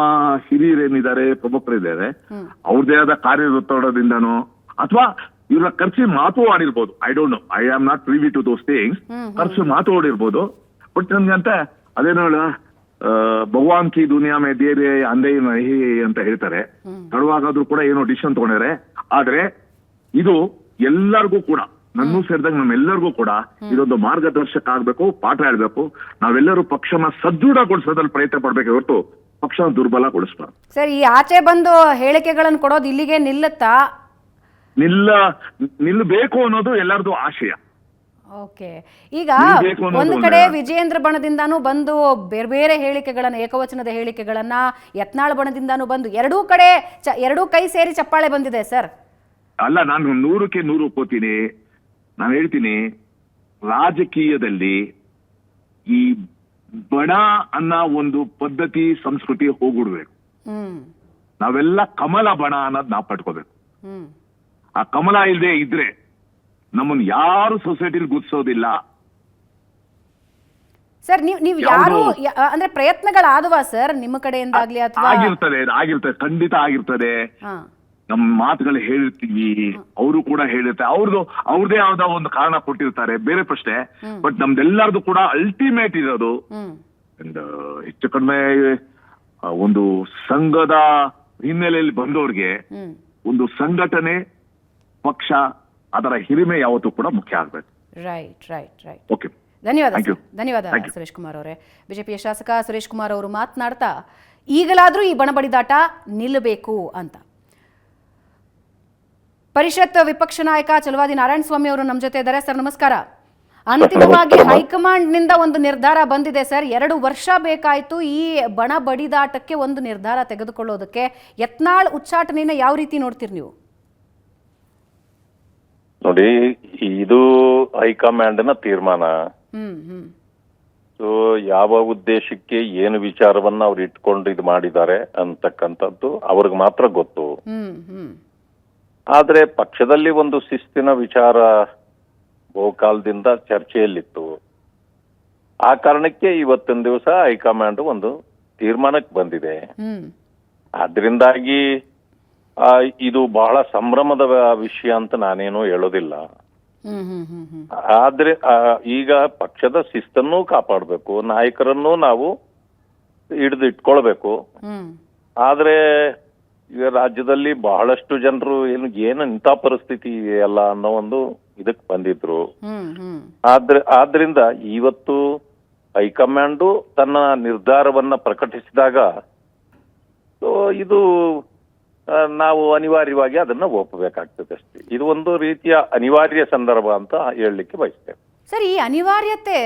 ಹಿರಿಯರೇನಿದ್ದಾರೆ, ಪ್ರಮುಖರಿದ್ದಾರೆ, ಅವ್ರದೇ ಆದ ಕಾರ್ಯದೊತ್ತಡದಿಂದನೋ ಅಥವಾ ಇವ್ರ ಖರ್ಚು ಮಾತು ಆಡಿರ್ಬೋದು. I don't know, I am not privy to those things. ಖರ್ಚು ಮಾತು ಆಡಿರ್ಬೋದು. ಬಟ್ ನನ್ಗಂತ ಅದೇನೋ ಭಗವಾನ್ ಕಿ ದುನಿಯಾ ಮೇ ದೇರೆ ಅಂದೇ ನಹಿ ಅಂತ ಹೇಳ್ತಾರೆ. ತಡವಾಗಾದ್ರೂ ಕೂಡ ಏನೋ ಡಿಸಿಷನ್ ತಗೊಂಡಿದ್ದಾರೆ. ಆದ್ರೆ ಇದು ಎಲ್ಲರಿಗೂ ಕೂಡ, ನನ್ನೂ ಸೇರಿದಾಗ ನಮ್ಮೆಲ್ಲರಿಗೂ ಕೂಡ ಇದೊಂದು ಮಾರ್ಗದರ್ಶಕ ಆಗ್ಬೇಕು, ಪಾಠ ಹೇಳ್ಬೇಕು. ನಾವೆಲ್ಲರೂ ಪಕ್ಷನ ಸದೃಢಗೊಳಿಸೋದ್ರಲ್ಲಿ ಪ್ರಯತ್ನ ಪಡ್ಬೇಕು ಹೊರತು ಪಕ್ಷನ ದುರ್ಬಲಗೊಳಿಸಬಾರ್ದು. ಸರ್, ಈ ಆಚೆ ಬಂದು ಹೇಳಿಕೆಗಳನ್ನು ಕೊಡೋದು ಇಲ್ಲಿಗೆ ನಿಲ್ಲುತ್ತಾ? ನಿಲ್ಲಬೇಕು ಅನ್ನೋದು ಎಲ್ಲರದು ಆಶಯ. ಓಕೆ, ಈಗ ಇರ್ಬೇಕು ಅನ್ನೋದು ಒಂದು ಒಂದು ಕಡೆ ಹೇಳ. ವಿಜಯೇಂದ್ರ ಬಣದಿಂದಾನು ಬಂದು ಬೇರೆ ಬೇರೆ ಹೇಳಿಕೆಗಳನ್ನ, ಏಕವಚನದ ಹೇಳಿಕೆಗಳನ್ನ, ಯತ್ನಾಳ್ ಬಣದಿಂದಾನು ಬಂದು ಎರಡೂ ಕೈ ಸೇರಿ ಚಪ್ಪಾಳೆ ಬಂದಿದೆ ಸರ್. ಅಲ್ಲ, ನಾನು 100ಕ್ಕೆ 100 ಒಪ್ಕೋತೀನಿ. ನಾನು ಹೇಳ್ತೀನಿ, ರಾಜಕೀಯದಲ್ಲಿ ಈ ಬಣ ಅನ್ನೋ ಒಂದು ಪದ್ಧತಿ ಸಂಸ್ಕೃತಿ ಹೋಗ್ಬಿಡ್ಬೇಕು. ಹ್ಮ್ ನಾವೆಲ್ಲ ಕಮಲ ಬಣ ಅನ್ನೋದು ನಾವು ಪಡ್ಕೋಬೇಕು. ಹ್ಮ್ ಆ ಕಮಲ ಇಲ್ಲದೆ ಇದ್ರೆ ನಮ್ಮನ್ನ ಯಾರು ಸೊಸೈಟಿಲಿ ಗುರ್ಸೋದಿಲ್ಲ. ಸರ್, ನೀವು ಯಾರು ಅಂದ್ರೆ ಪ್ರಯತ್ನಗಳಾದವಾ ಸರ್ ನಿಮ್ಮ ಕಡೆಯಿಂದಾಗ್ಲಿ ಅಥವಾ? ಆಗಿರ್ತದೆ, ಖಂಡಿತ ಆಗಿರ್ತದೆ. ಹಾ ನಮ್ಮ ಮಾತುಗಳು ಹೇಳಿರ್ತೀವಿ, ಅವರು ಕೂಡ ಹೇಳಿರ್ತಾರೆ, ಅವ್ರದೇ ಯಾವ್ದೋ ಒಂದು ಕಾರಣ ಕೊಟ್ಟಿರ್ತಾರೆ, ಬೇರೆ ಪ್ರಶ್ನೆ. ಬಟ್ ನಮ್ದೆಲ್ಲರದು ಕೂಡ ಅಲ್ಟಿಮೇಟ್ ಇರೋದು ಅಂಡ್ ಹೆಚ್ಚು ಕಡಿಮೆ ಒಂದು ಸಂಘದ ಹಿನ್ನೆಲೆಯಲ್ಲಿ ಬಂದವ್ರಿಗೆ ಒಂದು ಸಂಘಟನೆ, ಪಕ್ಷ, ಅದರ ಹಿರಿಮೆ ಯಾವತ್ತೂ ಕೂಡ ಮುಖ್ಯ ಆಗ್ಬೇಕು. ರೈಟ್ ರೈಟ್ ರೈಟ್ ಓಕೆ, ಧನ್ಯವಾದ Thank you. ಧನ್ಯವಾದ Thank you. ಸುರೇಶ್ ಕುಮಾರ್ ಅವರೇ. ಬಿಜೆಪಿಯ ಶಾಸಕ ಸುರೇಶ್ ಕುಮಾರ್ ಅವರು ಮಾತನಾಡ್ತಾ ಈಗಲಾದ್ರೂ ಈ ಬಣಬಡಿದಾಟ ನಿಲ್ಲಬೇಕು ಅಂತ. ಪರಿಷತ್ ವಿಪಕ್ಷ ನಾಯಕ ಚಲವಾದಿ ನಾರಾಯಣಸ್ವಾಮಿ ಅವರು ನಮ್ಮ ಜೊತೆ ಇದ್ದಾರೆ. ಸರ್ ನಮಸ್ಕಾರ. ಅಂತಿಮವಾಗಿ ಹೈಕಮಾಂಡ್ ನಿಂದ ಒಂದು ನಿರ್ಧಾರ ಬಂದಿದೆ ಸರ್. 2 ವರ್ಷ ಬೇಕಾಯ್ತು ಈ ಬಣ ಬಡಿದಾಟಕ್ಕೆ ಒಂದು ನಿರ್ಧಾರ ತೆಗೆದುಕೊಳ್ಳೋದಕ್ಕೆ. ಯತ್ನಾಳ್ ಉಚ್ಚಾಟನೆಯನ್ನ ಯಾವ ರೀತಿ ನೋಡ್ತೀರಿ ನೀವು? ನೋಡಿ, ಇದು ಹೈಕಮಾಂಡ್ನ ತೀರ್ಮಾನ. ಸೊ ಯಾವ ಉದ್ದೇಶಕ್ಕೆ ಏನು ವಿಚಾರವನ್ನ ಅವ್ರು ಇಟ್ಕೊಂಡು ಇದು ಮಾಡಿದ್ದಾರೆ ಅಂತಕ್ಕಂಥದ್ದು ಅವ್ರಿಗೆ ಮಾತ್ರ ಗೊತ್ತು. ಆದ್ರೆ ಪಕ್ಷದಲ್ಲಿ ಒಂದು ಶಿಸ್ತಿನ ವಿಚಾರ ಬಹುಕಾಲದಿಂದ ಚರ್ಚೆಯಲ್ಲಿತ್ತು. ಆ ಕಾರಣಕ್ಕೆ ಇವತ್ತಿನ ದಿವಸ ಹೈಕಮಾಂಡ್ ಒಂದು ತೀರ್ಮಾನಕ್ಕೆ ಬಂದಿದೆ. ಆದ್ರಿಂದಾಗಿ ಇದು ಬಹಳ ಸಂಭ್ರಮದ ವಿಷಯ ಅಂತ ನಾನೇನು ಹೇಳೋದಿಲ್ಲ. ಆದ್ರೆ ಈಗ ಪಕ್ಷದ ಶಿಸ್ತನ್ನೂ ಕಾಪಾಡಬೇಕು, ನಾಯಕರನ್ನೂ ನಾವು ಹಿಡಿದು ಇಟ್ಕೊಳ್ಬೇಕು. ಆದ್ರೆ ಈಗ ರಾಜ್ಯದಲ್ಲಿ ಬಹಳಷ್ಟು ಜನರು ಏನು ಇಂಥ ಪರಿಸ್ಥಿತಿ ಇದೆಯಲ್ಲ ಅನ್ನೋ ಒಂದು ಇದಕ್ ಬಂದಿದ್ರು. ಆದ್ರಿಂದ ಇವತ್ತು ಹೈಕಮಾಂಡು ತನ್ನ ನಿರ್ಧಾರವನ್ನ ಪ್ರಕಟಿಸಿದಾಗ ಇದು ನಾವು ಅನಿವಾರ್ಯವಾಗಿ ಅದನ್ನ ಒಪ್ಪಬೇಕಾಗ್ತದೆ ಅಷ್ಟೇ. ಇದು ಒಂದು ರೀತಿಯ ಅನಿವಾರ್ಯ ಸಂದರ್ಭ ಅಂತ ಹೇಳಲಿಕ್ಕೆ ಬಯಸ್ತೇವೆ. ಸರ್, ಈ ಅನಿವಾರ್ಯತೆ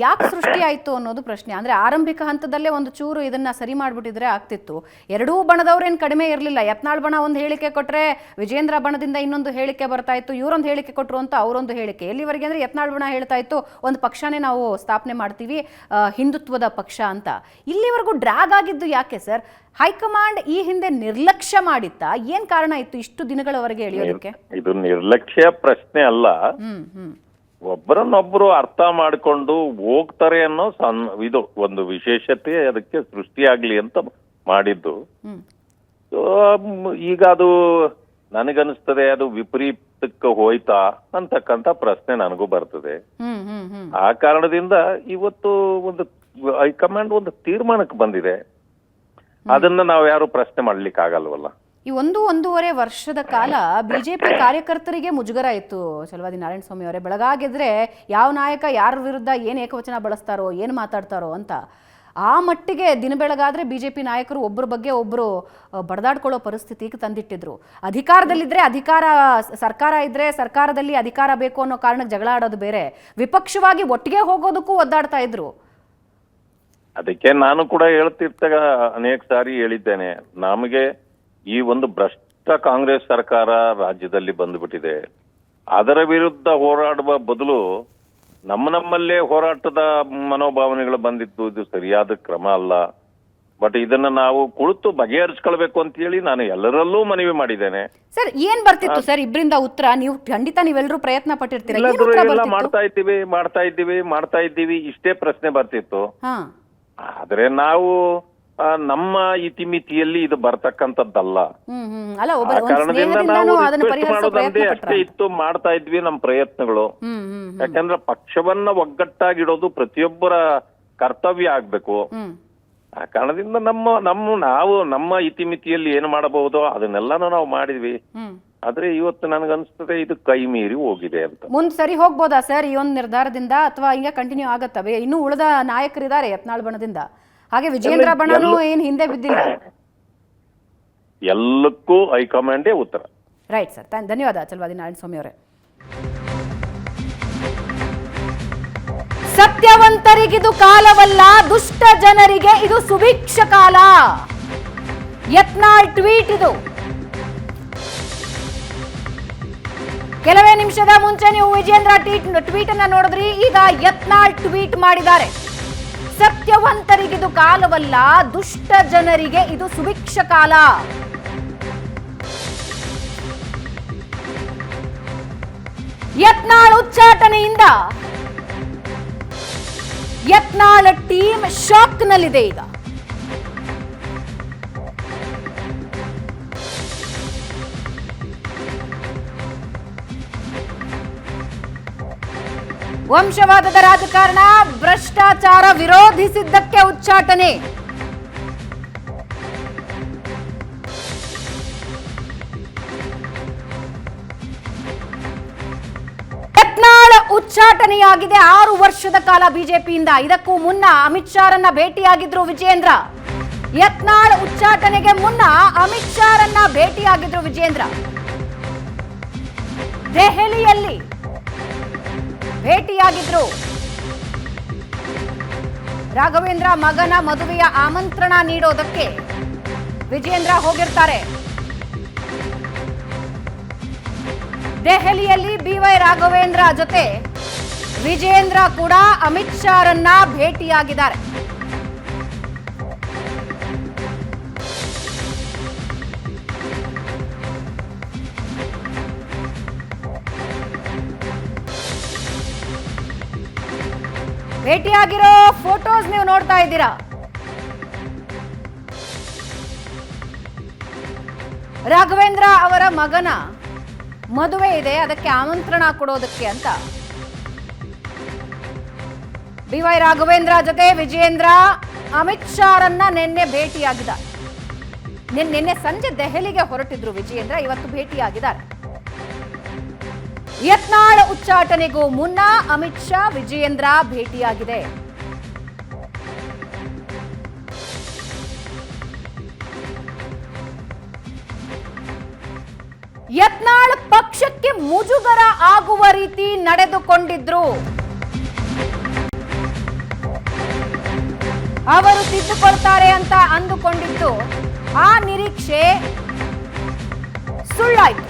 ಯಾಕೆ ಸೃಷ್ಟಿ ಆಯ್ತು ಅನ್ನೋದು ಪ್ರಶ್ನೆ. ಅಂದ್ರೆ ಆರಂಭಿಕ ಹಂತದಲ್ಲೇ ಒಂದು ಚೂರು ಇದನ್ನ ಸರಿ ಮಾಡ್ಬಿಟ್ಟಿದ್ರೆ ಆಗ್ತಿತ್ತು. ಎರಡೂ ಬಣದವ್ರೇನು ಕಡಿಮೆ ಇರಲಿಲ್ಲ. ಯತ್ನಾಳ್ ಬಣ ಒಂದು ಹೇಳಿಕೆ ಕೊಟ್ರೆ ವಿಜೇಂದ್ರ ಬಣದಿಂದ ಇನ್ನೊಂದು ಹೇಳಿಕೆ ಬರ್ತಾ ಇತ್ತು, ಇವರೊಂದು ಹೇಳಿಕೆ ಕೊಟ್ರು ಅಂತ ಅವರೊಂದು ಹೇಳಿಕೆ. ಎಲ್ಲಿವರೆಗೆ ಅಂದ್ರೆ ಯತ್ನಾಳ್ ಬಣ ಹೇಳ್ತಾ ಇತ್ತು ಒಂದು ಪಕ್ಷನೇ ನಾವು ಸ್ಥಾಪನೆ ಮಾಡ್ತೀವಿ, ಹಿಂದುತ್ವದ ಪಕ್ಷ ಅಂತ. ಇಲ್ಲಿವರೆಗೂ ಡ್ರ್ಯಾಗ್ ಆಗಿದ್ದು ಯಾಕೆ ಸರ್? ಹೈಕಮಾಂಡ್ ಈ ಹಿಂದೆ ನಿರ್ಲಕ್ಷ್ಯ ಮಾಡಿತ್ತಾ? ಏನ್ ಕಾರಣ ಇತ್ತು ಇಷ್ಟು ದಿನಗಳವರೆಗೆ ಎಳೆಯೋದಕ್ಕೆ? ಇದು ನಿರ್ಲಕ್ಷ್ಯ ಪ್ರಶ್ನೆ ಅಲ್ಲ. ಒಬ್ಬರನ್ನೊಬ್ಬರು ಅರ್ಥ ಮಾಡಿಕೊಂಡು ಹೋಗ್ತಾರೆ ಅನ್ನೋ ಇದು ಒಂದು ವಿಶೇಷತೆ ಅದಕ್ಕೆ ಸೃಷ್ಟಿಯಾಗ್ಲಿ ಅಂತ ಮಾಡಿದ್ದು. ಈಗ ಅದು ನನಗನ್ನಿಸ್ತದೆ ಅದು ವಿಪರೀತಕ್ಕೆ ಹೋಯ್ತಾ ಅಂತಕ್ಕಂಥ ಪ್ರಶ್ನೆ ನನಗೂ ಬರ್ತದೆ. ಆ ಕಾರಣದಿಂದ ಇವತ್ತು ಒಂದು ಹೈಕಮಾಂಡ್ ಒಂದು ತೀರ್ಮಾನಕ್ಕೆ ಬಂದಿದೆ. ಅದನ್ನ ನಾವು ಯಾರು ಪ್ರಶ್ನೆ ಮಾಡ್ಲಿಕ್ಕೆ ಆಗಲ್ವಲ್ಲ. ಈ 1.5 ವರ್ಷದ ಕಾಲ ಬಿಜೆಪಿ ಕಾರ್ಯಕರ್ತರಿಗೆ ಮುಜುಗರ ಇತ್ತು ಚಲವಾದಿ ನಾರಾಯಣಸ್ವಾಮಿ ಅವರೇ. ಬೆಳಗಾಗಿದ್ರೆ ಯಾವ ನಾಯಕ ಯಾರ ವಿರುದ್ಧ ಏನು ಏಕವಚನ ಬಳಸ್ತಾರೋ, ಏನು ಮಾತಾಡ್ತಾರೋ ಅಂತ. ಆ ಮಟ್ಟಿಗೆ ದಿನ ಬೆಳಗಾದ್ರೆ ಬಿಜೆಪಿ ನಾಯಕರು ಒಬ್ಬರ ಬಗ್ಗೆ ಒಬ್ಬರು ಬಡದಾಡ್ಕೊಳ್ಳೋ ಪರಿಸ್ಥಿತಿಗೆ ತಂದಿಟ್ಟಿದ್ರು. ಅಧಿಕಾರದಲ್ಲಿದ್ರೆ ಸರ್ಕಾರ ಇದ್ರೆ ಸರ್ಕಾರದಲ್ಲಿ ಅಧಿಕಾರ ಬೇಕು ಅನ್ನೋ ಕಾರಣಕ್ಕೆ ಜಗಳ ಆಡೋದು ಬೇರೆ, ವಿಪಕ್ಷವಾಗಿ ಒಟ್ಟಿಗೆ ಹೋಗೋದಕ್ಕೂ ಒದ್ದಾಡ್ತಾ ಇದ್ರು. ಅದಕ್ಕೆ ನಾನು ಕೂಡ ಹೇಳ್ತಿರ್ತಾಗ ಅನೇಕ ಸಾರಿ ಹೇಳಿದ್ದೇನೆ, ನಮಗೆ ಈ ಒಂದು ಭ್ರಷ್ಟ ಕಾಂಗ್ರೆಸ್ ಸರ್ಕಾರ ರಾಜ್ಯದಲ್ಲಿ ಬಂದ್ಬಿಟ್ಟಿದೆ. ಅದರ ವಿರುದ್ಧ ಹೋರಾಡುವ ಬದಲು ನಮ್ಮಲ್ಲೇ ಹೋರಾಟದ ಮನೋಭಾವನೆಗಳು ಬಂದಿದ್ದು ಇದು ಸರಿಯಾದ ಕ್ರಮ ಅಲ್ಲ. ಬಟ್ ಇದನ್ನ ನಾವು ಕುಳಿತು ಬಗೆಹರಿಸ್ಕೊಳ್ಬೇಕು ಅಂತ ಹೇಳಿ ನಾನು ಎಲ್ಲರಲ್ಲೂ ಮನವಿ ಮಾಡಿದ್ದೇನೆ. ಸರ್, ಏನ್ ಬರ್ತಿತ್ತು ಸರ್ ಇಬ್ಬರಿಂದ ಉತ್ತರ? ನೀವು ಖಂಡಿತ ನೀವೆಲ್ಲರೂ ಪ್ರಯತ್ನ ಪಟ್ಟಿರ್ತೀರಾ. ಮಾಡ್ತಾ ಇದ್ದೀವಿ ಇಷ್ಟೇ ಪ್ರಶ್ನೆ ಬರ್ತಿತ್ತು. ಆದ್ರೆ ನಾವು ನಮ್ಮ ಇತಿಮಿತಿಯಲ್ಲಿ ಇದು ಬರ್ತಕ್ಕಂಥದ್ದಲ್ಲ. ಆ ಕಾರಣದಿಂದ ನಾವು ಮಾಡೋದಂದ್ರೆ ಅಷ್ಟೇ ಇತ್ತು, ಮಾಡ್ತಾ ಇದ್ವಿ ನಮ್ಮ ಪ್ರಯತ್ನಗಳು. ಯಾಕಂದ್ರೆ ಪಕ್ಷವನ್ನ ಒಗ್ಗಟ್ಟಾಗಿಡೋದು ಪ್ರತಿಯೊಬ್ಬರ ಕರ್ತವ್ಯ ಆಗ್ಬೇಕು. ಆ ಕಾರಣದಿಂದ ನಮ್ಮ ಇತಿಮಿತಿಯಲ್ಲಿ ಏನು ಮಾಡಬಹುದೋ ಅದನ್ನೆಲ್ಲಾನು ನಾವು ಮಾಡಿದ್ವಿ. ಆದ್ರೆ ಇವತ್ತು ನನಗನ್ಸ್ತದೆ ಇದು ಕೈ ಮೀರಿ ಹೋಗಿದೆ ಅಂತ. ಮುಂದ್ ಸರಿ ಹೋಗ್ಬೋದಾ ಸರ್ ಈ ಒಂದು ನಿರ್ಧಾರದಿಂದ, ಅಥವಾ ಈಗ ಕಂಟಿನ್ಯೂ ಆಗತ್ತವೆ? ಇನ್ನು ಉಳಿದ ನಾಯಕರಿದ್ದಾರೆ ಯತ್ನಾಳ್ ಬಣದಿಂದ, ಹಾಗೆ ವಿಜೇಂದ್ರ ಬಣನೂ ಏನ್ ಹಿಂದೆ ಬಿದ್ದಿಲ್ಲ. ಎಲ್ಲಕ್ಕೂ ಹೈಕಮಾಂಡೇ ಉತ್ತರ. ರೈಟ್ ಸರ್, ಧನ್ಯವಾದ ಚಲವಾದಿ ನಾರಾಯಣಸ್ವಾಮಿ ಅವರೇ. ಸತ್ಯವಂತರಿಗಿದು ಕಾಲವಲ್ಲ, ದುಷ್ಟ ಜನರಿಗೆ ಇದು ಸುಭಿಕ್ಷ ಕಾಲ. ಯತ್ನಾಳ್ ಟ್ವೀಟ್ ಇದು. ಕೆಲವೇ ನಿಮಿಷದ ಮುಂಚೆ ನೀವು ವಿಜೇಂದ್ರ ಟ್ವೀಟ್ ಅನ್ನ ನೋಡಿದ್ರಿ. ಈಗ ಯತ್ನಾಳ್ ಟ್ವೀಟ್ ಮಾಡಿದ್ದಾರೆ. ಸತ್ಯವಂತರಿಗಿದು ಕಾಲವಲ್ಲ, ದುಷ್ಟ ಜನರಿಗೆ ಇದು ಸುಭಿಕ್ಷ ಕಾಲ. ಯತ್ನಾಳ್ ಉಚ್ಚಾಟನೆಯಿಂದ ಯತ್ನಾಳ್ ಟೀಮ್ ಶಾಕ್ನಲ್ಲಿದೆ. ಈಗ ವಂಶವಾದದ ರಾಜಕಾರಣ, ಭ್ರಷ್ಟಾಚಾರ ವಿರೋಧಿಸಿದ್ದಕ್ಕೆ ಉಚ್ಚಾಟನೆ. ಯತ್ನಾಳ್ ಉಚ್ಚಾಟನೆಯಾಗಿದೆ 6 ವರ್ಷದ ಕಾಲ ಬಿಜೆಪಿಯಿಂದ. ಇದಕ್ಕೂ ಮುನ್ನ ಅಮಿತ್ ಶಾರನ್ನ ಭೇಟಿಯಾಗಿದ್ರು ವಿಜೇಂದ್ರ. ಯತ್ನಾಳ್ ಉಚ್ಚಾಟನೆಗೆ ಮುನ್ನ ಅಮಿತ್ ಶಾರನ್ನ ಭೇಟಿಯಾಗಿದ್ರು ವಿಜೇಂದ್ರ. ದೆಹಲಿಯಲ್ಲಿ ಭೇಟಿಯಾಗಿದ್ರು. ರಾಘವೇಂದ್ರ ಮಗನ ಮದುವೆಯ ಆಮಂತ್ರಣ ನೀಡೋದಕ್ಕೆ ವಿಜೇಂದ್ರ ಹೋಗಿರ್ತಾರೆ. ದೆಹಲಿಯಲ್ಲಿ ಬಿವೈ ರಾಘವೇಂದ್ರ ಜೊತೆ ವಿಜೇಂದ್ರ ಕೂಡ ಅಮಿತ್ ಶಾರನ್ನ ಭೇಟಿಯಾಗಿದ್ದಾರೆ. ಭೇಟಿಯಾಗಿರೋ ಫೋಟೋಸ್ ನೀವು ನೋಡ್ತಾ ಇದ್ದೀರಾ. ರಾಘವೇಂದ್ರ ಅವರ ಮಗನ ಮದುವೆ ಇದೆ, ಅದಕ್ಕೆ ಆಮಂತ್ರಣ ಕೊಡೋದಕ್ಕೆ ಅಂತ ಬಿವೈ ರಾಘವೇಂದ್ರ ಜೊತೆ ವಿಜೇಂದ್ರ ಅಮಿತ್ ಶಾರನ್ನ ನಿನ್ನೆ ಭೇಟಿಯಾಗಿದ್ದಾರೆ. ನಿನ್ನೆ ಸಂಜೆ ದೆಹಲಿಗೆ ಹೊರಟಿದ್ರು ವಿಜೇಂದ್ರ, ಇವತ್ತು ಭೇಟಿಯಾಗಿದ್ದಾರೆ. ಯತ್ನಾಳ್ ಉಚ್ಚಾಟನೆಗೂ ಮುನ್ನ ಅಮಿತ್ ಶಾ ವಿಜಯೇಂದ್ರ ಭೇಟಿಯಾಗಿದೆ. ಯತ್ನಾಳ್ ಪಕ್ಷಕ್ಕೆ ಮುಜುಗರ ಆಗುವ ರೀತಿ ನಡೆದುಕೊಂಡಿದ್ರು. ಅವರು ತಿದ್ದುಕೊಳ್ತಾರೆ ಅಂತ ಅಂದುಕೊಂಡಿದ್ದು ಆ ನಿರೀಕ್ಷೆ ಸುಳ್ಳಾಯಿತು.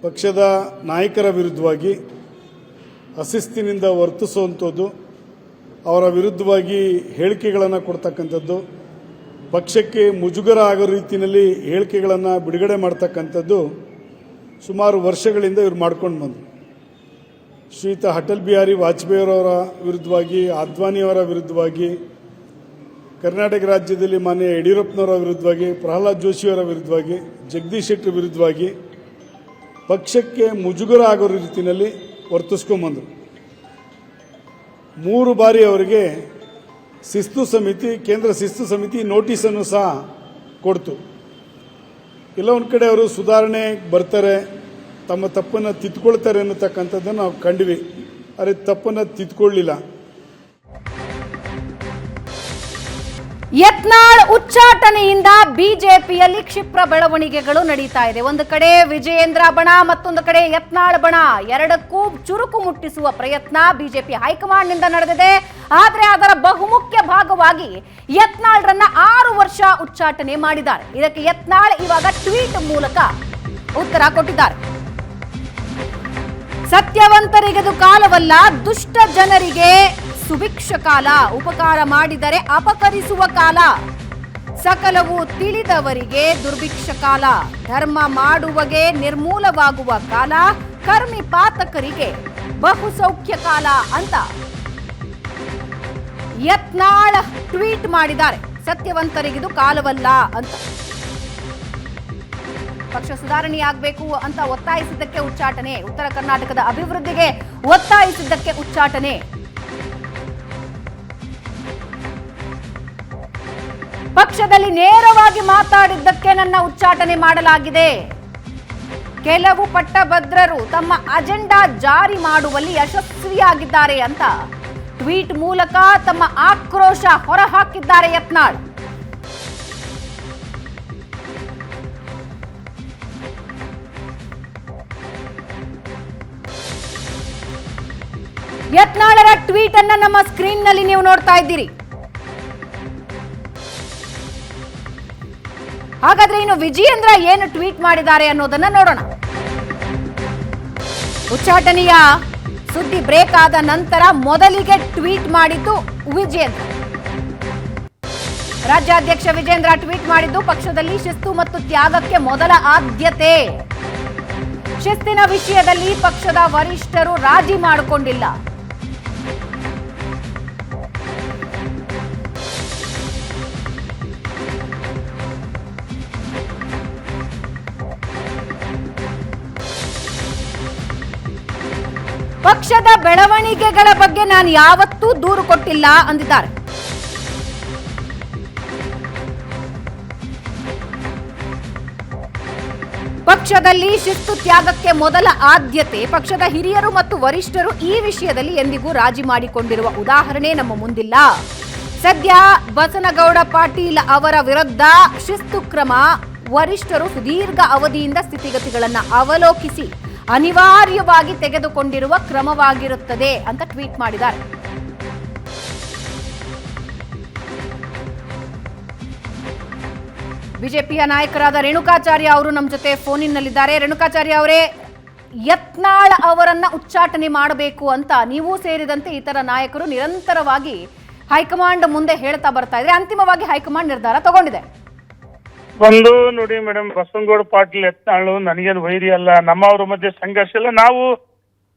ಪಕ್ಷದ ನಾಯಕರ ವಿರುದ್ಧವಾಗಿ ಅಶಿಸ್ತಿನಿಂದ ವರ್ತಿಸುವಂಥದ್ದು, ಅವರ ವಿರುದ್ಧವಾಗಿ ಹೇಳಿಕೆಗಳನ್ನು ಕೊಡ್ತಕ್ಕಂಥದ್ದು, ಪಕ್ಷಕ್ಕೆ ಮುಜುಗರ ಆಗೋ ರೀತಿಯಲ್ಲಿ ಹೇಳಿಕೆಗಳನ್ನು ಬಿಡುಗಡೆ ಮಾಡ್ತಕ್ಕಂಥದ್ದು ಸುಮಾರು ವರ್ಷಗಳಿಂದ ಇವರು ಮಾಡ್ಕೊಂಡು ಬಂದರು. ಶ್ರೀಯುತ ಅಟಲ್ ಬಿಹಾರಿ ವಾಜಪೇಯಿಯವರ ವಿರುದ್ಧವಾಗಿ, ಅದ್ವಾನಿಯವರ ವಿರುದ್ಧವಾಗಿ, ಕರ್ನಾಟಕ ರಾಜ್ಯದಲ್ಲಿ ಮಾನ್ಯ ಯಡಿಯೂರಪ್ಪನವರ ವಿರುದ್ಧವಾಗಿ, ಪ್ರಹ್ಲಾದ್ ಜೋಶಿಯವರ ವಿರುದ್ಧವಾಗಿ, ಜಗದೀಶ್ ಶೆಟ್ಟರ್ ವಿರುದ್ಧವಾಗಿ ಪಕ್ಷಕ್ಕೆ ಮುಜುಗರ ಆಗೋ ರೀತಿಯಲ್ಲಿ ವರ್ತಿಸ್ಕೊಂಡ್ಬಂದರು. 3 ಬಾರಿ ಅವರಿಗೆ ಶಿಸ್ತು ಸಮಿತಿ, ಕೇಂದ್ರ ಶಿಸ್ತು ಸಮಿತಿ ನೋಟಿಸನ್ನು ಸಹ ಕೊಡ್ತು. ಎಲ್ಲ ಒಂದು ಕಡೆ ಅವರು ಸುಧಾರಣೆ ಬರ್ತಾರೆ, ತಮ್ಮ ತಪ್ಪನ್ನು ತಿದ್ಕೊಳ್ತಾರೆ ಅನ್ನತಕ್ಕಂಥದ್ದನ್ನು ನಾವು ಕಂಡ್ವಿ. ಆದರೆ ತಪ್ಪನ್ನು ತಿದ್ಕೊಳ್ಳಿಲ್ಲ. ಯತ್ನಾಳ್ ಉಚ್ಚಾಟನೆಯಿಂದ ಬಿಜೆಪಿಯಲ್ಲಿ ಕ್ಷಿಪ್ರ ಬೆಳವಣಿಗೆಗಳು ನಡೀತಾ ಇದೆ. ಒಂದು ಕಡೆ ವಿಜಯೇಂದ್ರ ಬಣ, ಮತ್ತೊಂದು ಕಡೆ ಯತ್ನಾಳ್ ಬಣ, ಎರಡಕ್ಕೂ ಚುರುಕು ಮುಟ್ಟಿಸುವ ಪ್ರಯತ್ನ ಬಿಜೆಪಿ ಹೈಕಮಾಂಡ್ ನಿಂದ ನಡೆದಿದೆ. ಆದರೆ ಅದರ ಬಹುಮುಖ್ಯ ಭಾಗವಾಗಿ ಯತ್ನಾಳ್ರನ್ನ 6 ವರ್ಷ ಉಚ್ಚಾಟನೆ ಮಾಡಿದ್ದಾರೆ. ಇದಕ್ಕೆ ಯತ್ನಾಳ್ ಇವಾಗ ಟ್ವೀಟ್ ಮೂಲಕ ಉತ್ತರ ಕೊಟ್ಟಿದ್ದಾರೆ. ಸತ್ಯವಂತರಿಗೆದು ಕಾಲವಲ್ಲ, ದುಷ್ಟ ಜನರಿಗೆ ಸುಭಿಕ್ಷ ಕಾಲ. ಉಪಕಾರ ಮಾಡಿದರೆ ಅಪಕರಿಸುವ ಕಾಲ. ಸಕಲವು ತಿಳಿದವರಿಗೆ ದುರ್ಭಿಕ್ಷ ಕಾಲ. ಧರ್ಮ ಮಾಡುವಗೆ ನಿರ್ಮೂಲವಾಗುವ ಕಾಲ. ಕರ್ಮಿ ಪಾತಕರಿಗೆ ಬಹುಸೌಖ್ಯ ಕಾಲ ಅಂತ ಯತ್ನಾಳ್ ಟ್ವೀಟ್ ಮಾಡಿದ್ದಾರೆ. ಸತ್ಯವಂತರಿಗಿದು ಕಾಲವಲ್ಲ ಅಂತ. ಪಕ್ಷ ಸುಧಾರಣೆಯಾಗಬೇಕು ಅಂತ ಒತ್ತಾಯಿಸಿದ್ದಕ್ಕೆ ಉಚ್ಚಾಟನೆ. ಉತ್ತರ ಕರ್ನಾಟಕದ ಅಭಿವೃದ್ಧಿಗೆ ಒತ್ತಾಯಿಸಿದ್ದಕ್ಕೆ ಉಚ್ಚಾಟನೆ. ಪಕ್ಷದಲ್ಲಿ ನೇರವಾಗಿ ಮಾತಾಡಿದ್ದಕ್ಕೆ ನನ್ನ ಉಚ್ಚಾಟನೆ ಮಾಡಲಾಗಿದೆ. ಕೆಲವು ಪಟ್ಟಭದ್ರರು ತಮ್ಮ ಅಜೆಂಡಾ ಜಾರಿ ಮಾಡುವಲ್ಲಿ ಯಶಸ್ವಿಯಾಗಿದ್ದಾರೆ ಅಂತ ಟ್ವೀಟ್ ಮೂಲಕ ತಮ್ಮ ಆಕ್ರೋಶ ಹೊರಹಾಕಿದ್ದಾರೆ ಯತ್ನಾಳ್. ಯತ್ನಾಳರ ಟ್ವೀಟ್ ಅನ್ನ ನಮ್ಮ ಸ್ಕ್ರೀನ್ ನಲ್ಲಿ ನೀವು ನೋಡ್ತಾ ಇದ್ದೀರಿ. ಹಾಗಾದ್ರೆ ಇನ್ನು ವಿಜಯೇಂದ್ರ ಏನು ಟ್ವೀಟ್ ಮಾಡಿದ್ದಾರೆ ಅನ್ನೋದನ್ನ ನೋಡೋಣ. ಉಚ್ಚಾಟನೆಯ ಸುದ್ದಿ ಬ್ರೇಕ್ ಆದ ನಂತರ ಮೊದಲಿಗೆ ಟ್ವೀಟ್ ಮಾಡಿದ್ದು ವಿಜಯೇಂದ್ರ. ರಾಜ್ಯಾಧ್ಯಕ್ಷ ವಿಜಯೇಂದ್ರ ಟ್ವೀಟ್ ಮಾಡಿದ್ದು, ಪಕ್ಷದಲ್ಲಿ ಶಿಸ್ತು ಮತ್ತು ತ್ಯಾಗಕ್ಕೆ ಮೊದಲ ಆದ್ಯತೆ. ಶಿಸ್ತಿನ ವಿಷಯದಲ್ಲಿ ಪಕ್ಷದ ವರಿಷ್ಠರು ರಾಜಿ ಮಾಡಿಕೊಂಡಿಲ್ಲ. ಪಕ್ಷದ ಬೆಳವಣಿಗೆಗಳ ಬಗ್ಗೆ ನಾನು ಯಾವತ್ತೂ ದೂರು ಕೊಟ್ಟಿಲ್ಲ ಅಂದಿದ್ದಾರೆ. ಪಕ್ಷದಲ್ಲಿ ಶಿಸ್ತು ತ್ಯಾಗಕ್ಕೆ ಮೊದಲ ಆದ್ಯತೆ. ಪಕ್ಷದ ಹಿರಿಯರು ಮತ್ತು ವರಿಷ್ಠರು ಈ ವಿಷಯದಲ್ಲಿ ಎಂದಿಗೂ ರಾಜಿ ಮಾಡಿಕೊಂಡಿರುವ ಉದಾಹರಣೆ ನಮ್ಮ ಮುಂದಿಲ್ಲ. ಸದ್ಯ ಬಸನಗೌಡ ಪಾಟೀಲ್ ಅವರ ವಿರುದ್ಧ ಶಿಸ್ತು ಕ್ರಮ. ವರಿಷ್ಠರು ಸುದೀರ್ಘ ಅವಧಿಯಿಂದ ಸ್ಥಿತಿಗತಿಗಳನ್ನು ಅವಲೋಕಿಸಿ ಅನಿವಾರ್ಯವಾಗಿ ತೆಗೆದುಕೊಂಡಿರುವ ಕ್ರಮವಾಗಿರುತ್ತದೆ ಅಂತ ಟ್ವೀಟ್ ಮಾಡಿದ್ದಾರೆ. ಬಿಜೆಪಿಯ ನಾಯಕರಾದ ರೇಣುಕಾಚಾರ್ಯ ಅವರು ನಮ್ಮ ಜೊತೆ ಫೋನಿನಲ್ಲಿದ್ದಾರೆ. ರೇಣುಕಾಚಾರ್ಯ ಅವರೇ, ಯತ್ನಾಳ್ ಅವರನ್ನ ಉಚ್ಚಾಟನೆ ಮಾಡಬೇಕು ಅಂತ ನೀವು ಸೇರಿದಂತೆ ಇತರ ನಾಯಕರು ನಿರಂತರವಾಗಿ ಹೈಕಮಾಂಡ್ ಮುಂದೆ ಹೇಳ್ತಾ ಬರ್ತಾ ಇದ್ರೆ, ಅಂತಿಮವಾಗಿ ಹೈಕಮಾಂಡ್ ನಿರ್ಧಾರ ತಗೊಂಡಿದೆ. ಒಂದು ನೋಡಿ ಮೇಡಮ್, ಬಸನಗೌಡ ಪಾಟೀಲ್ ಯತ್ನಾಳು ನನಗೇನು ವೈರಿ ಅಲ್ಲ, ನಮ್ಮವ್ರ ಮಧ್ಯೆ ಸಂಘರ್ಷ ಇಲ್ಲ. ನಾವು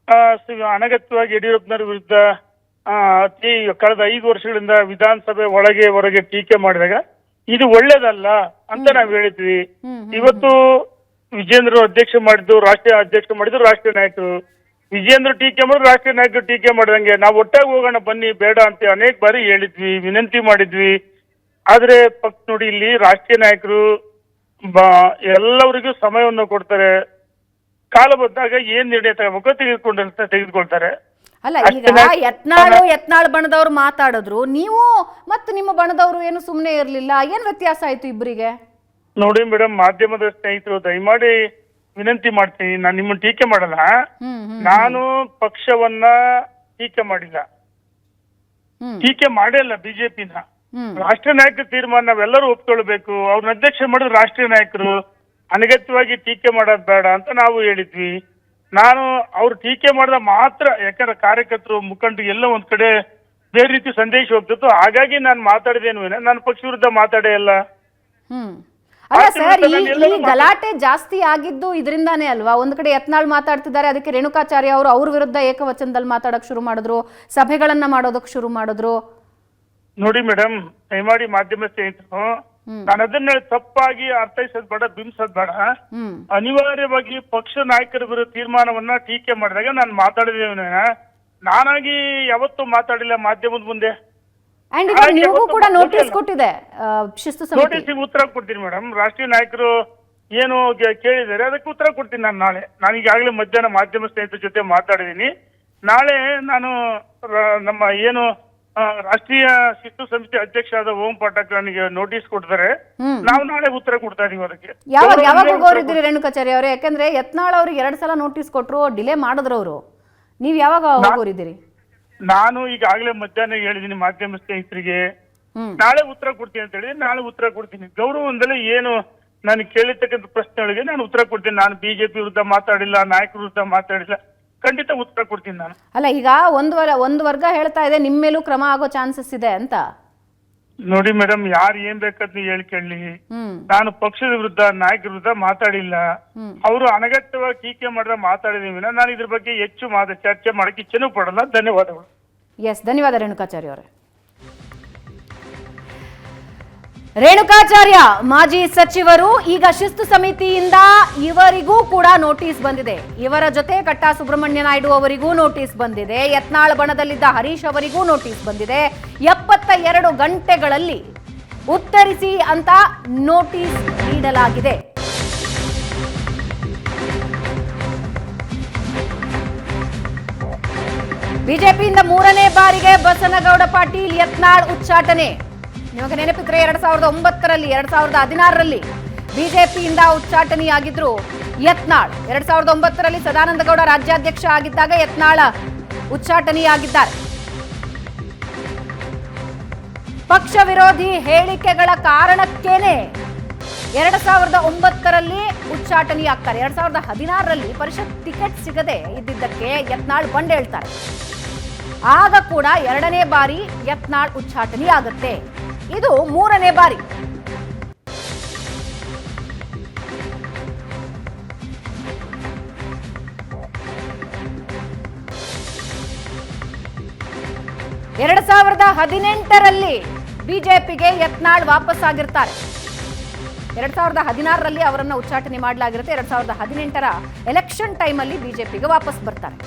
ಅನಗತ್ಯವಾಗಿ ಯಡಿಯೂರಪ್ಪನವರ ವಿರುದ್ಧ ಕಳೆದ 5 ವರ್ಷಗಳಿಂದ ವಿಧಾನಸಭೆ ಒಳಗೆ ಹೊರಗೆ ಟೀಕೆ ಮಾಡಿದಾಗ ಇದು ಒಳ್ಳೇದಲ್ಲ ಅಂತ ನಾವು ಹೇಳಿದ್ವಿ. ಇವತ್ತು ವಿಜೇಂದ್ರ ಅಧ್ಯಕ್ಷ ಮಾಡಿದ್ದು ರಾಷ್ಟ್ರೀಯ ಅಧ್ಯಕ್ಷ ಮಾಡಿದ್ರು ರಾಷ್ಟ್ರೀಯ ನಾಯಕರು. ವಿಜೇಂದ್ರ ಟೀಕೆ ಮಾಡಿದ್ರು ರಾಷ್ಟ್ರೀಯ ನಾಯಕರು ಟೀಕೆ ಮಾಡಿದಂಗೆ ನಾವು ಒಟ್ಟಾಗಿ ಹೋಗೋಣ ಬನ್ನಿ ಬೇಡ ಅಂತ ಅನೇಕ ಬಾರಿ ಹೇಳಿದ್ವಿ, ವಿನಂತಿ ಮಾಡಿದ್ವಿ. ಆದ್ರೆ ಪಕ್ಷ ನೋಡಿ, ಇಲ್ಲಿ ರಾಷ್ಟ್ರೀಯ ನಾಯಕರು ಎಲ್ಲರಿಗೂ ಸಮಯವನ್ನು ಕೊಡ್ತಾರೆ. ಕಾಲ ಬಂದಾಗ ಏನ್ ನಿರ್ಣಯ ತಗೋಬೇಕು ತೆಗೆದುಕೊಳ್ತಾರೆ. ಅಲ್ಲ, ಈಗ ಯತ್ನಾಳ್ ಬಣದವ್ರು ಮಾತಾಡಿದ್ರು, ನೀವು ಮತ್ತು ನಿಮ್ಮ ಬಣದವರು ಏನು ಸುಮ್ಮನೆ ಇರ್ಲಿಲ್ಲ. ಏನ್ ವ್ಯತ್ಯಾಸ ಆಯ್ತು ಇಬ್ಬರಿಗೆ? ನೋಡಿ ಮೇಡಮ್, ಮಾಧ್ಯಮದ ಸ್ನೇಹಿತರು ದಯಮಾಡಿ ವಿನಂತಿ ಮಾಡ್ತೀನಿ, ನಾನು ನಿಮ್ಮನ್ನ ಟೀಕೆ ಮಾಡಲ್ಲ. ನಾನು ಪಕ್ಷವನ್ನ ಟೀಕೆ ಮಾಡಿಲ್ಲ, ಟೀಕೆ ಮಾಡಿಲ್ಲ ಬಿಜೆಪಿನ. ರಾಷ್ಟ್ರೀಯ ನಾಯಕರ ತೀರ್ಮಾನ ನಾವೆಲ್ಲರೂ ಒಪ್ಕೊಳ್ಬೇಕು. ಅವ್ರನ್ನ ಅಧ್ಯಕ್ಷ ಮಾಡಿದ್ರು ರಾಷ್ಟ್ರೀಯ ನಾಯಕರು. ಅನಗತ್ಯವಾಗಿ ಟೀಕೆ ಮಾಡೋದ್ ಬೇಡ ಅಂತ ನಾವು ಹೇಳಿದ್ವಿ. ನಾನು ಅವ್ರು ಟೀಕೆ ಮಾಡಿದ ಮಾತ್ರ, ಯಾಕಂದ್ರೆ ಕಾರ್ಯಕರ್ತರು ಮುಖಂಡರು ಎಲ್ಲ ಒಂದ್ ಕಡೆ ಬೇರೆ ರೀತಿ ಸಂದೇಶ ಹೋಗ್ತಿತ್ತು. ಹಾಗಾಗಿ ನಾನು ಮಾತಾಡಿದೇನು, ನಾನು ಪಕ್ಷ ವಿರುದ್ಧ ಮಾತಾಡೇ ಇಲ್ಲ. ಅಲ್ಲ ಸರ್, ಈ ಗಲಾಟೆ ಜಾಸ್ತಿ ಆಗಿದ್ದು ಇದರಿಂದಾನೇ ಅಲ್ವಾ? ಒಂದ್ ಕಡೆ ಯತ್ನಾಳ್ ಮಾತಾಡ್ತಿದ್ದಾರೆ, ಅದಕ್ಕೆ ರೇಣುಕಾಚಾರ್ಯ ಅವರು ಅವ್ರ ವಿರುದ್ಧ ಏಕವಚನದಲ್ಲಿ ಮಾತಾಡಕ್ ಶುರು ಮಾಡಿದ್ರು, ಸಭೆಗಳನ್ನ ಮಾಡೋದಕ್ ಶುರು ಮಾಡಿದ್ರು. ನೋಡಿ ಮೇಡಮ್, ದಯಮಾಡಿ ಮಾಧ್ಯಮ ಸ್ನೇಹಿತರು, ನಾನು ಅದನ್ನ ತಪ್ಪಾಗಿ ಅರ್ಥೈಸೋದ್ ಬೇಡ, ಬಿಂಬಿಸೋದ್ ಬೇಡ. ಅನಿವಾರ್ಯವಾಗಿ ಪಕ್ಷ ನಾಯಕರ ವಿರುದ್ಧ ತೀರ್ಮಾನವನ್ನ ಟೀಕೆ ಮಾಡಿದಾಗ ನಾನು ಮಾತಾಡಿದ್ದೇನೆ. ನಾನಾಗಿ ಯಾವತ್ತೂ ಮಾತಾಡಿಲ್ಲ ಮಾಧ್ಯಮದ ಮುಂದೆ. ನೋಟಿಸ್ ಕೊಟ್ಟಿದೆ, ನೋಟಿಸ್ಗೆ ಉತ್ತರ ಕೊಡ್ತೀನಿ ಮೇಡಮ್. ರಾಷ್ಟ್ರೀಯ ನಾಯಕರು ಏನು ಕೇಳಿದ್ದಾರೆ ಅದಕ್ಕೆ ಉತ್ತರ ಕೊಡ್ತೀನಿ ನಾನು ನಾಳೆ. ನಾನು ಈಗಾಗಲೇ ಮಧ್ಯಾಹ್ನ ಮಾಧ್ಯಮ ಸ್ನೇಹಿತರ ಜೊತೆ ಮಾತಾಡಿದ್ದೀನಿ. ನಾಳೆ ನಾನು ನಮ್ಮ ಏನು ರಾಷ್ಟ್ರೀಯ ಶಿಸ್ತು ಸಮಿತಿ ಅಧ್ಯಕ್ಷ ಆದ ಓಂ ಪಾಠಕ್ ನನಗೆ ನೋಟಿಸ್ ಕೊಡ್ತಾರೆ. ನಾವು ನಾಳೆ ಉತ್ತರ ಕೊಡ್ತಾ ಇದೀವಿ ಅದಕ್ಕೆ. ಯಾವಾಗ ಹೋಗೋರಿದ್ದೀರಿ ರೇಣುಕಾಚಾರ್ಯ ಅವರೇ? ಯಾಕಂದ್ರೆ ಯತ್ನಾಳ್ ಅವ್ರಿಗೆ 2 ಸಲ ನೋಟಿಸ್ ಕೊಟ್ರು, ಡಿಲೇ ಮಾಡಿದ್ರು ಅವರು. ನೀವ್ ಯಾವಾಗ ಹೋಗೋರಿದ್ದೀರಿ? ನಾನು ಈಗಾಗಲೇ ಮಧ್ಯಾಹ್ನ ಹೇಳಿದೀನಿ ಮಾಧ್ಯಮ ಸ್ನೇಹಿತರಿಗೆ, ನಾಳೆ ಉತ್ತರ ಕೊಡ್ತೀನಿ ಅಂತ ಹೇಳಿ. ನಾಳೆ ಉತ್ತರ ಕೊಡ್ತೀನಿ. ಗೌರವದಿಂದಲೇ ಏನು ನಾನು ಕೇಳಿರ್ತಕ್ಕಂಥ ಪ್ರಶ್ನೆಗಳಿಗೆ ನಾನು ಉತ್ತರ ಕೊಡ್ತೀನಿ. ನಾನು ಬಿಜೆಪಿ ವಿರುದ್ಧ ಮಾತಾಡಿಲ್ಲ, ನಾಯಕರ ವಿರುದ್ಧ ಮಾತಾಡಿಲ್ಲ, ಖಂಡಿತ ಉತ್ತರ ಕೊಡ್ತೀನಿ ನಾನು. ಅಲ್ಲ, ಈಗ ಒಂದು ವರ್ಗ ಹೇಳ್ತಾ ಇದೆ ನಿಮ್ಮ ಮೇಲೂ ಕ್ರಮ ಆಗೋ ಚಾನ್ಸಸ್ ಇದೆ ಅಂತ. ನೋಡಿ ಮೇಡಮ್, ಯಾರು ಏನ್ ಬೇಕಂತ ಹೇಳ್ಕೊಳ್ಳಿ, ನಾನು ಪಕ್ಷದ ವಿರುದ್ಧ ನಾಯಕರ ವಿರುದ್ಧ ಮಾತಾಡಿಲ್ಲ. ಅವರು ಅನಗತ್ಯವಾಗಿ ಟೀಕೆ ಮಾಡಿದ್ರೆ ಮಾತಾಡಿದೀವಿ. ನಾನು ಇದ್ರ ಬಗ್ಗೆ ಹೆಚ್ಚು ಚರ್ಚೆ ಮಾಡಕ್ಕೆ ಇಚ್ಛೆನೂ ಪಡಲ್ಲ. ಧನ್ಯವಾದಗಳು. ಎಸ್, ಧನ್ಯವಾದ ರೇಣುಕಾಚಾರ್ಯ ಅವರೇ. ರೇಣುಕಾಚಾರ್ಯ ಮಾಜಿ ಸಚಿವರು, ಈಗ ಶಿಸ್ತು ಸಮಿತಿಯಿಂದ ಇವರಿಗೂ ಕೂಡ ನೋಟಿಸ್ ಬಂದಿದೆ. ಇವರ ಜೊತೆ ಕಟ್ಟಾ ಸುಬ್ರಹ್ಮಣ್ಯ ನಾಯ್ಡು ಅವರಿಗೂ ನೋಟಿಸ್ ಬಂದಿದೆ. ಯತ್ನಾಳ್ ಬಣದಲ್ಲಿದ್ದ ಹರೀಶ್ ಅವರಿಗೂ ನೋಟಿಸ್ ಬಂದಿದೆ. 72 ಗಂಟೆಗಳಲ್ಲಿ ಉತ್ತರಿಸಿ ಅಂತ ನೋಟಿಸ್ ನೀಡಲಾಗಿದೆ. ಬಿಜೆಪಿಯಿಂದ 3ನೇ ಬಾರಿಗೆ ಬಸನಗೌಡ ಪಾಟೀಲ್ ಯತ್ನಾಳ್ ಉಚ್ಚಾಟನೆ. ನಿಮಗೆ ನೆನಪಿದ್ರೆ 2009ರಲ್ಲಿ 2016ರಲ್ಲಿ ಬಿಜೆಪಿಯಿಂದ ಉಚ್ಚಾಟನೆಯಾಗಿದ್ರು ಯತ್ನಾಳ್. 2009ರಲ್ಲಿ ಸದಾನಂದಗೌಡ ರಾಜ್ಯಾಧ್ಯಕ್ಷ ಆಗಿದ್ದಾಗ ಯತ್ನಾಳ್ ಉಚ್ಚಾಟನೆಯಾಗಿದ್ದಾರೆ. ಪಕ್ಷ ವಿರೋಧಿ ಹೇಳಿಕೆಗಳ ಕಾರಣಕ್ಕೇನೆ 2009ರಲ್ಲಿ ಉಚ್ಚಾಟನೆಯಾಗ್ತಾರೆ. 2016ರಲ್ಲಿ ಪರಿಷತ್ ಟಿಕೆಟ್ ಸಿಗದೆ ಇದ್ದಿದ್ದಕ್ಕೆ ಯತ್ನಾಳ್ ಬಂಡೇಳ್ತಾರೆ. ಆಗ ಕೂಡ 2ನೇ ಬಾರಿ ಯತ್ನಾಳ್ ಉಚ್ಚಾಟನೆಯಾಗುತ್ತೆ. ಇದು 3ನೇ ಬಾರಿ. ಎರಡ್ 2018ರಲ್ಲಿ ಬಿಜೆಪಿಗೆ ಯತ್ನಾಳ್ ವಾಪಸ್ ಆಗಿರ್ತಾರೆ. 2016ರಲ್ಲಿ ಅವರನ್ನ ಉಚ್ಚಾಟನೆ ಮಾಡಲಾಗಿರುತ್ತೆ. 2018ರ ಎಲೆಕ್ಷನ್ ಟೈಮಲ್ಲಿ ಬಿಜೆಪಿಗೆ ವಾಪಸ್ ಬರ್ತಾರೆ.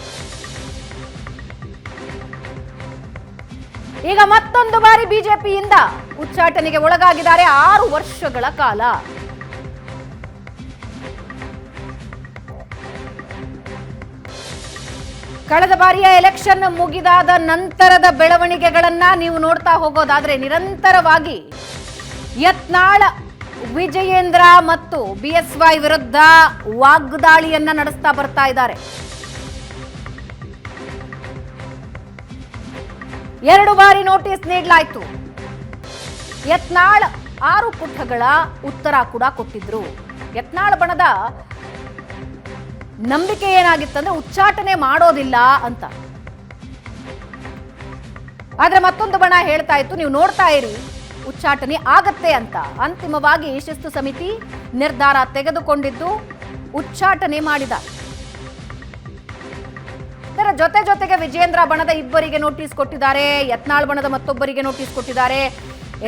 ಈಗ ಮತ್ತೊಂದು ಬಾರಿ ಬಿಜೆಪಿಯಿಂದ ಉಚ್ಚಾಟನೆಗೆ ಒಳಗಾಗಿದ್ದಾರೆ 6 ವರ್ಷಗಳ ಕಾಲ. ಕಳೆದ ಬಾರಿಯ ಎಲೆಕ್ಷನ್ ಮುಗಿದಾದ ನಂತರದ ಬೆಳವಣಿಗೆಗಳನ್ನ ನೀವು ನೋಡ್ತಾ ಹೋಗೋದಾದ್ರೆ ನಿರಂತರವಾಗಿ ಯತ್ನಾಳ್ ವಿಜಯೇಂದ್ರ ಮತ್ತು ಬಿಎಸ್ವೈ ವಿರುದ್ಧ ವಾಗ್ದಾಳಿಯನ್ನ ನಡೆಸ್ತಾ ಬರ್ತಾ ಇದ್ದಾರೆ. 2 ಬಾರಿ ನೋಟಿಸ್ ನೀಡಲಾಯಿತು. ಯತ್ನಾಳ್ 6 ಪುಟಗಳ ಉತ್ತರ ಕೂಡ ಕೊಟ್ಟಿದ್ರು. ಯತ್ನಾಳ್ ಬಣದ ನಂಬಿಕೆ ಏನಾಗಿತ್ತಂದ್ರೆ ಉಚ್ಚಾಟನೆ ಮಾಡೋದಿಲ್ಲ ಅಂತ. ಆದ್ರೆ ಮತ್ತೊಂದು ಬಣ ಹೇಳ್ತಾ ಇತ್ತು ನೀವು ನೋಡ್ತಾ ಇರಿ ಉಚ್ಚಾಟನೆ ಆಗತ್ತೆ ಅಂತ. ಅಂತಿಮವಾಗಿ ಶಿಸ್ತು ಸಮಿತಿ ನಿರ್ಧಾರ ತೆಗೆದುಕೊಂಡಿದ್ದು ಉಚ್ಚಾಟನೆ ಮಾಡಿದ. ಇದರ ಜೊತೆಗೆ ವಿಜೇಂದ್ರ ಬಣದ 2 ನೋಟಿಸ್ ಕೊಟ್ಟಿದ್ದಾರೆ. ಯತ್ನಾಳ್ ಬಣದ ಮತ್ತೊಬ್ಬರಿಗೆ ನೋಟಿಸ್ ಕೊಟ್ಟಿದ್ದಾರೆ.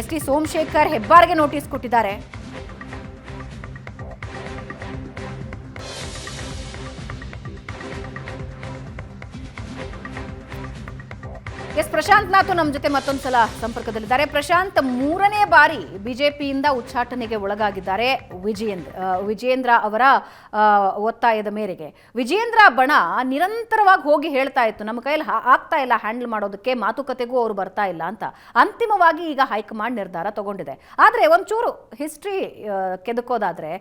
ಎಸ್ ಟಿ ಸೋಮಶೇಖರ್ ಹೆಬ್ಬಾರ್ಗೆ ನೋಟಿಸ್ ಕೊಟ್ಟಿದ್ದಾರೆ. ಎಸ್ ಪ್ರಶಾಂತ್ ನಾಥ್ ನಮ್ಮ ಜೊತೆ ಮತ್ತೊಂದ್ಸಲ ಸಂಪರ್ಕದಲ್ಲಿದ್ದಾರೆ. ಪ್ರಶಾಂತ್, 3ನೇ ಬಾರಿ ಬಿಜೆಪಿಯಿಂದ ಉಚ್ಚಾಟನೆಗೆ ಒಳಗಾಗಿದ್ದಾರೆ ವಿಜಯೇಂದ್ರ ಅವರ ಒತ್ತಾಯದ ಮೇರೆಗೆ. ವಿಜಯೇಂದ್ರ ಬಣ ನಿರಂತರವಾಗಿ ಹೋಗಿ ಹೇಳ್ತಾ ಇತ್ತು ನಮ್ಮ ಕೈಯಲ್ಲಿ ಆಗ್ತಾ ಇಲ್ಲ ಹ್ಯಾಂಡಲ್ ಮಾಡೋದಕ್ಕೆ, ಮಾತುಕತೆಗೂ ಅವರು ಬರ್ತಾ ಇಲ್ಲ ಅಂತ. ಅಂತಿಮವಾಗಿ ಈಗ ಹೈಕಮಾಂಡ್ ನಿರ್ಧಾರ ತಗೊಂಡಿದೆ. ಆದರೆ ಒಂಚೂರು ಹಿಸ್ಟ್ರಿ ಕೆದಕೋದಾದ್ರೆ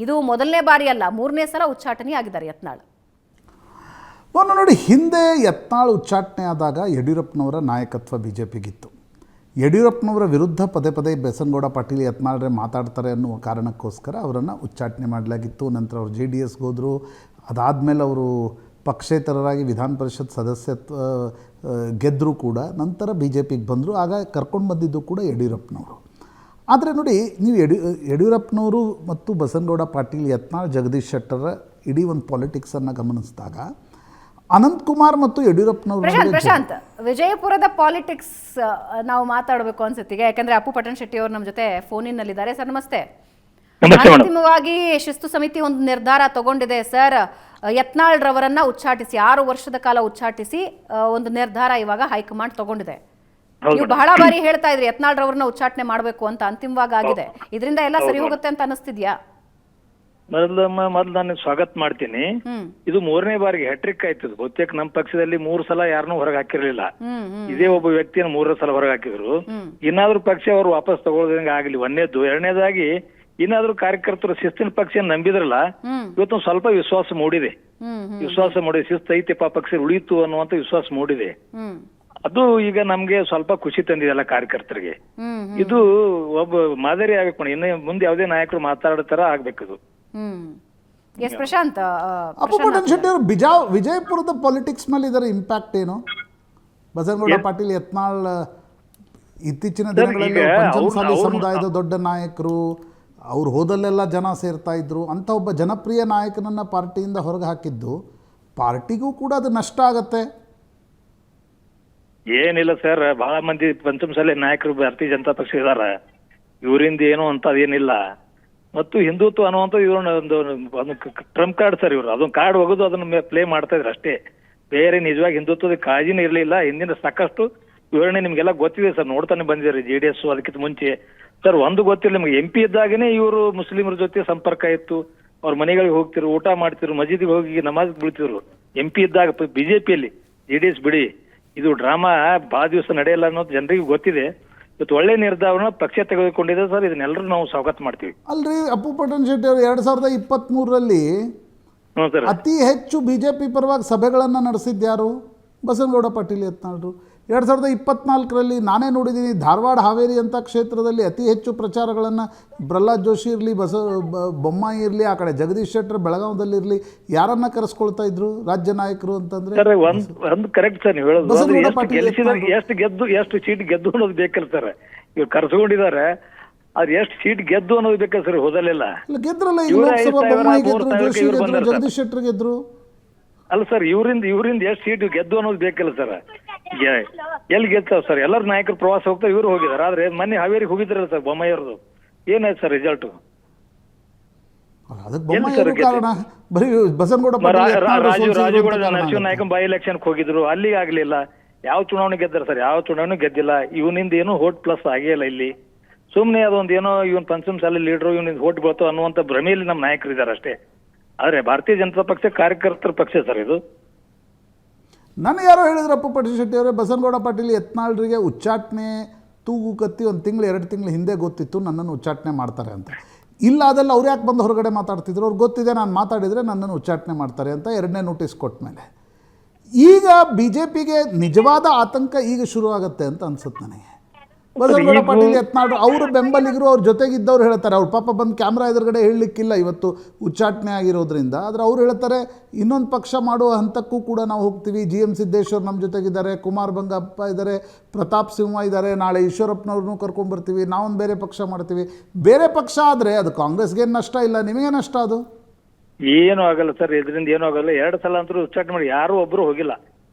ಇದು ಮೊದಲನೇ ಬಾರಿ ಅಲ್ಲ, 3ನೇ ಸಲ ಉಚ್ಚಾಟನೆ ಆಗಿದ್ದಾರೆ ಯತ್ನಾಳ್. ನೋಡಿ, ಹಿಂದೆ ಯತ್ನಾಳ್ ಉಚ್ಚಾಟನೆ ಆದಾಗ ಯಡಿಯೂರಪ್ಪನವರ ನಾಯಕತ್ವ ಬಿ ಜೆ ಪಿಗಿತ್ತು. ಯಡಿಯೂರಪ್ಪನವರ ವಿರುದ್ಧ ಪದೇ ಬಸನಗೌಡ ಪಾಟೀಲ್ ಯತ್ನಾಳ್ರೆ ಮಾತಾಡ್ತಾರೆ ಅನ್ನುವ ಕಾರಣಕ್ಕೋಸ್ಕರ ಅವರನ್ನು ಉಚ್ಚಾಟನೆ ಮಾಡಲಾಗಿತ್ತು. ನಂತರ ಅವರು JDSಗೆ ಹೋದರು. ಅದಾದಮೇಲೆ ಅವರು ಪಕ್ಷೇತರರಾಗಿ ವಿಧಾನ ಪರಿಷತ್ ಸದಸ್ಯತ್ವ ಗೆದ್ದರು ಕೂಡ. ನಂತರ BJPಗೆ ಬಂದರು. ಆಗ ಕರ್ಕೊಂಡು ಬಂದಿದ್ದು ಕೂಡ ಯಡಿಯೂರಪ್ಪನವರು. ಆದರೆ ನೋಡಿ, ನೀವು ಯಡಿಯೂರಪ್ಪನವರು ಮತ್ತು ಬಸನಗೌಡ ಪಾಟೀಲ್ ಯತ್ನಾಳ್ ಜಗದೀಶ್ ಶೆಟ್ಟರ್ ಇಡೀ ಒಂದು ಪಾಲಿಟಿಕ್ಸನ್ನು ಗಮನಿಸಿದಾಗ ಅನಂತಕುಮಾರ್ ಮತ್ತು ಯಡಿಯೂರಪ್ಪನವರು ಪ್ರಶಾಂತ್, ವಿಜಯಪುರದ ಪಾಲಿಟಿಕ್ಸ್ ನಾವು ಮಾತಾಡಬೇಕು ಅನ್ಸುತ್ತೀಗ. ಯಾಕಂದ್ರೆ ಅಪ್ಪು ಪಟ್ಟಣ ಶೆಟ್ಟಿ ಅವರು ನಮ್ಮ ಜೊತೆ ಫೋನಿನಲ್ಲಿದ್ದಾರೆ. ಸರ್ ನಮಸ್ತೆ. ಅಂತಿಮವಾಗಿ ಶಿಸ್ತು ಸಮಿತಿ ಒಂದು ನಿರ್ಧಾರ ತಗೊಂಡಿದೆ ಸರ್. ಯತ್ನಾಳ್ ರವರನ್ನ ಉಚ್ಚಾಟಿಸಿ 6 ವರ್ಷದ ಕಾಲ ಉಚ್ಚಾಟಿಸಿ ಒಂದು ನಿರ್ಧಾರ ಇವಾಗ ಹೈಕಮಾಂಡ್ ತಗೊಂಡಿದೆ. ನೀವು ಬಹಳ ಬಾರಿ ಹೇಳ್ತಾ ಇದ್ರಿ ಯತ್ನಾಳ್ ರವರನ್ನ ಉಚ್ಚಾಟನೆ ಮಾಡಬೇಕು ಅಂತ. ಅಂತಿಮವಾಗಿ ಆಗಿದೆ. ಇದರಿಂದ ಎಲ್ಲ ಸರಿ ಹೋಗುತ್ತೆ ಅಂತ ಅನಿಸ್ತಿದ್ಯಾ? ಮೊದಲು ನಾನು ಸ್ವಾಗತ ಮಾಡ್ತೀನಿ. ಇದು 3ನೇ ಬಾರಿಗೆ ಹ್ಯಾಟ್ರಿಕ್ ಆಯ್ತು. ಬಹುತೇಕ ನಮ್ಮ ಪಕ್ಷದಲ್ಲಿ 3 ಸಲ ಯಾರನ್ನೂ ಹೊರಗೆ ಹಾಕಿರ್ಲಿಲ್ಲ. ಇದೇ ಒಬ್ಬ ವ್ಯಕ್ತಿಯನ್ನು 3 ಸಲ ಹೊರಗೆ ಹಾಕಿದ್ರು. ಇನ್ನಾದ್ರೂ ಪಕ್ಷ ಅವರು ವಾಪಸ್ ತಗೊಳ್ಳೋದಂಗ ಆಗ್ಲಿ, 1ನೇದು. 2ನೇದಾಗಿ ಇನ್ನಾದ್ರೂ ಕಾರ್ಯಕರ್ತರು ಶಿಸ್ತಿನ ಪಕ್ಷ ನಂಬಿದ್ರಲ್ಲ, ಇವತ್ತು ಸ್ವಲ್ಪ ವಿಶ್ವಾಸ ಮೂಡಿದೆ. ಶಿಸ್ತು ಐತಿಪ್ಪ ಪಕ್ಷ ಉಳಿಯಿತು ಅನ್ನುವಂತ ವಿಶ್ವಾಸ ಮೂಡಿದೆ. ಅದು ಈಗ ನಮ್ಗೆ ಸ್ವಲ್ಪ ಖುಷಿ ತಂದಿದೆಲ್ಲ ಕಾರ್ಯಕರ್ತರಿಗೆ. ಇದು ಒಬ್ಬ ಮಾದರಿ ಆಗ್ಬೇಕು. ಇನ್ನು ಮುಂದೆ ಯಾವುದೇ ನಾಯಕರು ಮಾತಾಡ್ತಾರ ಆಗ್ಬೇಕದು. ಪ್ರಶಾಂತ್, ಅಪ್ಪು ಪಟ್ಟಣ ಶೆಟ್ಟಿ ಅವರು ವಿಜಯಪುರದ ಪಾಲಿಟಿಕ್ಸ್ ಮೇಲೆ ಇದರ ಇಂಪ್ಯಾಕ್ಟ್ ಏನು? ಬಸನಗೌಡ ಪಾಟೀಲ್ ಯತ್ನಾಳ್ ಇತ್ತೀಚಿನ ದಿನಗಳಲ್ಲಿ ಪಂಚಮಸಾಲಿ ಸಮುದಾಯದ ದೊಡ್ಡ ನಾಯಕರು, ಅವ್ರು ಹೋದಲ್ಲೆಲ್ಲ ಜನ ಸೇರ್ತಾ ಇದ್ರು ಅಂತ ಒಬ್ಬ ಜನಪ್ರಿಯ ನಾಯಕನನ್ನ ಪಾರ್ಟಿಯಿಂದ ಹೊರಗೆ ಹಾಕಿದ್ದು ಪಾರ್ಟಿಗೂ ಕೂಡ ಅದು ನಷ್ಟ ಆಗತ್ತೆ. ಏನಿಲ್ಲ ಸರ್, ಬಹಳ ಮಂದಿ ಪಂಚಮಸಾಲಿ ನಾಯಕರು ಭಾರತೀಯ ಜನತಾ ಪಕ್ಷ ಇದಾರ. ಇವರಿಂದ ಏನು ಅಂತ ಅದೇನಿಲ್ಲ. ಮತ್ತು ಹಿಂದುತ್ವ ಅನ್ನುವಂಥ ಒಂದು ಟ್ರಂಪ್ ಕಾರ್ಡ್ ಸರ್. ಇವರು ಅದೊಂದು ಕಾರ್ಡ್ ಹೋಗೋದು ಅದನ್ನ ಪ್ಲೇ ಮಾಡ್ತಾ ಇದ್ರು ಅಷ್ಟೇ. ಬೇರೆ ನಿಜವಾಗಿ ಹಿಂದುತ್ವದ ಕಾಳಜಿನೇ ಇರಲಿಲ್ಲ. ಹಿಂದಿನ ಸಾಕಷ್ಟು ವಿವರಣೆ ನಿಮ್ಗೆಲ್ಲ ಗೊತ್ತಿದೆ ಸರ್, ನೋಡ್ತಾನೆ ಬಂದಿದ್ದಾರೆ. JDS ಅದಕ್ಕಿಂತ ಮುಂಚೆ ಸರ್ ಒಂದು ಗೊತ್ತಿಲ್ಲ ನಿಮ್ಗೆ. MP ಇದ್ದಾಗನೇ ಇವರು ಮುಸ್ಲಿಮರ ಜೊತೆ ಸಂಪರ್ಕ ಇತ್ತು. ಅವ್ರ ಮನೆಗಳಿಗೆ ಹೋಗ್ತಿರು, ಊಟ ಮಾಡ್ತಿರು, ಮಸೀದಿಗೆ ಹೋಗಿ ನಮಾಜ್ ಬೀಳ್ತಿದ್ರು. MP ಇದ್ದಾಗ BJPಯಲ್ಲಿ. JDS ಬಿಡಿ, ಇದು ಡ್ರಾಮಾ ಬಹಳ ದಿವಸ ನಡೆಯಲ್ಲ ಅನ್ನೋದು ಜನರಿಗೆ ಗೊತ್ತಿದೆ. ಇವತ್ತು ಒಳ್ಳೆ ನಿರ್ಧಾರನ ಪಕ್ಷ ತೆಗೆದುಕೊಂಡಿದೆ ಸರ್. ಇದನ್ನೆಲ್ಲರೂ ನಾವು ಸ್ವಾಗತ ಮಾಡ್ತೀವಿ. ಅಲ್ರಿ ಅಪ್ಪು ಪಟ್ಟಣ ಶೆಟ್ಟಿ ಅವರು 2023ರಲ್ಲಿ ಹ್ಞೂ ಸರ್. ಅತಿ ಹೆಚ್ಚು ಬಿಜೆಪಿ ಪರವಾಗಿ ಸಭೆಗಳನ್ನು ನಡೆಸಿದ್ಯಾರು? ಬಸನಗೌಡ ಪಾಟೀಲ್ ಯತ್ನಾಳರು. 2024ರಲ್ಲಿ ನಾನೇ ನೋಡಿದ್ದೀನಿ, ಧಾರವಾಡ ಹಾವೇರಿ ಅಂತ ಕ್ಷೇತ್ರದಲ್ಲಿ ಅತಿ ಹೆಚ್ಚು ಪ್ರಚಾರಗಳನ್ನು ಪ್ರಹ್ಲಾದ್ ಜೋಶಿ ಇರಲಿ, ಬೊಮ್ಮಾಯಿ ಇರಲಿ, ಆ ಕಡೆ ಜಗದೀಶ್ ಶೆಟ್ಟರ್ ಬೆಳಗಾವದಲ್ಲಿರಲಿ, ಯಾರನ್ನ ಕರೆಸ್ಕೊಳ್ತಾ ಇದ್ರು ರಾಜ್ಯ ನಾಯಕರು ಅಂತಂದ್ರೆ? ಸರ್ ಒಂದು ಕರೆಕ್ಟ್ ಸರ್ ನೀವು ಹೇಳೋದು. ಬಸನಗೌಡ ಎಷ್ಟು ಪಾಟೀಲ್ ಗೆಲ್ಲಿಸಿದಾಗ ಎಷ್ಟು ಗೆದ್ದು ಎಷ್ಟು ಸೀಟ್ ಗೆದ್ದು ಅನ್ನೋದು ಬೇಕಲ್ಲ ಸರ್. ಇವ್ರು ಕರ್ಸ್ಕೊಂಡಿದ್ದಾರೆ, ಅದ್ ಎಷ್ಟು ಸೀಟ್ ಗೆದ್ದು ಅನ್ನೋದು ಬೇಕಲ್ಲ ಸರ್. ಹೋದಲ್ಲೆಲ್ಲ ಗೆದ್ರಲ್ಲ, ಈಗ ಲೋಕಸಭಾ ಬೊಮ್ಮಾಯಿ ಗೆದ್ರು, ಜೋಶಿ ಗೆದ್ರು, ಜಗದೀಶ್ ಶೆಟ್ಟರ್ ಗೆದ್ರು. ಅಲ್ಲ ಸರ್, ಇವರಿಂದ ಎಷ್ಟು ಸೀಟ್ ಗೆದ್ದು ಅನ್ನೋದು ಬೇಕಲ್ಲ ಸರ್. ಎಲ್ಲಿ ಗೆದ್ದಾವ ಸರ್? ಎಲ್ಲರೂ ನಾಯಕರು ಪ್ರವಾಸ ಹೋಗ್ತಾರೆ, ಇವರು ಹೋಗಿದ್ದಾರೆ. ಆದ್ರೆ ಮೊನ್ನೆ ಹಾವೇರಿಗೆ ಹೋಗಿದ್ರಲ್ಲ ಸರ್ ಬೊಮ್ಮಾಯಿ ಅವ್ರದ್ದು, ಏನಾಯ್ತು ಸರ್ ರಿಸಲ್ಟ್? ನರಸಿಂಹ ನಾಯಕ ಬೈ ಎಲೆಕ್ಷನ್ ಹೋಗಿದ್ರು, ಅಲ್ಲಿಗೆ ಆಗ್ಲಿಲ್ಲ. ಯಾವ ಚುನಾವಣೆ ಗೆದ್ದಾರ ಸರ್? ಯಾವ ಚುನಾವಣೆ ಗೆದ್ದಿಲ್ಲ. ಇವನಿಂದ ಏನೋ ವೋಟ್ ಪ್ಲಸ್ ಆಗಿಲ್ಲ ಇಲ್ಲಿ. ಸುಮ್ನೆ ಅದೊಂದು ಏನೋ ಇವನ್ ಪಂಚಮಸಾಲಿ ಲೀಡರ್, ಇವನಿಂದ ವೋಟ್ ಬೀಳ್ತಾವ ಅನ್ನುವಂತ ಭ್ರಮೆಯಲ್ಲಿ ನಮ್ಮ ನಾಯಕರು ಇದ್ದಾರೆ ಅಷ್ಟೇ. ಆದ್ರೆ ಭಾರತೀಯ ಜನತಾ ಪಕ್ಷ ಕಾರ್ಯಕರ್ತರ ಪಕ್ಷ ಸರ್ ಇದು. ನನಗೆ ಯಾರೋ ಹೇಳಿದ್ರಪ್ಪ ಪಟ್ಟಣ ಶೆಟ್ಟಿ ಅವರೇ, ಬಸನಗೌಡ ಪಾಟೀಲ್ ಯತ್ನಾಳ್ರಿಗೆ ಉಚ್ಚಾಟನೆ ತೂಗು ಕತ್ತಿ 1 ತಿಂಗಳು 2 ತಿಂಗಳು ಹಿಂದೆ ಗೊತ್ತಿತ್ತು ನನ್ನನ್ನು ಉಚ್ಚಾಟನೆ ಮಾಡ್ತಾರೆ ಅಂತ. ಇಲ್ಲ ಅದೆಲ್ಲ ಅವ್ರು ಯಾಕೆ ಬಂದು ಹೊರಗಡೆ ಮಾತಾಡ್ತಿದ್ರು? ಅವ್ರಿಗೆ ಗೊತ್ತಿದೆ ನಾನು ಮಾತಾಡಿದರೆ ನನ್ನನ್ನು ಉಚ್ಚಾಟನೆ ಮಾಡ್ತಾರೆ ಅಂತ 2ನೇ ನೋಟಿಸ್ ಕೊಟ್ಟ ಮೇಲೆ. ಈಗ ಬಿ ಜೆ ಪಿಗೆ ನಿಜವಾದ ಆತಂಕ ಈಗ ಶುರುವಾಗುತ್ತೆ ಅಂತ ಅನ್ಸುತ್ತೆ ನನಗೆ. ಬಸನಗೌಡ ಪಾಟೀಲ್ ಯತ್ನಾಳ್ ಅವ್ರ ಬೆಂಬಲಿಗರು, ಅವ್ರ ಜೊತೆಗಿದ್ದವ್ರು ಹೇಳ್ತಾರೆ, ಅವ್ರ ಪಾಪ ಬಂದು ಕ್ಯಾಮ್ರಾ ಎದುರುಗಡೆ ಹೇಳಲಿಕ್ಕಿಲ್ಲ ಇವತ್ತು ಉಚ್ಚಾಟನೆ ಆಗಿರೋದ್ರಿಂದ. ಆದರೆ ಅವ್ರು ಹೇಳ್ತಾರೆ ಇನ್ನೊಂದು ಪಕ್ಷ ಮಾಡುವ ಹಂತಕ್ಕೂ ಕೂಡ ನಾವು ಹೋಗ್ತೀವಿ. GM ಸಿದ್ದೇಶ್ವರ್ ನಮ್ಮ ಜೊತೆಗಿದ್ದಾರೆ, ಕುಮಾರ್ ಬಂಗಪ್ಪ ಇದ್ದಾರೆ, ಪ್ರತಾಪ್ ಸಿಂಹ ಇದ್ದಾರೆ, ನಾಳೆ ಈಶ್ವರಪ್ಪನವ್ರನ್ನೂ ಕರ್ಕೊಂಡ್ಬರ್ತೀವಿ, ನಾವೊಂದು ಬೇರೆ ಪಕ್ಷ ಮಾಡ್ತೀವಿ. ಬೇರೆ ಪಕ್ಷ ಆದರೆ ಅದು ಕಾಂಗ್ರೆಸ್ಗೇನು ನಷ್ಟ ಇಲ್ಲ, ನಿಮಗೆ ನಷ್ಟ ಅದು ಏನು ಆಗಲ್ಲ ಸರ್. ಇದರಿಂದ ಏನೂ ಆಗಲ್ಲ. 2 ಸಲ ಅಂತೂ ಉಚ್ಚಾಟನೆ ಮಾಡಿ ಯಾರು ಒಬ್ರು ಹೋಗಿಲ್ಲ.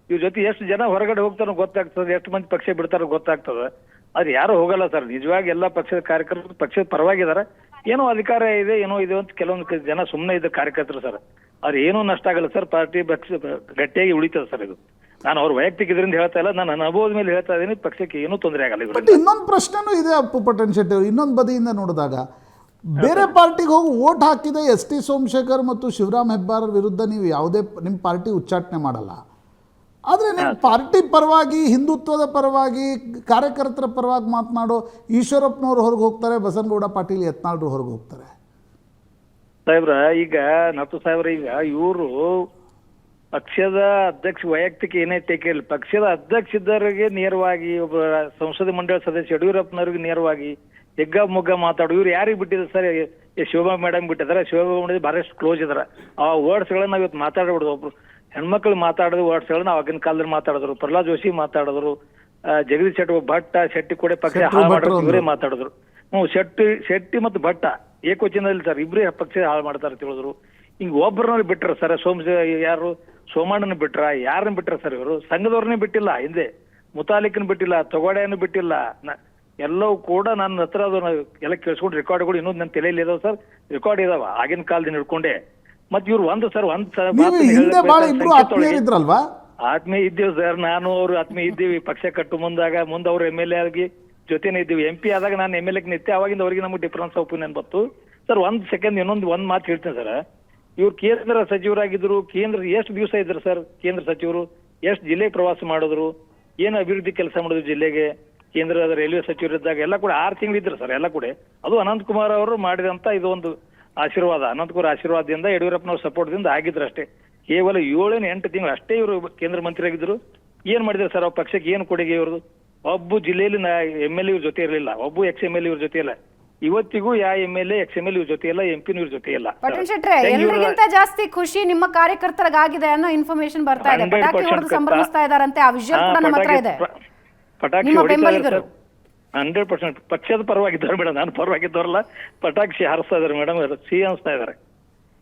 ಇವ್ರ ಜೊತೆ ಎಷ್ಟು ಜನ ಹೊರಗಡೆ ಹೋಗ್ತಾರೋ ಗೊತ್ತಾಗ್ತದೆ, ಎಷ್ಟು ಮಂದಿ ಪಕ್ಷ ಬಿಡ್ತಾರೋ ಗೊತ್ತಾಗ್ತದೆ. ಆದ್ರೆ ಯಾರು ಹೋಗಲ್ಲ ಸರ್. ನಿಜವಾಗಿ ಎಲ್ಲ ಪಕ್ಷದ ಕಾರ್ಯಕರ್ತರು ಪಕ್ಷದ ಪರವಾಗಿದ್ದಾರೆ. ಏನೋ ಅಧಿಕಾರ ಇದೆ, ಏನೋ ಇದೆ ಅಂತ ಕೆಲವೊಂದು ಜನ ಸುಮ್ಮನೆ ಇದ್ದ ಕಾರ್ಯಕರ್ತರು ಸರ್. ಅವ್ರು ಏನೂ ನಷ್ಟ ಆಗಲ್ಲ ಸರ್. ಪಾರ್ಟಿ ಪಕ್ಷ ಗಟ್ಟಿಯಾಗಿ ಉಳಿತದೆ ಸರ್. ಇದು ನಾನು ಅವ್ರ ವೈಯಕ್ತಿಕ ಇದರಿಂದ ಹೇಳ್ತಾ ಇಲ್ಲ, ನಾನು ಅನುಭವದ ಮೇಲೆ ಹೇಳ್ತಾ ಇದ್ದೀನಿ. ಪಕ್ಷಕ್ಕೆ ಏನೂ ತೊಂದರೆ ಆಗಲ್ಲ ಇವರಿಂದ. ಇನ್ನೊಂದು ಪ್ರಶ್ನೆನೂ ಇದೆ ಅಪ್ಪು ಪಟ್ಟಣ ಶೆಟ್ಟಿ ಅವರು. ಇನ್ನೊಂದು ಬದಿಯಿಂದ ನೋಡಿದಾಗ ಬೇರೆ ಪಾರ್ಟಿಗೆ ಹೋಗಿ ವೋಟ್ ಹಾಕಿದ ST ಸೋಮಶೇಖರ್ ಮತ್ತು ಶಿವರಾಮ್ ಹೆಬ್ಬಾರ್ ವಿರುದ್ಧ ನೀವು ಯಾವುದೇ ನಿಮ್ಮ ಪಾರ್ಟಿ ಉಚ್ಚಾಟನೆ ಮಾಡಲ್ಲ. ಆದರೆ ನಿಮ್ಮ ಪಾರ್ಟಿ ಪರವಾಗಿ, ಹಿಂದುತ್ವದ ಪರವಾಗಿ, ಕಾರ್ಯಕರ್ತರ ಪರವಾಗಿ ಮಾತನಾಡೋ ಈಶ್ವರಪ್ಪನವ್ರು ಹೊರಗೆ ಹೋಗ್ತಾರೆ, ಬಸನಗೌಡ ಪಾಟೀಲ್ ಯತ್ನಾಳ್ರು ಹೊರಗೆ ಹೋಗ್ತಾರೆ. ಸಾಹೇಬ್ರ ಈಗ ನತ್ತು ಸಾಹೇಬ್ರ, ಈಗ ಇವರು ಪಕ್ಷದ ಅಧ್ಯಕ್ಷ ವೈಯಕ್ತಿಕ ಏನೈತೆ ಕೇಳಿ, ಪಕ್ಷದ ಅಧ್ಯಕ್ಷ ಇದ್ದವರಿಗೆ ನೇರವಾಗಿ, ಒಬ್ಬ ಸಂಸದೀಯ ಮಂಡಳಿ ಸದಸ್ಯ ಯಡಿಯೂರಪ್ಪನವ್ರಿಗೆ ನೇರವಾಗಿ ಹೆಗ್ಗ ಮುಗ್ಗ ಮಾತಾಡು. ಇವ್ರು ಯಾರಿಗೆ ಬಿಟ್ಟಿದ್ದಾರೆ ಸರ್? ಶೋಭಾ ಮೇಡಮ್ ಬಿಟ್ಟಿದ್ದಾರೆ. ಶೋಭಾ ಮೇಡಮ್ ಬಹಳಷ್ಟು ಕ್ಲೋಸ್ ಇದಾರೆ. ಆ ವರ್ಡ್ಸ್ಗಳನ್ನ ನಾವು ಇವತ್ತು ಮಾತಾಡಬಿಡ್ದು. ಒಬ್ರು ಹೆಣ್ಮಕ್ಳು ಮಾತಾಡೋದು ವರ್ಡ್ಸ್ಗಳನ್ನ ಆಗಿನ ಕಾಲದಲ್ಲಿ ಮಾತಾಡಿದ್ರು. ಪ್ರಹ್ಲಾದ್ ಜೋಶಿ ಮಾತಾಡಿದ್ರು, ಜಗದೀಶ್ ಶೆಟ್ಟಿ, ಭಟ್ಟ ಶೆಟ್ಟಿ ಕೂಡ ಪಕ್ಷ ಹಾಳು ಮಾಡೋದು ಇವರೇ ಮಾತಾಡಿದ್ರು. ಶೆಟ್ಟಿ ಮತ್ತು ಭಟ್ಟ ಏಕವಚನದಲ್ಲಿ ಸರ್ ಇಬ್ಬರೇ ಪಕ್ಷ ಹಾಳು ಮಾಡ್ತಾರೆ ಅಂತ ಹೇಳಿದ್ರು. ಹಿಂಗ್ ಒಬ್ಬರನ್ನ ಬಿಟ್ರ ಸರ್. ಯಾರು ಸೋಮಣ್ಣನ ಬಿಟ್ರ, ಯಾರನ್ನ ಬಿಟ್ರ ಸರ್? ಇವರು ಸಂಘದವ್ರನ್ನೇ ಬಿಟ್ಟಿಲ್ಲ, ಹಿಂದೆ ಮುತಾಲಿಕನ್ ಬಿಟ್ಟಿಲ್ಲ, ತೊಗಾಡೆಯನ್ನು ಬಿಟ್ಟಿಲ್ಲ. ಎಲ್ಲವೂ ಕೂಡ ನನ್ನ ಹತ್ರ ಅದು ಎಲ್ಲ ಕೇಳಿಸ್ಕೊಂಡು ರೆಕಾರ್ಡ್ಗಳು ಇನ್ನೊಂದು ನನ್ನ ತಲೆಯಲ್ಲಿ ಇದಾವ ಸರ್. ರೆಕಾರ್ಡ್ ಇದಾವ ಆಗಿನ ಕಾಲದಿಂದ ಹಿಡ್ಕೊಂಡೆ. ಮತ್ ಇವ್ರು ಆತ್ಮೀಯ ಇದ್ದೇವೆ ಸರ್. ನಾನು ಅವ್ರು ಆತ್ಮೀಯ ಇದ್ದೀವಿ. ಪಕ್ಷ ಕಟ್ಟು ಮುಂದೆ ಅವ್ರು MLA ಆಗಿ ಜೊತೆನೇ ಇದ್ದೀವಿ. MP ಆದಾಗ ನಾನು MLA ನಿತ್ಯ, ಅವಾಗಿಂದ ಅವ್ರಿಗೆ ನಮಗೆ ಡಿಫರೆನ್ಸ್ ಒಪಿನಿಯನ್ ಬಂತು ಸರ್. ಒಂದ್ ಸೆಕೆಂಡ್ ಒಂದ್ ಮಾತು ಹೇಳ್ತೀನಿ ಸರ್. ಇವ್ರು ಕೇಂದ್ರ ಸಚಿವರಾಗಿದ್ರು. ಕೇಂದ್ರ ಎಷ್ಟು ದಿವಸ ಇದ್ರು ಸರ್? ಕೇಂದ್ರ ಸಚಿವರು ಎಷ್ಟು ಜಿಲ್ಲೆಗೆ ಪ್ರವಾಸ ಮಾಡಿದ್ರು, ಏನು ಅಭಿವೃದ್ಧಿ ಕೆಲಸ ಮಾಡಿದ್ರು ಜಿಲ್ಲೆಗೆ? ಕೇಂದ್ರದ ರೈಲ್ವೆ ಸಚಿವರಿದ್ದಾಗ ಎಲ್ಲ ಕೂಡ 6 ತಿಂಗಳಿದ್ರು ಸರ್. ಎಲ್ಲ ಕೂಡ ಅದು ಅನಂತಕುಮಾರ್ ಅವರು ಮಾಡಿದಂತ ಇದು ಒಂದು ಆಶೀರ್ವಾದ. ಅನಂತಕುಮಾರ್ ಆಶೀರ್ವಾದದಿಂದ, ಯಡಿಯೂರಪ್ಪನವ್ರ ಸಪೋರ್ಟ್ದಿಂದ ಆಗಿದ್ರು ಅಷ್ಟೇ. ಕೇವಲ 7-8 ತಿಂಗಳು ಅಷ್ಟೇ ಇವರು ಕೇಂದ್ರ ಮಂತ್ರಿ ಆಗಿದ್ರು. ಏನ್ ಮಾಡಿದ್ರು ಸರ್? ಅವ್ರ ಪಕ್ಷಕ್ಕೆ ಏನು ಕೊಡುಗೆ ಇವ್ರದ್ದು? ಒಬ್ಬ ಜಿಲ್ಲೆಯಲ್ಲಿ MLA ಇವ್ರ ಜೊತೆ ಇರಲಿಲ್ಲ, ಒಬ್ಬ ex-MLA ಇವ್ರ ಜೊತೆ ಇಲ್ಲ. ಇವತ್ತಿಗೂ ಯಾವ MLA ex-MLA ಇವ್ರ ಜೊತೆ ಇಲ್ಲ, MP ಇವ್ರ ಜೊತೆ ಇಲ್ಲ. ಪಟ್ಟಣ ಶೆಟ್ರೆ, ಎಲ್ಲರಿಗಿಂತ ಜಾಸ್ತಿ ಖುಷಿ ನಿಮ್ಮ ಕಾರ್ಯಕರ್ತರಿಗಾಗಿದೆ ಅನ್ನೋ ಇನ್ಫಾರ್ಮೇಶನ್ ಬರ್ತಾ ಇದೆ. ಪಟಾಕಿ ಹೊಡೆದು ಸಂಭ್ರಮಿಸ್ತಾ ಇದಾರಂತೆ. ಆ ವಿಷಯ ಕೂಡ ನಮ್ಮ ಹತ್ರ ಇದೆ. ಪಟಾಕಿ ಹೊಡಿತಾರೆ 100%. ಪಕ್ಷದ ಪರವಾಗಿದ್ದಾರೆ ಮೇಡಮ್, ನಾನು ಪರವಾಗಿದ್ದವರಲ್ಲ. ಪಟಾಕಿ ಹಾರಿಸ್ತಾ ಇದಾರೆ ಮೇಡಮ್, ಸಿಹಿ ಹಂಚ್ತಾ ಇದಾರೆ.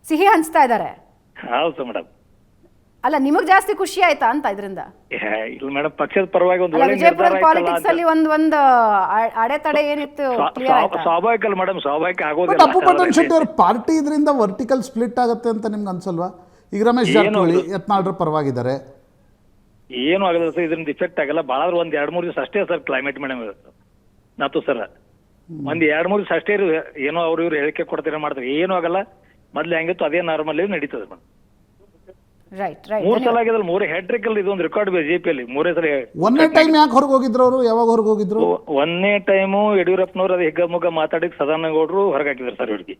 ಸಿಹಿ ಹಂಚ್ತಾ ಇದಾರೆ? ಹೌದು ಮೇಡಮ್. ಅಲ್ಲ, ನಿಮಗ್ ಜಾಸ್ತಿ ಖುಷಿ ಆಯ್ತಾ ಅಂತ ಇದರಿಂದ? ಇಲ್ಲ ಮೇಡಮ್, ಪಕ್ಷದ ಪರವಾಗಿ ಒಂದು ಒಳ್ಳೆ ವಿಜಯಪುರ ಪಾಲಿಟಿಕ್ಸ್ ಅಲ್ಲಿ ಒಂದು ಅಡೆತಡೆ ಏನಿತ್ತು ಸ್ವಾಭಾವಿಕ ಅಲ್ಲ ಮೇಡಮ್, ಸ್ವಾಭಾವಿಕ ಆಗೋದಿಲ್ಲ. ಅಪ್ಪು ಪಟ್ಟಣ ಶೆಟ್ಟಿ ಅವ್ರ ಪಾರ್ಟಿ ಇದರಿಂದ ವರ್ಟಿಕಲ್ ಸ್ಪ್ಲಿಟ್ ಆಗುತ್ತೆ ಅಂತ ನಿಮ್ಗೆ ಅನ್ಸಲ್ವಾ? ಈಗ ರಮೇಶ್ ಜಾರಕಿಹೊಳಿ ಯತ್ನಾಳ್ರ ಪರವಾಗಿದ್ದಾರೆ. ಏನು ಆಗಲ್ಲ ಸರ್, ಇದರಿಂದ ಇಫೆಕ್ಟ್ ಆಗಲ್ಲ. ಭಾಳ 1-2-3 ದಿವಸ ಅಷ್ಟೇ ಸರ್ ಕ್ಲೈಮೇಟ್ ಮೇಡಮ್ ನಾತು ಸರ್. 1-2-3 ದಿವಸ ಅಷ್ಟೇ ಏನೋ ಅವ್ರು ಇವ್ರು ಹೇಳಿಕೆ ಕೊಡ್ತೀರ ಮಾಡ್ತಾರೆ. ಏನೂ ಆಗಲ್ಲ. ಮೊದ್ಲು ಹೆಂಗಿತ್ತು ಅದೇ ನಾರ್ಮಲ್ ನಡೀತದೆ ಮೇಡಮ್. ರೈಟ್ 3 ಸಲ ಆಗಿದ್ರೆ 3 ಹ್ಯಾಟ್ರಿಕ್ ಅಲ್ಲಿ ಇದೊಂದು ರೆಕಾರ್ಡ್ ಬಿಜೆಪಿಯಲ್ಲಿ 3 ಸಲ. ಒಂದೇ ಟೈಮ್ ಯಾಕೆ ಹೊರಗೆ ಹೋಗಿದ್ರು ಅವರು? ಯಾವಾಗ ಹೊರಗೆ ಹೋಗಿದ್ರು? ಒಂದನೇ ಟೈಮು ಯಡಿಯೂರಪ್ಪನವ್ರು ಅದು ಹಿಗ್ಗಮುಗ್ಗ ಮಾತಾಡಿ ಸದಾನಗೌಡರು ಹೊರಗೆ ಹಾಕಿದ್ರು ಸರ್ ಇವ್ರಿಗೆ.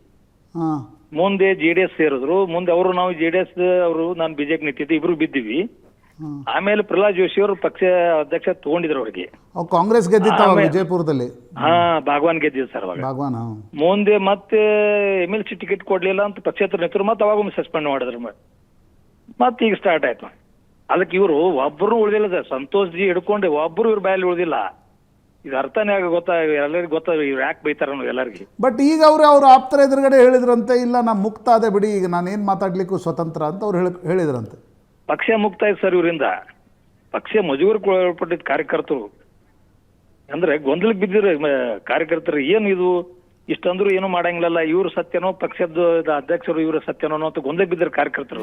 ಮುಂದೆ JDS ಸೇರಿದ್ರು. ಮುಂದೆ ಅವರು ನಾವು JDS ಅವರು ನಾನು ಬಿಜೆಪಿ ನಿಂತಿದ್ದೆ, ಇಬ್ರು ಬಿದ್ದೀವಿ. ಆಮೇಲೆ ಪ್ರಹ್ಲಾದ್ ಜೋಶಿ ಅವರು ಪಕ್ಷ ಅಧ್ಯಕ್ಷ ತಗೊಂಡಿದ್ರು ಅವ್ರಿಗೆ. ಕಾಂಗ್ರೆಸ್ ಗೆದ್ದಿತ್ತು ವಿಜಯಪುರದಲ್ಲಿ. ಭಾಗವಾನ್ ಗೆದ್ದಿದ್ರು ಸರ್ ಅವಾಗ. ಭಾಗವಾನ್ ಮುಂದೆ ಮತ್ತೆ MLC ಟಿಕೆಟ್ ಕೊಡ್ಲಿಲ್ಲ ಅಂತ ಪಕ್ಷೇತರ ನಿಂತರು, ಮತ್ತೆ ಅವಾಗ ಸಸ್ಪೆಂಡ್ ಮಾಡಿದ್ರು. ಮತ್ತೆ ಈಗ ಸ್ಟಾರ್ಟ್ ಆಯ್ತು. ಅದಕ್ಕೆ ಇವರು ಒಬ್ಬರು ಉಳಿದಿಲ್ಲ ಸರ್. ಸಂತೋಷ್ ಜಿ ಹಿಡ್ಕೊಂಡು ಒಬ್ಬರು ಇವ್ರ ಬಾಯಲ್ಲಿ ಉಳಿದಿಲ್ಲ. ಇದು ಅರ್ಥನೇ ಎಲ್ಲರಿಗೂ ಗೊತ್ತಾಗ ಇವ್ರು ಯಾಕೆ ಬೈತಾರ ಎಲ್ಲರಿಗೆ. ಬಟ್ ಈಗ ಅವ್ರ ಆಪ್ತರ ಎದುರುಗಡೆ ಹೇಳಿದ್ರಂತೆ, ಇಲ್ಲ ನಾ ಮುಕ್ತ ಅದೇ ಬಿಡಿ, ಈಗ ನಾನೇನ್ ಮಾತಾಡ್ಲಿಕ್ಕೂ ಸ್ವತಂತ್ರ ಅಂತ ಅವ್ರು ಹೇಳಿದ್ರಂತೆ. ಪಕ್ಷ ಮುಕ್ತ ಆಯ್ತು ಸರ್ ಇವರಿಂದ. ಪಕ್ಷ ಒಳಪಟ್ಟಿದ್ದ ಕಾರ್ಯಕರ್ತರು ಅಂದ್ರೆ ಗೊಂದಲಕ್ಕೆ ಬಿದ್ದಿರ ಕಾರ್ಯಕರ್ತರು. ಏನು ಇದು ಇಷ್ಟಂದ್ರು ಏನು ಮಾಡಂಗಿಲ್ಲ, ಇವ್ರು ಸತ್ಯನೋ ಪಕ್ಷದ ಅಧ್ಯಕ್ಷರು ಇವ್ರ ಸತ್ಯನೋ ಅಂತ ಗೊಂದಲಕ್ಕೆ ಬಿದ್ದಿರ ಕಾರ್ಯಕರ್ತರು.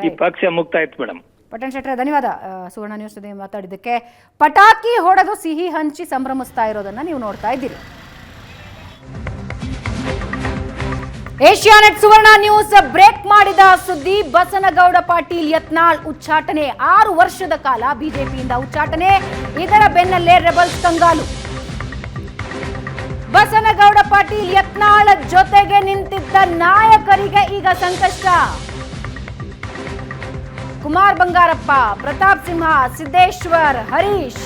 ಈ ಪಕ್ಷ ಮುಕ್ತ ಆಯ್ತು ಮೇಡಮ್. ಪಟ್ಟಣ ಶೆಟ್ಟರೆ ಧನ್ಯವಾದ ಸುವರ್ಣ ನ್ಯೂಸ್ ಜೊತೆ ಮಾತಾಡಿದ್ದಕ್ಕೆ. ಪಟಾಕಿ ಹೊಡೆದು ಸಿಹಿ ಹಂಚಿ ಸಂಭ್ರಮಿಸ್ತಾ ಇರೋದನ್ನ ನೀವು ನೋಡ್ತಾ ಇದ್ದೀರಿ. ಏಷ್ಯಾನೆಟ್ ಸುವರ್ಣ ನ್ಯೂಸ್ ಬ್ರೇಕ್ ಮಾಡಿದ ಸುದ್ದಿ. ಬಸನಗೌಡ ಪಾಟೀಲ್ ಯತ್ನಾಳ್ ಉಚ್ಚಾಟನೆ. 6 ವರ್ಷದ ಕಾಲ ಬಿಜೆಪಿಯಿಂದ ಉಚ್ಚಾಟನೆ. ಇದರ ಬೆನ್ನಲ್ಲೇ ರೆಬಲ್ಸ್ ಕಂಗಾಲು. ಬಸನಗೌಡ ಪಾಟೀಲ್ ಯತ್ನಾಳ್ ಜೊತೆಗೆ ನಿಂತಿದ್ದ ನಾಯಕರಿಗೆ ಈಗ ಸಂಕಷ್ಟ. ಕುಮಾರ್ ಬಂಗಾರಪ್ಪ, ಪ್ರತಾಪ್ ಸಿಂಹ, ಸಿದ್ದೇಶ್ವರ್, ಹರೀಶ್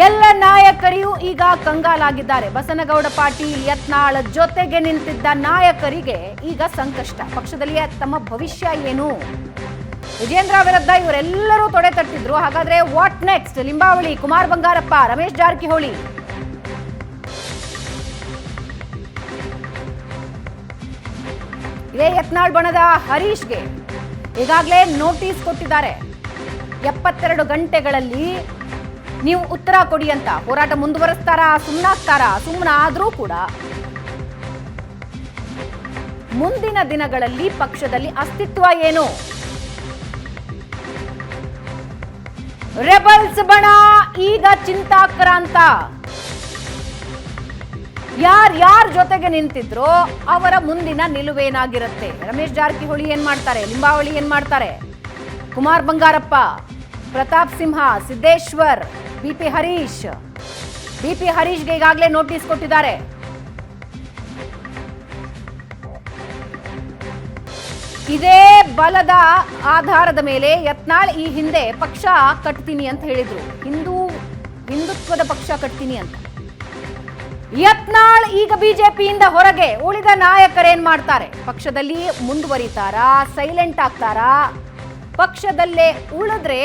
ಎಲ್ಲ ನಾಯಕರಿಗೂ ಈಗ ಕಂಗಾಲಾಗಿದ್ದಾರೆ. ಬಸನಗೌಡ ಪಾಟೀಲ್ ಯತ್ನಾಳ್ ಜೊತೆಗೆ ನಿಂತಿದ್ದ ನಾಯಕರಿಗೆ ಈಗ ಸಂಕಷ್ಟ. ಪಕ್ಷದಲ್ಲಿ ತಮ್ಮ ಭವಿಷ್ಯ ಏನು? ವಿಜೇಂದ್ರ ವಿರುದ್ಧ ಇವರೆಲ್ಲರೂ ತೊಡೆ ತಟ್ಟಿದ್ರು. ಹಾಗಾದ್ರೆ ವಾಟ್ ನೆಕ್ಸ್ಟ್? ಲಿಂಬಾವಳಿ, ಕುಮಾರ್ ಬಂಗಾರಪ್ಪ, ರಮೇಶ್ ಜಾರಕಿಹೊಳಿ ಇದೇ ಯತ್ನಾಳ್ ಬಣದ ಹರೀಶ್ಗೆ ಈಗಾಗಲೇ ನೋಟಿಸ್ ಕೊಟ್ಟಿದ್ದಾರೆ. 72 ಗಂಟೆಗಳಲ್ಲಿ ನೀವು ಉತ್ತರ ಕೊಡಿ ಅಂತ. ಹೋರಾಟ ಮುಂದುವರಿಸ್ತಾರಾ, ಸುಮ್ಮನಾಗ್ತಾರಾ? ಸುಮ್ಮನಾದ್ರೂ ಕೂಡ ಮುಂದಿನ ದಿನಗಳಲ್ಲಿ ಪಕ್ಷದಲ್ಲಿ ಅಸ್ತಿತ್ವ ಏನು? ರೆಬಲ್ಸ್ ಬಣ ಈಗ ಚಿಂತಾಕ್ರಾಂತ. ಯಾರ ಜೊತೆಗೆ ನಿಂತಿದ್ರೋ ಅವರ ಮುಂದಿನ ನಿಲುವೇನಾಗಿರುತ್ತೆ? ರಮೇಶ್ ಜಾರಕಿಹೊಳಿ ಏನ್ ಮಾಡ್ತಾರೆ? ಲಿಂಬಾವಳಿ ಏನ್ ಮಾಡ್ತಾರೆ? ಕುಮಾರ್ ಬಂಗಾರಪ್ಪ, ಪ್ರತಾಪ್ ಸಿಂಹ, ಸಿದ್ದೇಶ್ವರ್, ಬಿಪಿ ಹರೀಶ್ಗೆ ಈಗಾಗಲೇ ನೋಟಿಸ್ ಕೊಟ್ಟಿದ್ದಾರೆ. ಇದೇ ಬಲದ ಆಧಾರದ ಮೇಲೆ ಯತ್ನಾಳ್ ಈ ಹಿಂದೆ ಪಕ್ಷ ಕಟ್ತೀನಿ ಅಂತ ಹೇಳಿದ್ರು. ಹಿಂದುತ್ವದ ಪಕ್ಷ ಕಟ್ತೀನಿ ಅಂತ. ಯತ್ನಾಳ್ ಈಗ ಬಿಜೆಪಿಯಿಂದ ಹೊರಗೆ. ಉಳಿದ ನಾಯಕರೇನ್ ಮಾಡ್ತಾರೆ? ಪಕ್ಷದಲ್ಲಿ ಮುಂದುವರಿತಾರಾ? ಸೈಲೆಂಟ್ ಆಗ್ತಾರಾ? ಪಕ್ಷದಲ್ಲೇ ಉಳಿದ್ರೆ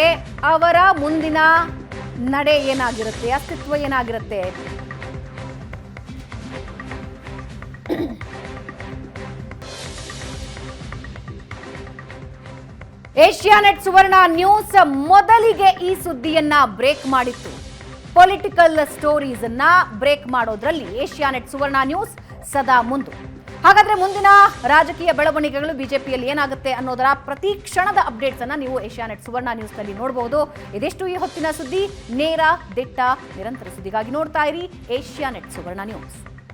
ಅವರ ಮುಂದಿನ ನಡೆ ಏನಾಗಿರುತ್ತೆ? ಅಸ್ತಿತ್ವ ಏನಾಗಿರುತ್ತೆ? ಏಷ್ಯಾನೆಟ್ ಸುವರ್ಣ ನ್ಯೂಸ್ ಮೊದಲಿಗೆ ಈ ಸುದ್ದಿಯನ್ನ ಬ್ರೇಕ್ ಮಾಡಿತ್ತು. ಪೊಲಿಟಿಕಲ್ ಸ್ಟೋರೀಸ್ ಅನ್ನ ಬ್ರೇಕ್ ಮಾಡೋದ್ರಲ್ಲಿ ಏಷ್ಯಾನೆಟ್ ಸುವರ್ಣ ನ್ಯೂಸ್ ಸದಾ ಮುಂದು. ಹಾಗಾದ್ರೆ ಮುಂದಿನ ರಾಜಕೀಯ ಬೆಳವಣಿಗೆಗಳು ಬಿಜೆಪಿಯಲ್ಲಿ ಏನಾಗುತ್ತೆ ಅನ್ನೋದರ ಪ್ರತಿ ಕ್ಷಣದ ಅಪ್ಡೇಟ್ಸ್ ಅನ್ನ ನೀವು ಏಷ್ಯಾನೆಟ್ ಸುವರ್ಣ ನ್ಯೂಸ್ ನಲ್ಲಿ ನೋಡಬಹುದು. ಇದಿಷ್ಟು ಈ ಹೊತ್ತಿನ ಸುದ್ದಿ. ನೇರ, ದಿಟ್ಟ, ನಿರಂತರ ಸುದ್ದಿಗಾಗಿ ನೋಡ್ತಾ ಇರಿ ಏಷ್ಯಾನೆಟ್ ಸುವರ್ಣ ನ್ಯೂಸ್.